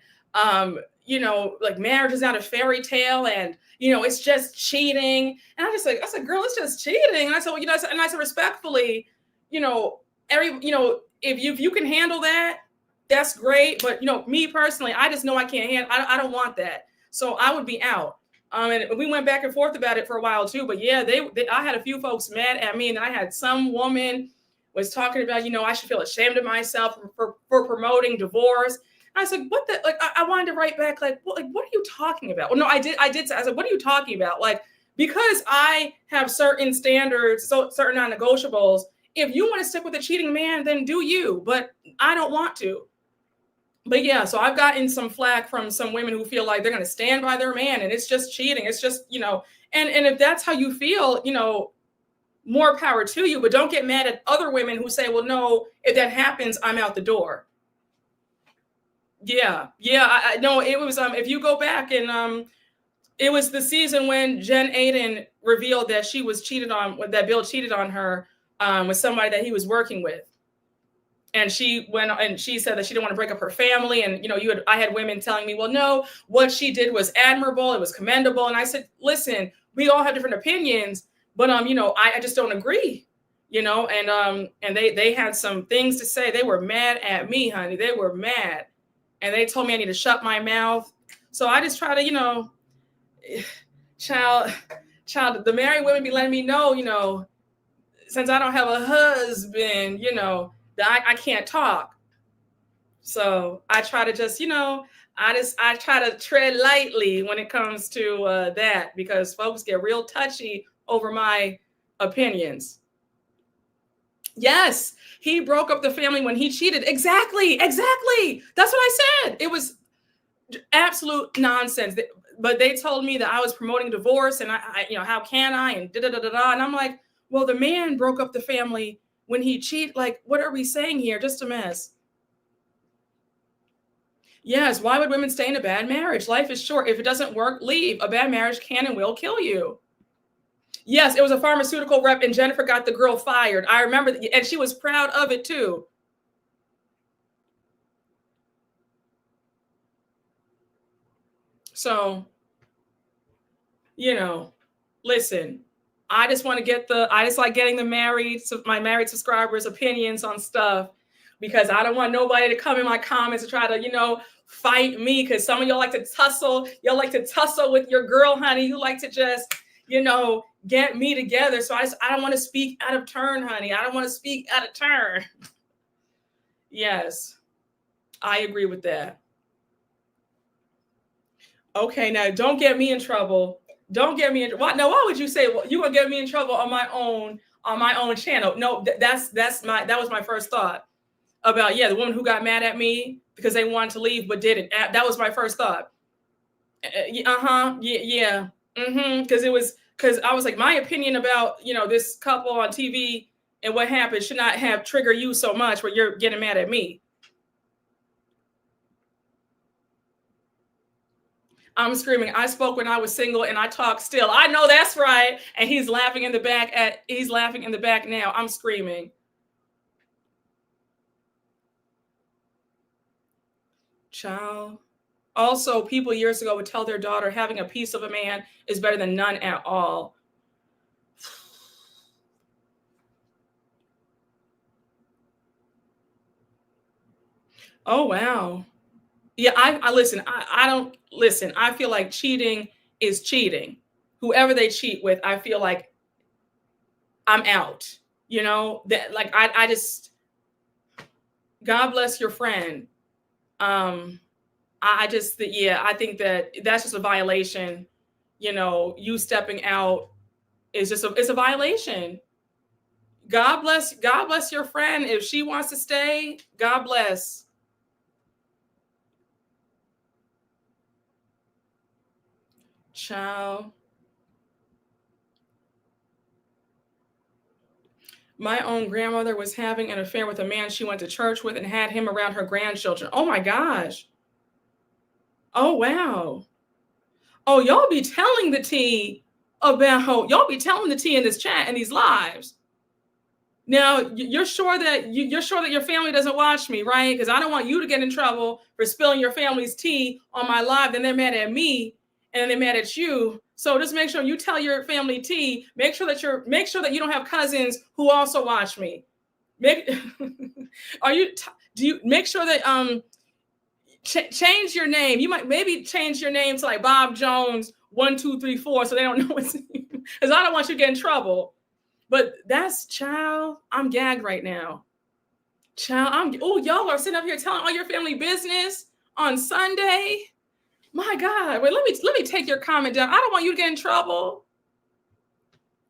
like marriage is not a fairy tale, and, it's just cheating. And I said, girl, it's just cheating. And I said, well, and I said, respectfully, if you can handle that, that's great. But, me personally, I just know I can't handle, I don't want that. So I would be out. And we went back and forth about it for a while too. But yeah, I had a few folks mad at me, and I had some woman was talking about, I should feel ashamed of myself for promoting divorce. And I said, what the, like, I wanted to write back, like, what are you talking about? Well, no, I did. I said, what are you talking about? Like, because I have certain standards, certain non-negotiables. If you want to stick with a cheating man, then do you, but I don't want to. But yeah, so I've gotten some flack from some women who feel like they're going to stand by their man and it's just cheating. It's just, and if that's how you feel, more power to you, but don't get mad at other women who say, well, no, if that happens, I'm out the door. Yeah. Yeah. I know it was, if you go back and, it was the season when Jen Aiden revealed that she was cheated on, that Bill cheated on her with somebody that he was working with. And she went and she said that she didn't want to break up her family. And, I had women telling me, well, no, what she did was admirable. It was commendable. And I said, listen, we all have different opinions, but, I just don't agree, and they had some things to say. They were mad at me, honey. They were mad. And they told me I need to shut my mouth. So I just try to, child, the married women be letting me know, since I don't have a husband, that I can't talk. So I try to just, I try to tread lightly when it comes to that, because folks get real touchy over my opinions. Yes, he broke up the family when he cheated. Exactly. That's what I said. It was absolute nonsense. But they told me that I was promoting divorce, and I how can I, and da-da-da-da-da. And I'm like, well, the man broke up the family when he cheated. Like, what are we saying here? Just a mess. Yes, why would women stay in a bad marriage? Life is short. If it doesn't work, leave. A bad marriage can and will kill you. Yes, it was a pharmaceutical rep, and Jennifer got the girl fired. I remember, and she was proud of it too. So, listen, I just want to I just like getting my married subscribers' opinions on stuff, because I don't want nobody to come in my comments and try to, fight me, because some of y'all like to tussle. Y'all like to tussle with your girl, honey. You like to just, get me together. So I don't want to speak out of turn, honey. I don't want to speak out of turn. Yes, I agree with that. Okay, now don't get me in trouble. Don't get me in. Why would you say, well, you gonna get me in trouble on my own channel? No, that was my first thought about, the woman who got mad at me because they wanted to leave but didn't. That was my first thought. Yeah. Because I was like, my opinion about this couple on TV and what happened should not have triggered you so much where you're getting mad at me. I'm screaming, I spoke when I was single and I talk still. I know that's right. And he's laughing in the back now. I'm screaming. Child. Also, people years ago would tell their daughter having a piece of a man is better than none at all. Oh, wow. Yeah, I listen. I don't listen. I feel like cheating is cheating. Whoever they cheat with, I feel like I'm out. That, like, I just, God bless your friend. I just, yeah, I think that that's just a violation. You stepping out is it's a violation. God bless your friend. If she wants to stay, God bless. Child. My own grandmother was having an affair with a man she went to church with and had him around her grandchildren. Oh my gosh. Oh, wow. Oh, y'all be telling the tea y'all be telling the tea in this chat and these lives. Now, you're sure that your family doesn't watch me, right? Because I don't want you to get in trouble for spilling your family's tea on my live. Then they're mad at me, and then they're mad at you. So just make sure you tell your family tea. Make sure that you don't have cousins who also watch me. Do you make sure that change your name? You might maybe change your name to like Bob Jones 1234, so they don't know it's because I don't want you to get in trouble. But that's, child, I'm gagged right now. Child, y'all are sitting up here telling all your family business on Sunday. My God. Wait, let me take your comment down. I don't want you to get in trouble.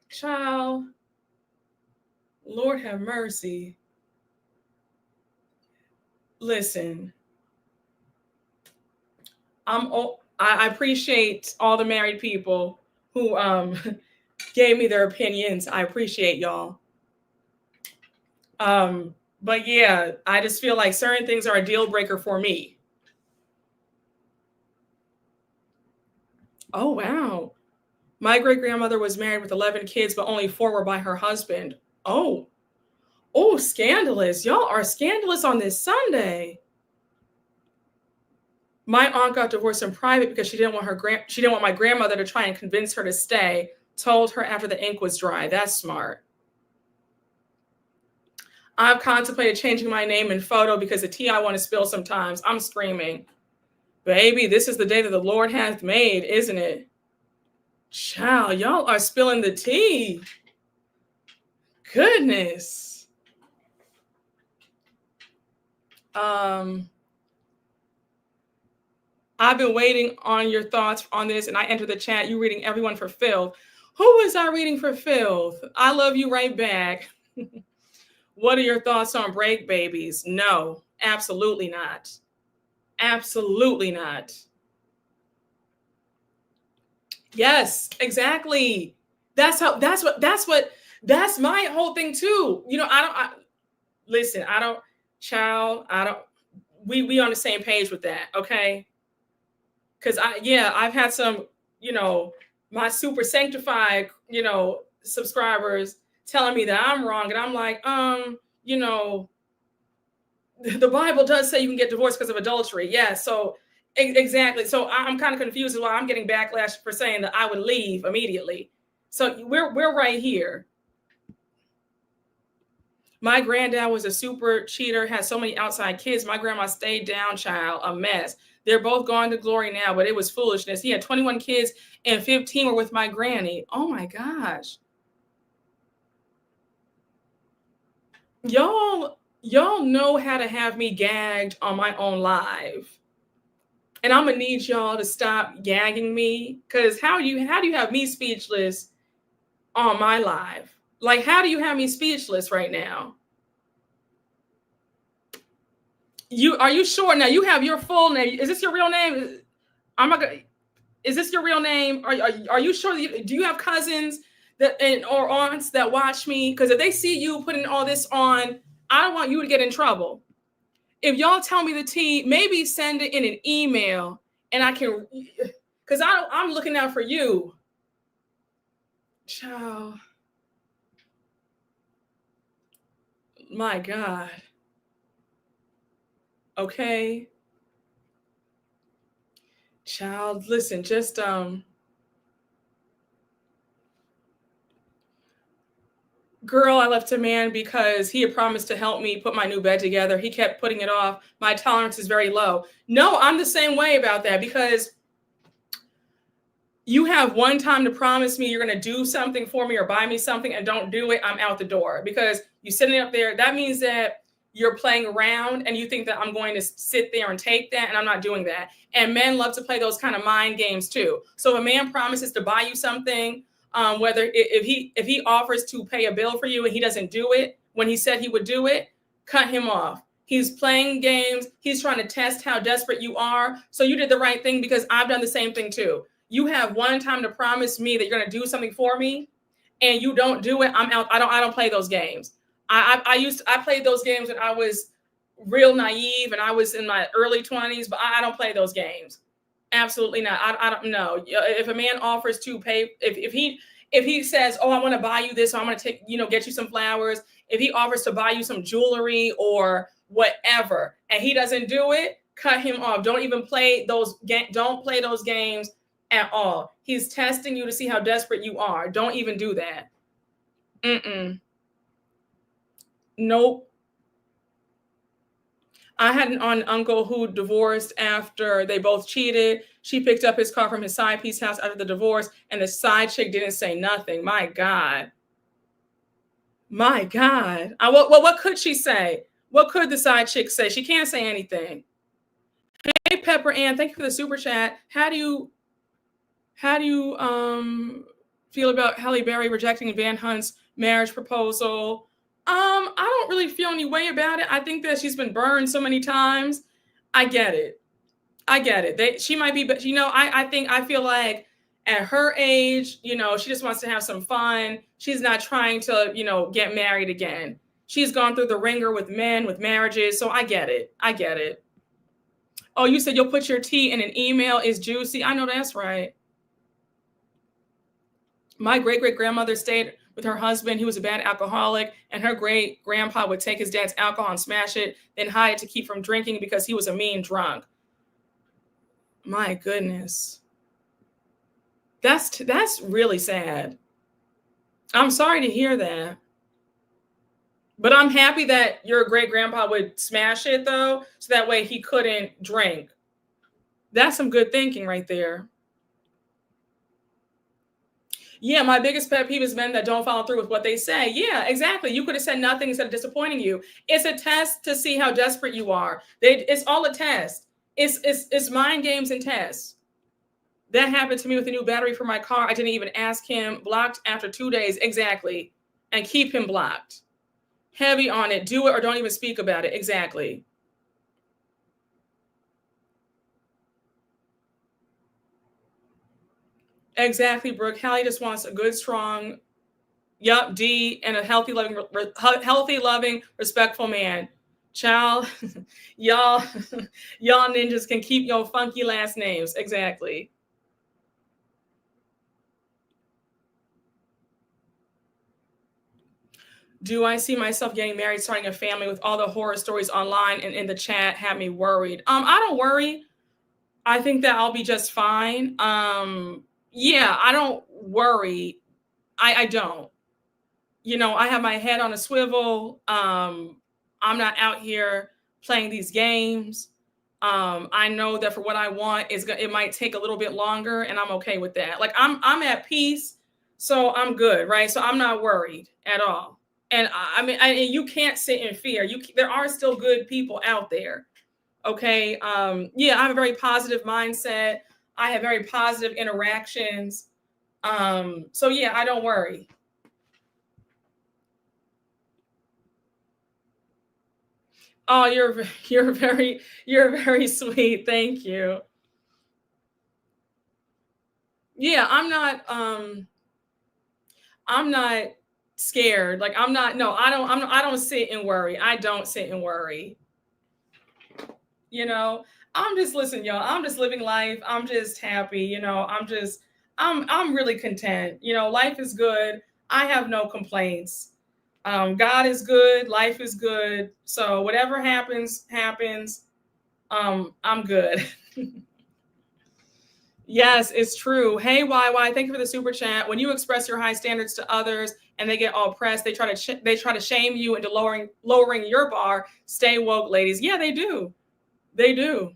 Child. Lord have mercy. Listen. I appreciate all the married people who gave me their opinions. I appreciate y'all. But yeah, I just feel like certain things are a deal breaker for me. Oh wow. My great grandmother was married with 11 kids, but only 4 were by her husband. Oh, oh, scandalous. Y'all are scandalous on this Sunday. My aunt got divorced in private because she didn't want my grandmother to try and convince her to stay. Told her after the ink was dry. That's smart. I've contemplated changing my name and photo because the tea I want to spill sometimes. I'm screaming. Baby, this is the day that the Lord hath made, isn't it? Child, y'all are spilling the tea. Goodness. I've been waiting on your thoughts on this, and I entered the chat. You reading everyone for filth. Who was I reading for filth? I love you right back. What are your thoughts on break babies? No, absolutely not. Absolutely not. Yes, exactly. That's my whole thing too. You know, listen, we on the same page with that, okay? Because I've had some, my super sanctified, subscribers telling me that I'm wrong. And I'm like, the Bible does say you can get divorced because of adultery. Yeah. So exactly. So I'm kind of confused as why I'm getting backlash for saying that I would leave immediately. So we're right here. My granddad was a super cheater, had so many outside kids. My grandma stayed down, child, a mess. They're both gone to glory now, but it was foolishness. He had 21 kids and 15 were with my granny. Oh my gosh. Y'all know how to have me gagged on my own live. And I'm gonna need y'all to stop gagging me. Cause how do you have me speechless on my live? Like, how do you have me speechless right now? Are you sure now? You have your full name. Is this your real name? I'm not gonna. Is this your real name? Are you sure? Do you have cousins or aunts that watch me? Because if they see you putting all this on, I don't want you to get in trouble. If y'all tell me the tea, maybe send it in an email, and I can. Because I'm looking out for you, child. My God. Okay. Child, listen, just girl, I left a man because he had promised to help me put my new bed together. He kept putting it off. My tolerance is very low. No, I'm the same way about that because you have one time to promise me you're going to do something for me or buy me something and don't do it, I'm out the door because you sitting up there. That means that you're playing around and you think that I'm going to sit there and take that, and I'm not doing that. And men love to play those kind of mind games too. So if a man promises to buy you something, whether if he offers to pay a bill for you and he doesn't do it when he said he would do it, cut him off. He's playing games. He's trying to test how desperate you are. So you did the right thing because I've done the same thing too. You have one time to promise me that you're going to do something for me and you don't do it, I'm out. I don't play those games. I played those games when I was real naive and I was in my early 20s, but I don't play those games. Absolutely not. I don't know. If a man offers to pay, if he says, "Oh, I want to buy you this, so I'm going to take, get you some flowers." If he offers to buy you some jewelry or whatever, and he doesn't do it, cut him off. Don't even play those. Don't play those games at all. He's testing you to see how desperate you are. Don't even do that. Nope. I had an aunt and uncle who divorced after they both cheated. She picked up his car from his side piece house after the divorce, and the side chick didn't say nothing. My God. My God. What could she say? What could the side chick say? She can't say anything. Hey, Pepper Ann, thank you for the super chat. How do you feel about Halle Berry rejecting Van Hunt's marriage proposal? I don't really feel any way about it. I think that she's been burned so many times. I get it. I get it. She might be, but I feel like at her age, she just wants to have some fun. She's not trying to, get married again. She's gone through the ringer with men, with marriages. So I get it. I get it. Oh, you said you'll put your tea in an email is juicy. I know that's right. My great great grandmother stayed with her husband. He was a bad alcoholic, and her great grandpa would take his dad's alcohol and smash it, then hide it to keep from drinking because he was a mean drunk. My goodness. That's really sad. I'm sorry to hear that. But I'm happy that your great grandpa would smash it though, so that way he couldn't drink. That's some good thinking right there. Yeah, my biggest pet peeve is men that don't follow through with what they say. Yeah, exactly. You could have said nothing instead of disappointing you. It's a test to see how desperate you are. It's all a test. It's mind games and tests. That happened to me with a new battery for my car. I didn't even ask him. Blocked after 2 days. Exactly. And keep him blocked. Heavy on it. Do it or don't even speak about it. Exactly. Exactly, Brooke. Hallie just wants a good, strong, D, and a healthy, loving, respectful man. Child, y'all, y'all ninjas can keep your funky last names. Exactly. Do I see myself getting married, starting a family with all the horror stories online and in the chat have me worried? I don't worry. I think that I'll be just fine. Yeah, I don't worry. I don't. I have my head on a swivel. I'm not out here playing these games. I know that for what I want it might take a little bit longer, and I'm okay with that. Like I'm at peace, so I'm good, right? So I'm not worried at all. And and you can't sit in fear. There are still good people out there. Okay. Yeah, I have a very positive mindset. I have very positive interactions. So yeah, I don't worry. Oh, you're very sweet. Thank you. Yeah, I'm not scared. Like I'm not no, I don't sit and worry. I don't sit and worry. You know, I'm just listen, y'all. I'm just living life. I'm just happy, I'm really content. Life is good. I have no complaints. God is good, life is good. So whatever happens, happens. I'm good. Yes, it's true. Hey, YY, thank you for the super chat. When you express your high standards to others and they get all pressed, they try to shame you into lowering your bar. Stay woke, ladies. Yeah, they do. They do.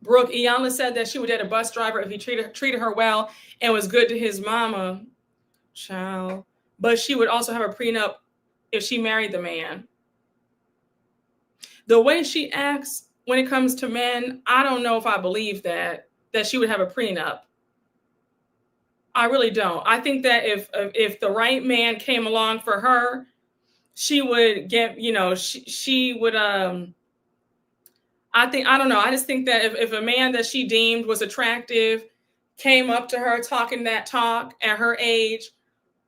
Brooke, Iyanla said that she would date a bus driver if he treated her well and was good to his mama. Child. But she would also have a prenup if she married the man. The way she acts when it comes to men, I don't know if I believe that she would have a prenup. I really don't. I think that if the right man came along for her, she would get, she would I don't know. I just think that if a man that she deemed was attractive came up to her talking that talk at her age,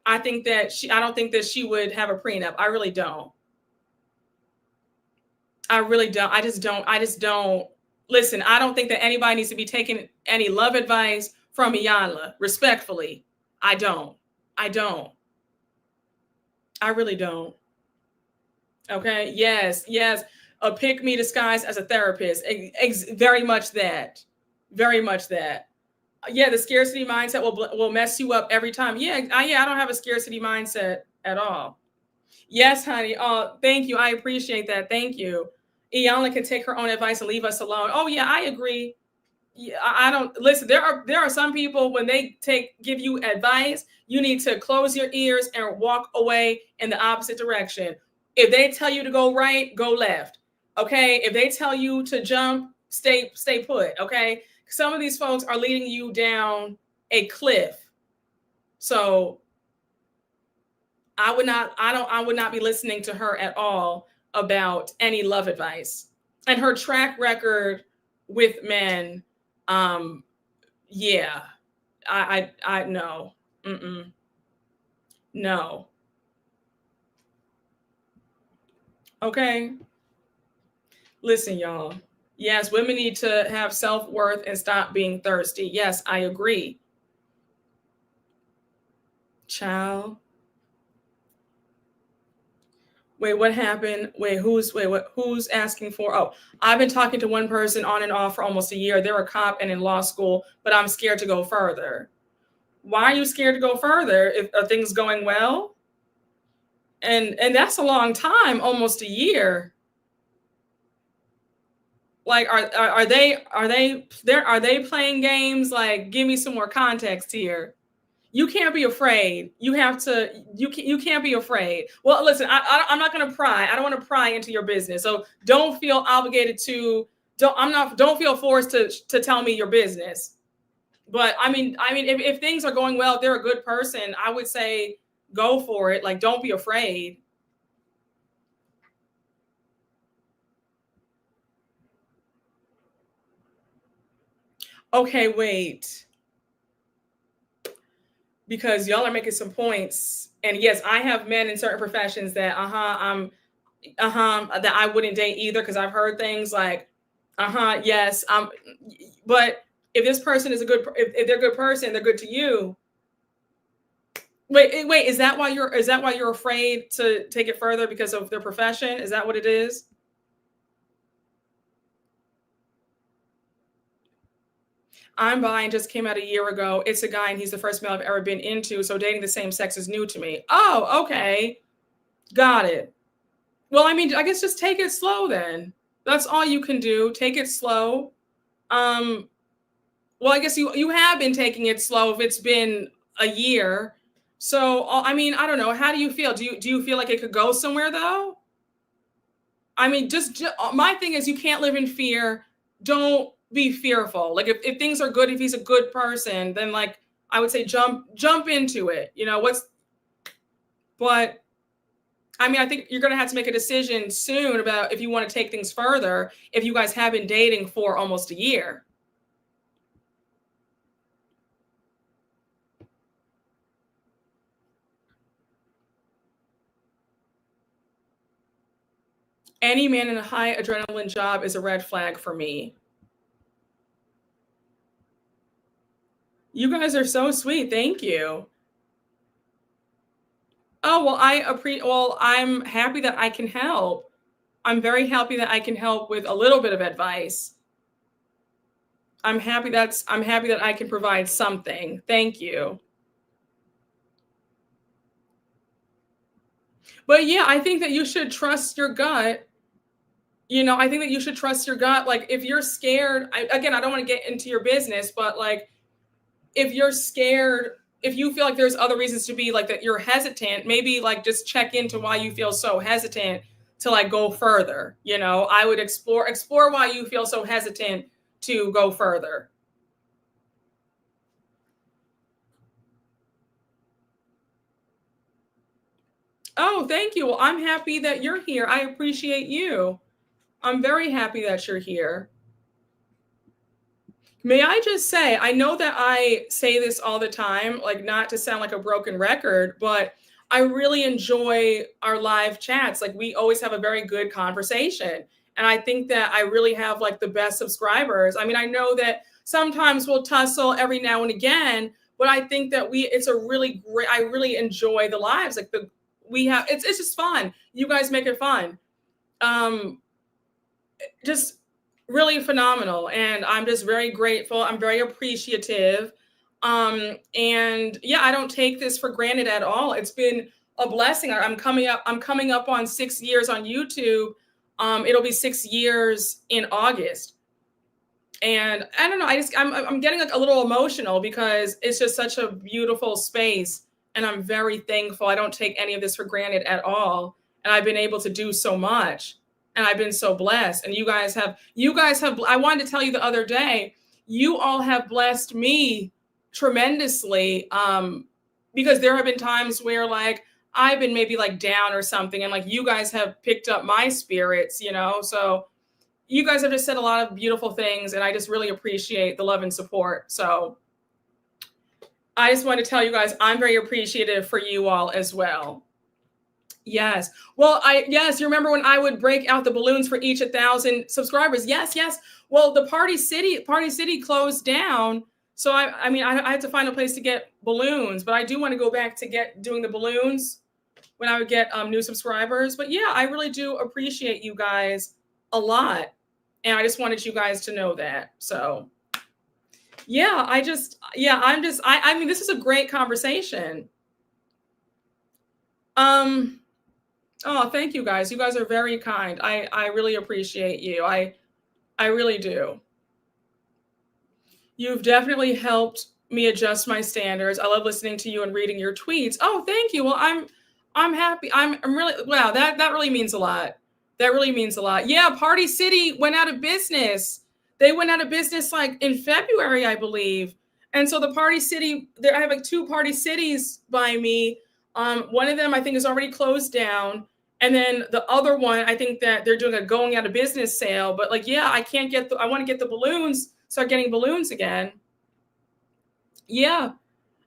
I don't think that she would have a prenup. I really don't. I really don't. I just don't. Listen, I don't think that anybody needs to be taking any love advice from Iyanla. Respectfully, I don't. I don't. I really don't. Okay. Yes. Yes. A pick me disguised as a therapist. Very much that. Very much that. Yeah. The scarcity mindset will mess you up every time. Yeah. I don't have a scarcity mindset at all. Yes, honey. Oh, thank you. I appreciate that. Thank you. Iyanla can take her own advice and leave us alone. Oh yeah, I agree. Yeah, I don't listen. There are some people when they give you advice, you need to close your ears and walk away in the opposite direction. If they tell you to go right, go left. Okay. If they tell you to jump, stay put. Okay. Some of these folks are leading you down a cliff. So I would not be listening to her at all. about any love advice. And her track record with men, yeah, I no, mm-mm, no. Okay, listen, y'all. Yes, women need to have self-worth and stop being thirsty. Yes, I agree. Child. Wait, what happened? Who's asking for? Oh, I've been talking to one person on and off for almost a year. They're a cop and in law school, but I'm scared to go further. Why are you scared to go further? If are things going well? And that's a long time, almost a year. Like are they playing games? Like, give me some more context here. You can't be afraid. You can't be afraid. Well, listen, I'm not going to pry. I don't want to pry into your business. So don't feel obligated to, don't feel forced to tell me your business. But if things are going well, if they're a good person, I would say go for it. Like, don't be afraid. Okay, wait. Because y'all are making some points. And yes, I have men in certain professions that that I wouldn't date either, because I've heard things like, yes, but if this person is if they're a good person, they're good to you. Wait, is that why you're afraid to take it further, because of their profession? Is that what it is? I'm buying just came out a year ago. It's a guy and he's the first male I've ever been into. So dating the same sex is new to me. Oh, okay. Got it. Well, I guess just take it slow then. That's all you can do. Take it slow. Um, well, I guess you have been taking it slow if it's been a year. So, I don't know. How do you feel? Do you feel like it could go somewhere though? Just my thing is, you can't live in fear. Don't be fearful. Like, if things are good, if he's a good person, then, like, I would say jump into it. But I think you're going to have to make a decision soon about if you want to take things further, if you guys have been dating for almost a year. Any man in a high adrenaline job is a red flag for me. You guys are so sweet. Thank you. Oh, well, I'm happy that I can help. I'm very happy that I can help with a little bit of advice. I'm happy that I can provide something. Thank you. But yeah, I think that you should trust your gut. I think that you should trust your gut. Like, if you're scared, again, I don't want to get into your business, but, like, if you're scared, if you feel like there's other reasons to be like that, you're hesitant, maybe, like, just check into why you feel so hesitant to, like, go further. I would explore why you feel so hesitant to go further. Oh, thank you. Well, I'm happy that you're here. I appreciate you. I'm very happy that you're here. May I just say, I know that I say this all the time, like, not to sound like a broken record, but I really enjoy our live chats. Like, we always have a very good conversation. And I think that I really have, like, the best subscribers. I know that sometimes we'll tussle every now and again, but I think that it's a really great, I really enjoy the lives. Like, it's just fun. You guys make it fun. Just really phenomenal, and I'm just very grateful. I'm very appreciative, and yeah, I don't take this for granted at all. It's been a blessing. I'm coming up on 6 years on YouTube. It'll be 6 years in August, and I don't know, I'm getting, like, a little emotional, because it's just such a beautiful space, and I'm very thankful. I don't take any of this for granted at all, and I've been able to do so much. And I've been so blessed. And you guys have, I wanted to tell you the other day, you all have blessed me tremendously. Because there have been times where, like, I've been maybe like down or something, and like you guys have picked up my spirits, you know. So you guys have just said a lot of beautiful things, and I just really appreciate the love and support. So I just want to tell you guys I'm very appreciative for you all as well. Yes. Well, yes, you remember when I would break out the balloons for each 1,000 subscribers? Yes, yes. Well, the Party City closed down. So I mean, I had to find a place to get balloons, but I do want to go back to doing the balloons when I would get new subscribers. But yeah, I really do appreciate you guys a lot. And I just wanted you guys to know that. So yeah, I mean, this is a great conversation. Oh, thank you guys. You guys are very kind. I really appreciate you. I really do. You've definitely helped me adjust my standards. I love listening to you and reading your tweets. Oh, thank you. Well, I'm happy. I'm really, wow, that really means a lot. That really means a lot. Yeah, Party City went out of business. They went out of business like in February, I believe. And so the Party City, I have like 2 Party Cities by me. One of them I think is already closed down. And then the other one, I think that they're doing a going out of business sale. But like, yeah, I want to get the balloons, start getting balloons again. Yeah.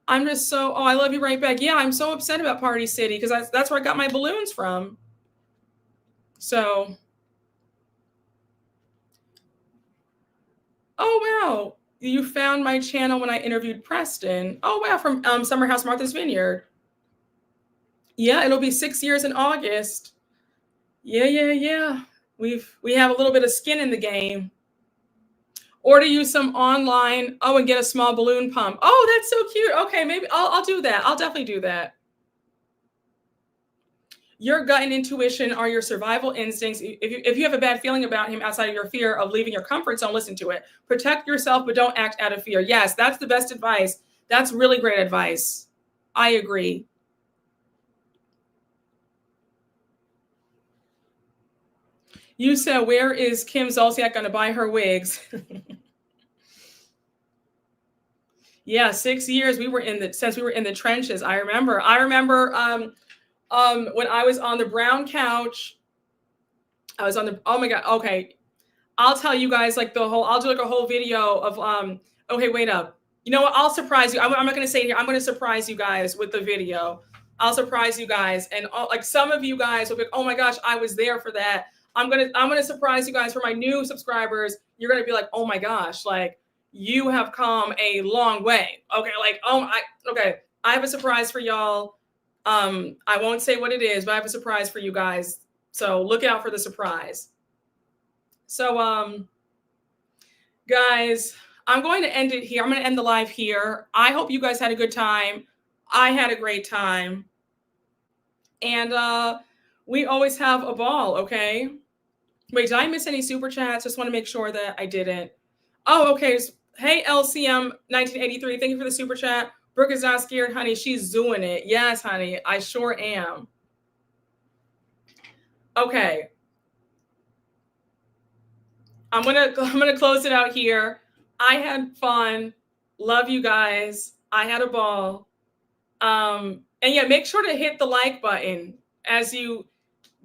I'm just so, I love you right back. Yeah, I'm so upset about Party City because that's where I got my balloons from. So, oh, wow. You found my channel when I interviewed Preston. Oh, wow. From Summer House Martha's Vineyard. Yeah, it'll be 6 years in August. Yeah. We have a little bit of skin in the game. Order you some online. Oh, and get a small balloon pump. Oh, that's so cute. Okay, maybe I'll do that. I'll definitely do that. Your gut and intuition are your survival instincts. If you have a bad feeling about him outside of your fear of leaving your comfort zone, listen to it. Protect yourself, but don't act out of fear. Yes, that's the best advice. That's really great advice. I agree. You said, where is Kim Zolciak going to buy her wigs? Yeah, 6 years since we were in the trenches. I remember when I was on the brown couch. I was on the, oh my God. Okay. I'll tell you guys like I'll do like a whole video of okay, wait up. You know what? I'll surprise you. I'm not going to say it here. I'm going to surprise you guys with the video. I'll surprise you guys. And like some of you guys will be like, oh my gosh, I was there for that. I'm going to surprise you guys. For my new subscribers. You're going to be like, oh my gosh, like you have come a long way. Okay. Like, okay. I have a surprise for y'all. I won't say what it is, but I have a surprise for you guys. So look out for the surprise. So, guys, I'm going to end it here. I'm going to end the live here. I hope you guys had a good time. I had a great time. And we always have a ball, okay? Wait, did I miss any super chats? Just want to make sure that I didn't. Oh, okay. Hey, LCM 1983. Thank you for the super chat. Brooke is not scared, honey. She's doing it. Yes, honey. I sure am. Okay. I'm gonna close it out here. I had fun. Love you guys. I had a ball. And yeah, make sure to hit the like button as you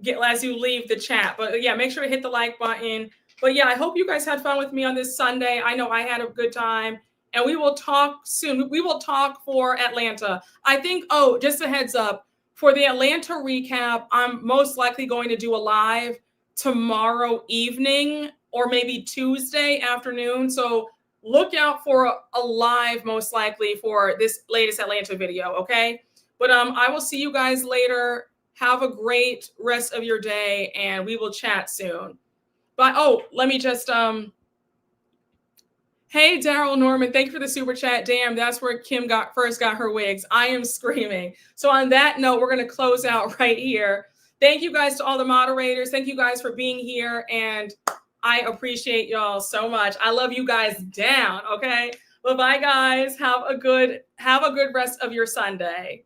leave the chat. But yeah, make sure to hit the like button. But yeah, I hope you guys had fun with me on this Sunday. I know I had a good time. And we will talk soon. We will talk for Atlanta. I think, just a heads up, for the Atlanta recap, I'm most likely going to do a live tomorrow evening or maybe Tuesday afternoon. So look out for a live most likely for this latest Atlanta video, okay? But I will see you guys later. Have a great rest of your day, and we will chat soon. But let me just hey, Daryl Norman, thank you for the super chat. Damn, that's where Kim first got her wigs. I am screaming. So on that note, we're going to close out right here. Thank you guys to all the moderators. Thank you guys for being here. And I appreciate y'all so much. I love you guys down. Okay. Bye-bye, guys. Have a good rest of your Sunday.